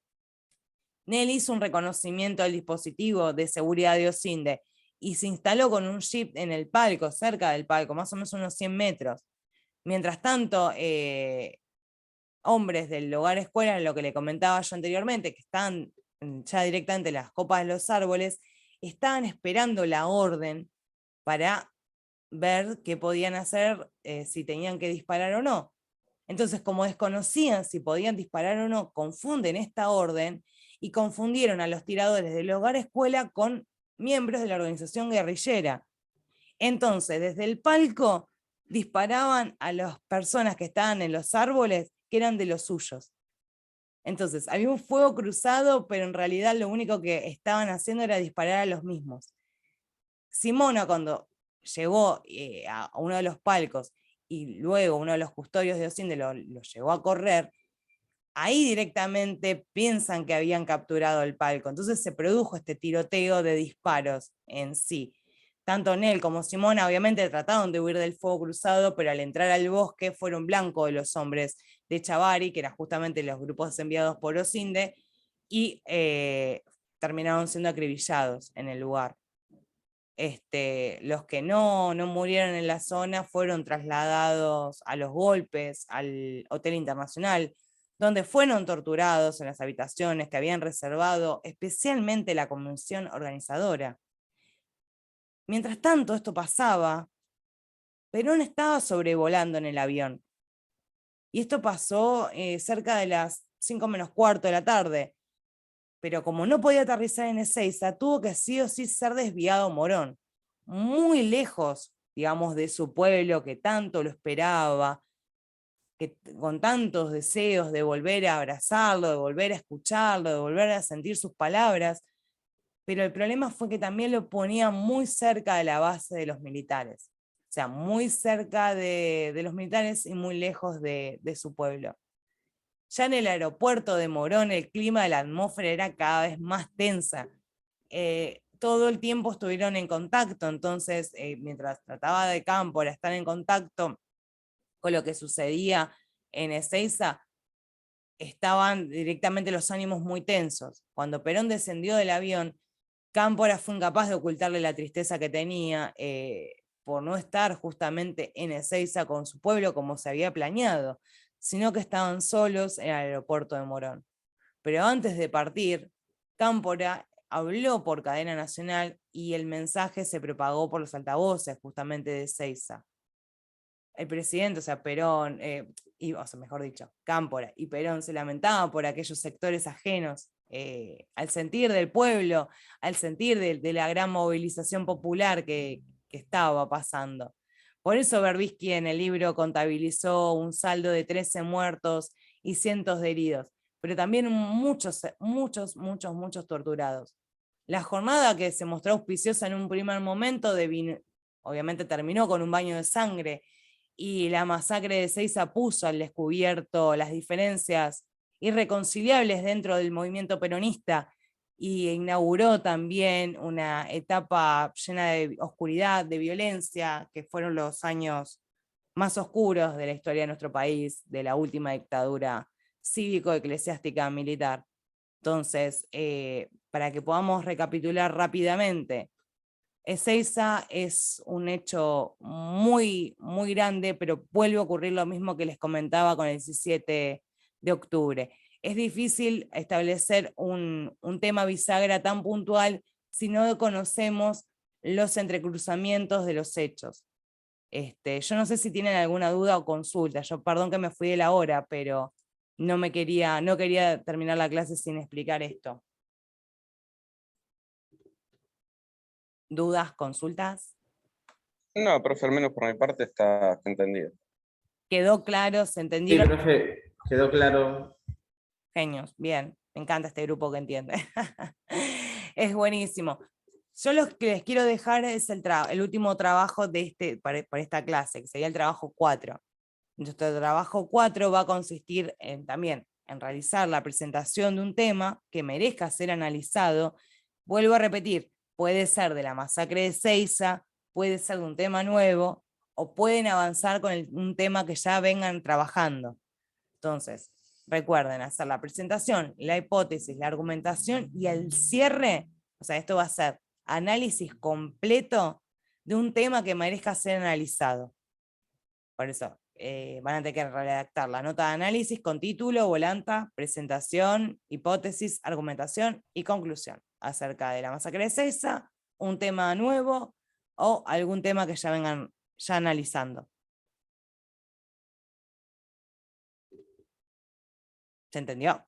Nel hizo un reconocimiento al dispositivo de seguridad de Osinde y se instaló con un jeep en el palco, cerca del palco, más o menos unos 100 metros. Mientras tanto, hombres del hogar escuela, lo que le comentaba yo anteriormente, que están ya directamente en las copas de los árboles, estaban esperando la orden para ver qué podían hacer, si tenían que disparar o no. Entonces, como desconocían si podían disparar o no, confunden esta orden y confundieron a los tiradores del hogar escuela con miembros de la organización guerrillera. Entonces, desde el palco disparaban a las personas que estaban en los árboles, que eran de los suyos. Entonces, había un fuego cruzado, pero en realidad lo único que estaban haciendo era disparar a los mismos. Simona, cuando llegó a uno de los palcos y luego uno de los custodios de Osinde lo llevó a correr, ahí directamente piensan que habían capturado el palco. Entonces se produjo este tiroteo de disparos en sí. tanto Nel como Simona obviamente trataron de huir del fuego cruzado, pero al entrar al bosque fueron blanco de los hombres de Chavari, que eran justamente los grupos enviados por Osinde, y terminaron siendo acribillados en el lugar. Los que no murieron en la zona fueron trasladados a los golpes al Hotel Internacional, donde fueron torturados en las habitaciones que habían reservado especialmente la comisión organizadora. Mientras tanto esto pasaba, Perón estaba sobrevolando en el avión. Y esto pasó cerca de las 5 menos cuarto de la tarde. Pero como no podía aterrizar en Ezeiza, tuvo que sí o sí ser desviado a Morón, muy lejos, digamos, de su pueblo que tanto lo esperaba, que con tantos deseos de volver a abrazarlo, de volver a escucharlo, de volver a sentir sus palabras, pero el problema fue que también lo ponía muy cerca de la base de los militares, o sea, muy cerca de los militares y muy lejos de su pueblo. Ya en el aeropuerto de Morón el clima de la atmósfera era cada vez más tensa. Todo el tiempo estuvieron en contacto, entonces mientras trataba de Cámpora estar en contacto con lo que sucedía en Ezeiza, estaban directamente los ánimos muy tensos. Cuando Perón descendió del avión, Cámpora fue incapaz de ocultarle la tristeza que tenía por no estar justamente en Ezeiza con su pueblo como se había planeado, sino que estaban solos en el aeropuerto de Morón. Pero antes de partir, Cámpora habló por cadena nacional y el mensaje se propagó por los altavoces justamente de Ezeiza. El presidente, o sea, Perón, mejor dicho, Cámpora y Perón se lamentaban por aquellos sectores ajenos al sentir del pueblo, al sentir de la gran movilización popular que estaba pasando. Por eso Berbisky en el libro contabilizó un saldo de 13 muertos y cientos de heridos, pero también muchos torturados. La jornada, que se mostró auspiciosa en un primer momento, obviamente terminó con un baño de sangre, y la masacre de Ezeiza puso al descubierto las diferencias irreconciliables dentro del movimiento peronista y inauguró también una etapa llena de oscuridad, de violencia, que fueron los años más oscuros de la historia de nuestro país, de la última dictadura cívico-eclesiástica militar. Entonces, para que podamos recapitular rápidamente, Ezeiza es un hecho muy, muy grande, pero vuelve a ocurrir lo mismo que les comentaba con el 17 de octubre. Es difícil establecer un tema bisagra tan puntual si no conocemos los entrecruzamientos de los hechos. Yo no sé si tienen alguna duda o consulta. Yo, perdón que me fui de la hora, pero no quería terminar la clase sin explicar esto. ¿Dudas, consultas? No, profe, al menos por mi parte está entendido. ¿Quedó claro? ¿Se Sí, entendieron? profe, quedó claro. Genios, bien. Me encanta este grupo que entiende. Es buenísimo. Yo lo que les quiero dejar es el último trabajo de para esta clase, que sería el trabajo 4. Nuestro trabajo 4 va a consistir también en realizar la presentación de un tema que merezca ser analizado. Vuelvo a repetir, puede ser de la masacre de Ezeiza, puede ser de un tema nuevo, o pueden avanzar con un tema que ya vengan trabajando. Entonces, recuerden hacer la presentación, la hipótesis, la argumentación y el cierre. O sea, esto va a ser análisis completo de un tema que merezca ser analizado. Por eso van a tener que redactar la nota de análisis con título, volanta, presentación, hipótesis, argumentación y conclusión acerca de la masacre de Ezeiza, un tema nuevo o algún tema que ya vengan analizando. ¿Se entendió?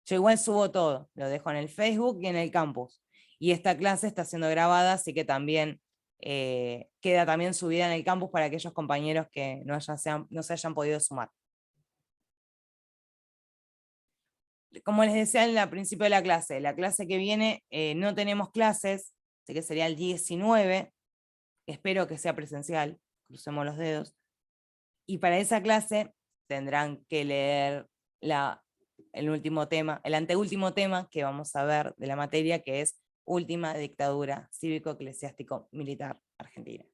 Yo igual subo todo, lo dejo en el Facebook y en el campus. Y esta clase está siendo grabada, así que también queda también subida en el campus para aquellos compañeros que no se hayan podido sumar. Como les decía al principio de la clase que viene no tenemos clases, así que sería el 19, espero que sea presencial, crucemos los dedos, y para esa clase tendrán que leer el anteúltimo tema que vamos a ver de la materia, que es última dictadura cívico-eclesiástico-militar argentina.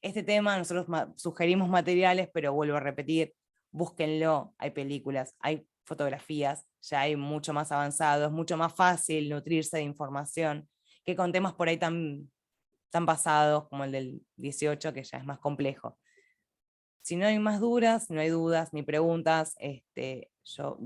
Este tema nosotros sugerimos materiales, pero vuelvo a repetir, búsquenlo, hay películas, hay fotografías, ya hay mucho más avanzado, es mucho más fácil nutrirse de información que con temas por ahí tan pasados como el del 18, que ya es más complejo. Si no hay más dudas, no hay dudas ni preguntas, yo